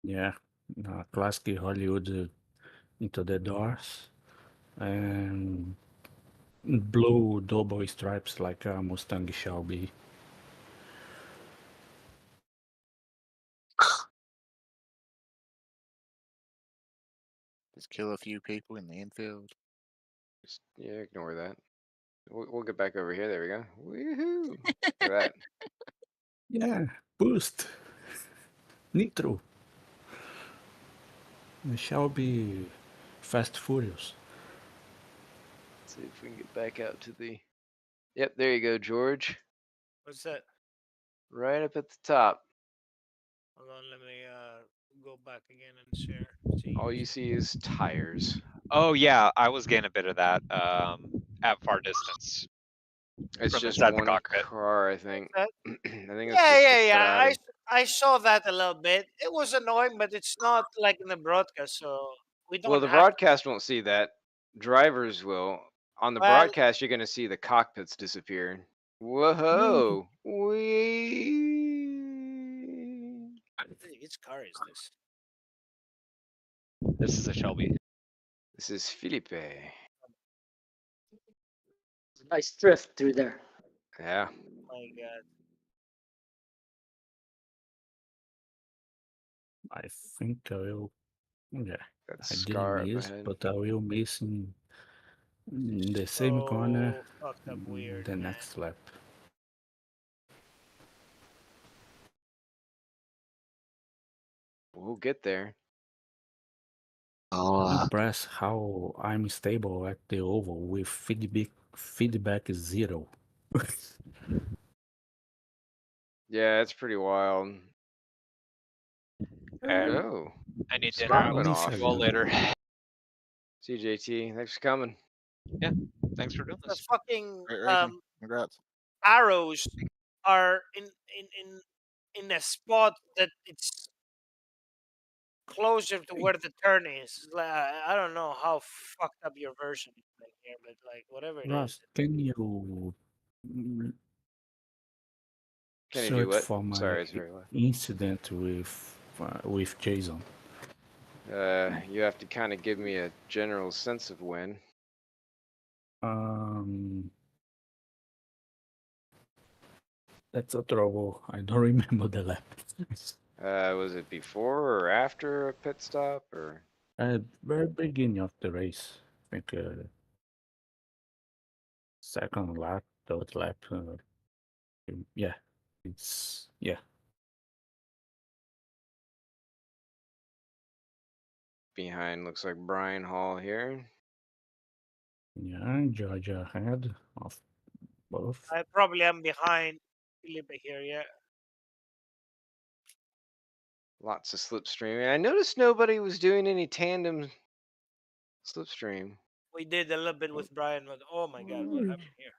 Yeah, classic Hollywood into the doors and blue double stripes like a Mustang shall be. Just kill a few people in the infield. Just, yeah, ignore that. We'll get back over here. There we go. Woohoo! Look at that. Yeah, boost. Nitro. It shall be Fast Furious. Let's see if we can get back out to the. Yep, there you go, George. What's that? Right up at the top. Hold on, let me go back again and share. All you see is tires. Oh yeah, I was getting a bit of that at far distance. It's from just inside the one cockpit. car, I think. That- I think it's Yeah, just yeah, the yeah. Ferrari. I saw that a little bit. It was annoying, but it's not like in the broadcast, so we don't Well, the have. broadcast won't see that. Drivers will. On the Well, broadcast, you're going to see the cockpits disappear. no, Whoa! Wee! which car is this? This is a Shelby. This is Felipe. Nice drift through there. Yeah. My God. I think I will. Yeah, That's I didn't Scar up miss, ahead. but I will miss in the same corner Fucked up weird, the man. next lap. We'll get there. Impressed how I'm stable at the oval with feedback zero. Yeah, it's pretty wild. Oh, I need dinner. Scott I went will off. see you all later. CJT, thanks for coming. Yeah, thanks for doing The this. fucking Great racing. Congrats. arrows are in a spot that it's closer to where the turn is. Like, I don't know how fucked up your version is like here, but like whatever it is. Ross, can you Can you do search what? for my Sorry, it's very loud. incident with Jason? You have to kind of give me a general sense of when. That's a trouble. I don't remember the lap. Was it before or after a pit stop or? At very beginning of the race, I think second lap, third lap. Yeah, yeah. Behind looks like Brian Hall here. Yeah, Georgia ahead of both. I probably am behind Felipe here, yeah. Lots of slipstreaming. I noticed nobody was doing any tandem slipstream. We did a little bit with Brian, but oh my God, what happened here?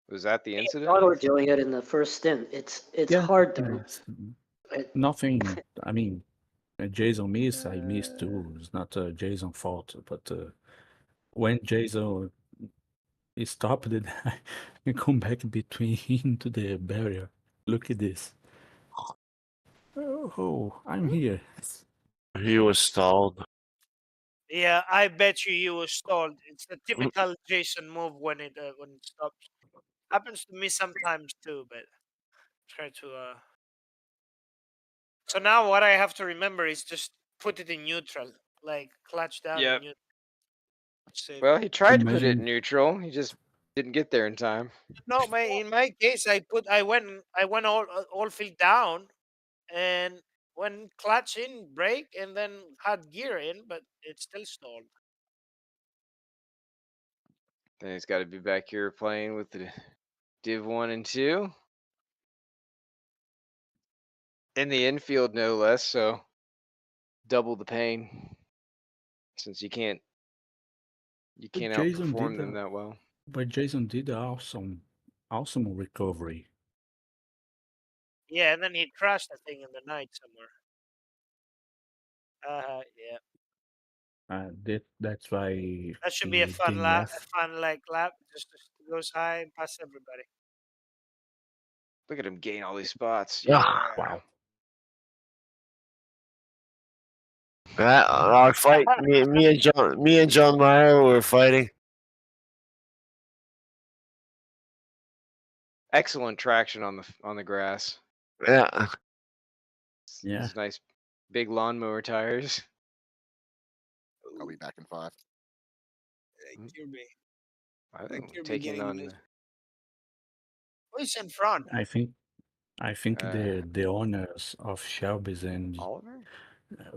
Was that the Me and incident? John were doing it in the first stint. It's Yeah, hard to. yes. Nothing. I mean, Jason missed. I missed too. It's not Jason's fault. But when Jason stopped it, I come back between him to the barrier. Look at this. Oh, I'm here. He was stalled. Yeah, I bet you was stalled. It's a typical Jason move when it stops. Happens to me sometimes too, but try to. So now what I have to remember is just put it in neutral, like clutch down Yep. in neutral. Save. Well, he tried to put it in neutral. He just didn't get there in time. No, in my case, I went all field down, and when clutch in, brake, and then had gear in, but it still stalled. Then he's got to be back here playing with the Div 1 and 2. In the infield, no less, so double the pain. Since you can't Jason outperform did them that well. But Jason did awesome recovery. Yeah, and then he crashed the thing in the night somewhere. Yeah. That's why That should he be a fun lap, DNF. lap. Just goes high and pass everybody. Look at him gain all these spots. Yeah. Yeah. Wow. Our fight, me and John Meyer were fighting. Excellent traction on the grass. Yeah. Yeah. These nice big lawnmower tires. I'll be back in 5. Kirby. I think Kirby taking getting on this. Who's in front? I think the owners of Shelby's and Oliver?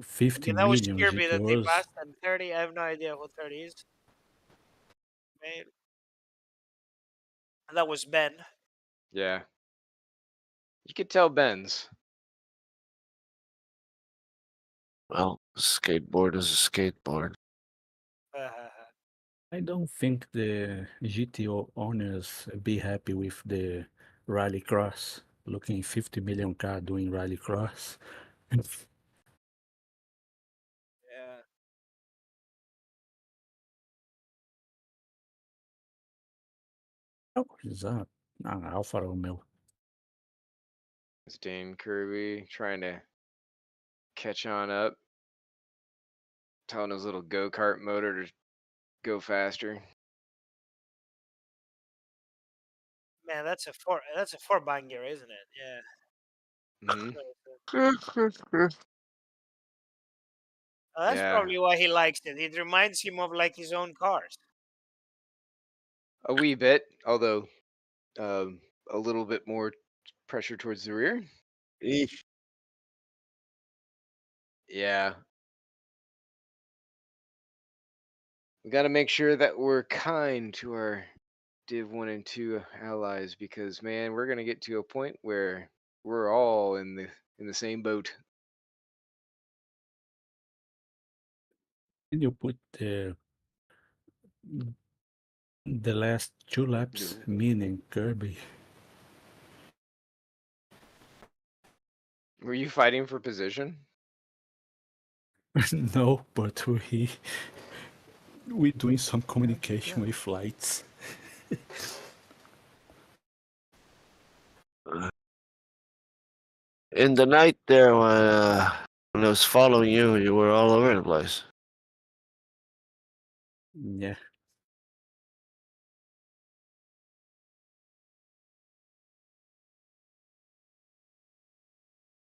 50 Okay, that was million Kirby that they GTOs. passed, and 30. I have no idea who 30 is. Maybe. And that was Ben. Yeah. You could tell Ben's. Well, skateboard is a skateboard. I don't think the GTO owners be happy with the rallycross. Looking 50 million car doing rallycross. Yeah. Oh, is that Alfa Romeo? It's Dame Kirby trying to catch on up. Telling his little go-kart motor to go faster. Man, that's a four banger, isn't it? Yeah. Mm-hmm. That's Yeah. probably why he likes it. It reminds him of like his own cars. A wee bit, although a little bit more pressure towards the rear. Eesh. Yeah. We got to make sure that we're kind to our Div 1 and 2 allies because, man, we're going to get to a point where we're all in the same boat. Can you put the last 2 laps meaning Kirby? Were you fighting for position? No, but we doing some communication with flights. In the night there, when I was following you, you were all over the place. Yeah.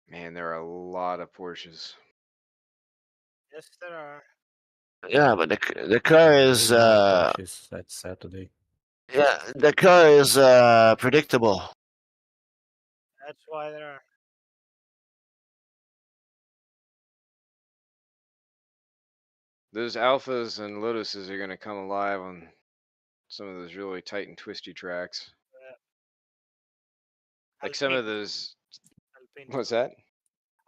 Man, there are a lot of Porsches. Yes, there are. Yeah, but the car is Porsches that Saturday. yeah, the car is predictable. That's why there are. Those Alphas and Lotuses are going to come alive on some of those really tight and twisty tracks. Like some of those. Alpine What's too. that?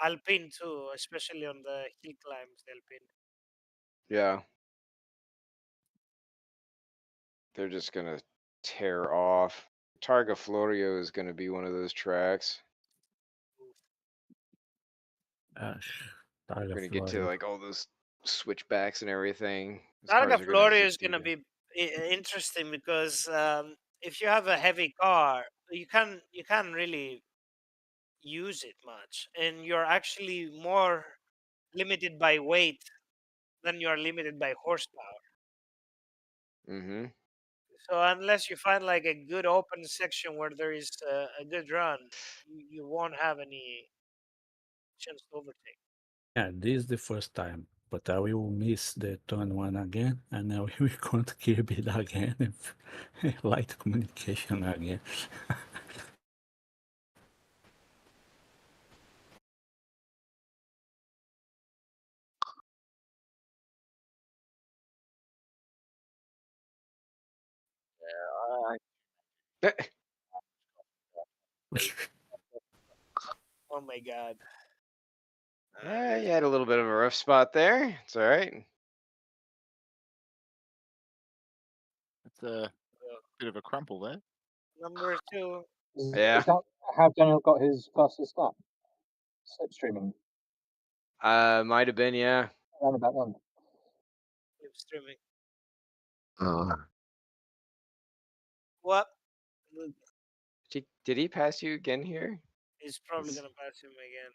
Alpine too, especially on the hill climbs. The Alpine. Yeah. They're just going to tear off. Targa Florio is going to be one of those tracks. We're going to get to like all those switchbacks and everything. Those cars Targa are gonna Florio is just going to be interesting because if you have a heavy car, you can't really use it much, and you're actually more limited by weight than you are limited by horsepower. Mm-hmm. So unless you find like a good open section where there is a good run, you won't have any chance to overtake. Yeah, this is the first time, but I will miss the turn 1 again, and I will count Kirby again and light communication again. Oh my god. Yeah, you had a little bit of a rough spot there. It's all right. It's Bit of a crumple there. Number 2. Yeah. Is that how Daniel got his fastest lap? Slipstreaming. Might have been, yeah. Around about then. Streaming. Uh, What? Did he pass you again here? He's probably gonna pass him again.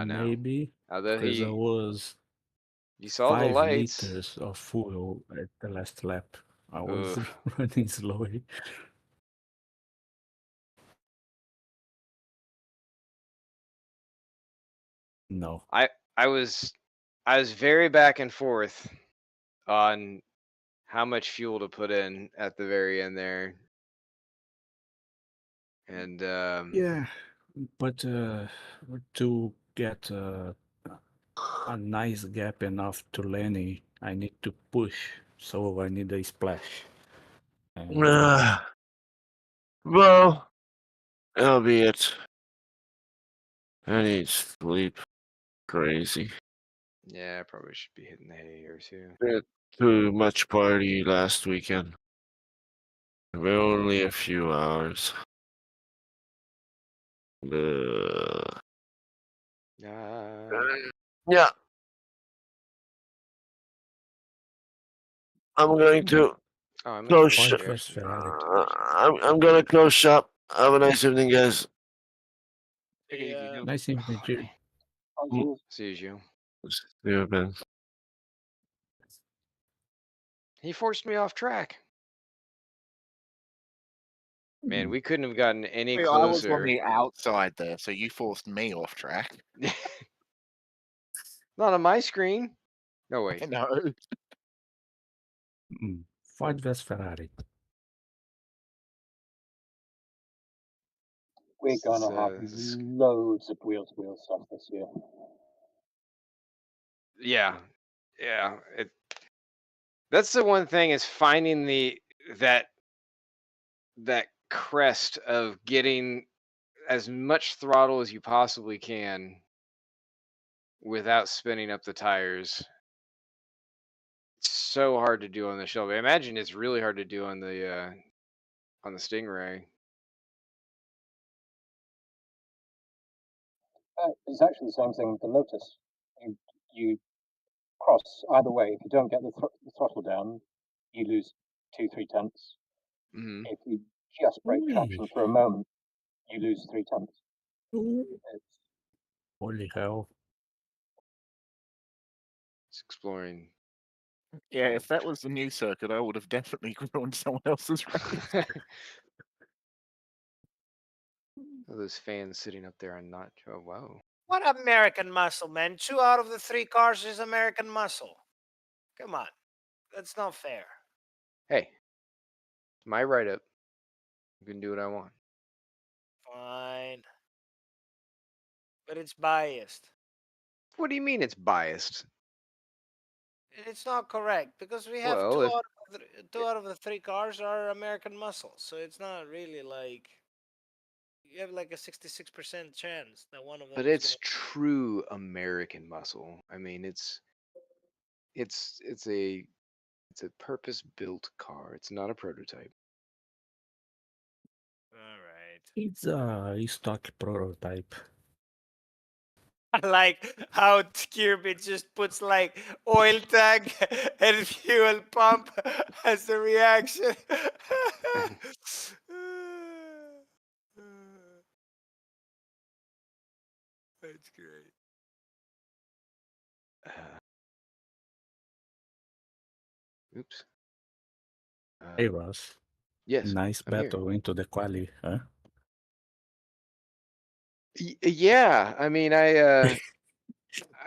No. Maybe Although because I was you saw the 5 lights. liters of fuel at the last lap. I was Ugh. running slowly. No. I was very back and forth on how much fuel to put in at the very end there. And Yeah, but to get a nice gap enough to Lenny, I need to push, so I need a splash. And, well, that'll be it. I need sleep. Crazy. yeah, I probably should be hitting the hay here too. Bit too much party last weekend. But only a few hours. Yeah. I'm going to close shop. I'm gonna close shop. Have a nice evening, guys. Nice evening, Jim. See you. See you, Ben. He forced me off track. Man, we couldn't have gotten any I was on closer. the outside there, so you forced me off track. Not on my screen. No, wait. No. Ford vs Ferrari. We're gonna have loads of wheel-to-wheel stuff this year. Yeah. That's the one thing, is finding that crest of getting as much throttle as you possibly can without spinning up the tires. It's so hard to do on the Shelby. I imagine it's really hard to do on the Stingray. It's actually the same thing with the Lotus. You cross either way. If you don't get the throttle down, you lose 2-3 tenths. Mm-hmm. If you just break traction for a moment, you lose 3 tenths. Holy hell. It's exploring. Yeah, if that was the new circuit, I would have definitely ruined someone else's race. Those fans sitting up there and not. Oh, wow. What American muscle, man? 2 out of the 3 cars is American muscle. Come on. That's not fair. Hey, my write-up. You can do what I want. Fine. But it's biased. What do you mean it's biased? It's not correct, because we have Well, 2 out of the 3 cars are American muscle. So it's not really like you have like a 66% chance that one of them. But it's true American muscle. I mean, it's a purpose-built car. It's not a prototype. All right. It's a stock prototype. I like how Kirby just puts like oil tank and fuel pump as the reaction. That's great. Oops. Hey, Ross. Yes. Nice I'm here. battle into the quali, huh? Yeah, I mean, I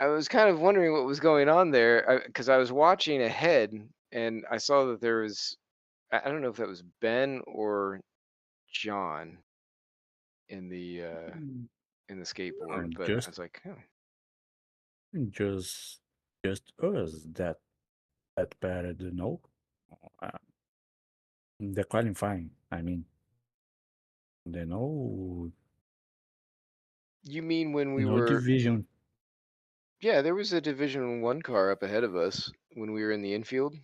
was kind of wondering what was going on there, because I was watching ahead and I saw that there was, I don't know if that was Ben or John in the skateboard, but I was like, oh. Just us that bad, you know. The qualifying, I mean. You know. You mean when we no were division? Yeah, there was a Division 1 car up ahead of us when we were in the infield.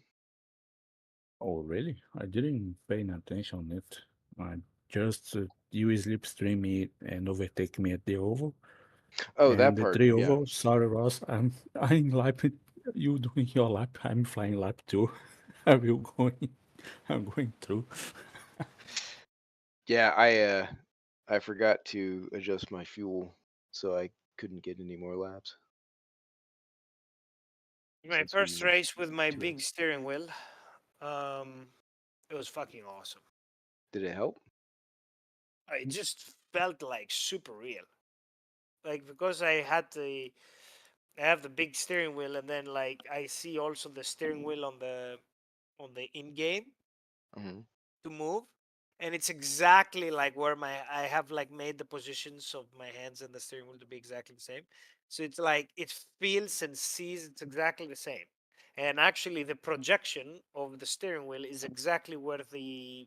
Oh, really? I didn't pay attention on it. I just you slipstream me and overtake me at the oval. Oh, and that the part, three yeah. oval. Sorry, Ross. I'm lap. You doing your lap? I'm flying lap too. I will going. I'm going through. Yeah, I forgot to adjust my fuel, so I couldn't get any more laps. My Since first we were race with my 2x. big steering wheel. It was fucking awesome. Did it help? It just felt like super real. Like because I have the big steering wheel, and then like I see also the steering wheel on the in game to move, and it's exactly like where I have like made the positions of my hands and the steering wheel to be exactly the same. So it's like it feels and sees it's exactly the same. And actually, the projection of the steering wheel is exactly where the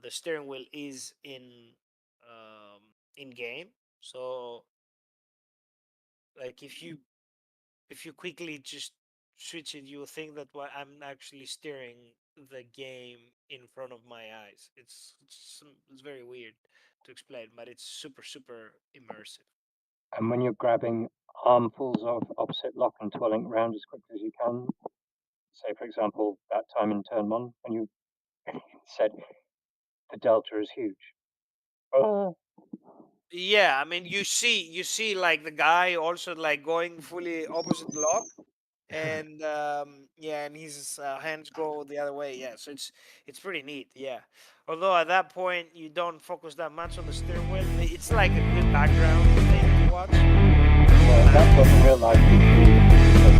steering wheel is in game. So like if you quickly just switch it, you'll think that I'm actually steering the game in front of my eyes. It's very weird to explain, but it's super immersive. And when you're grabbing armfuls of opposite lock and twirling around as quickly as you can, say for example that time in turn 1 when you said the delta is huge. Yeah, I mean you see like the guy also like going fully opposite lock, and yeah, and his hands go the other way. Yeah, so it's pretty neat. Yeah, although at that point you don't focus that much on the steering wheel. It's like a good background thing to watch. That's what in real life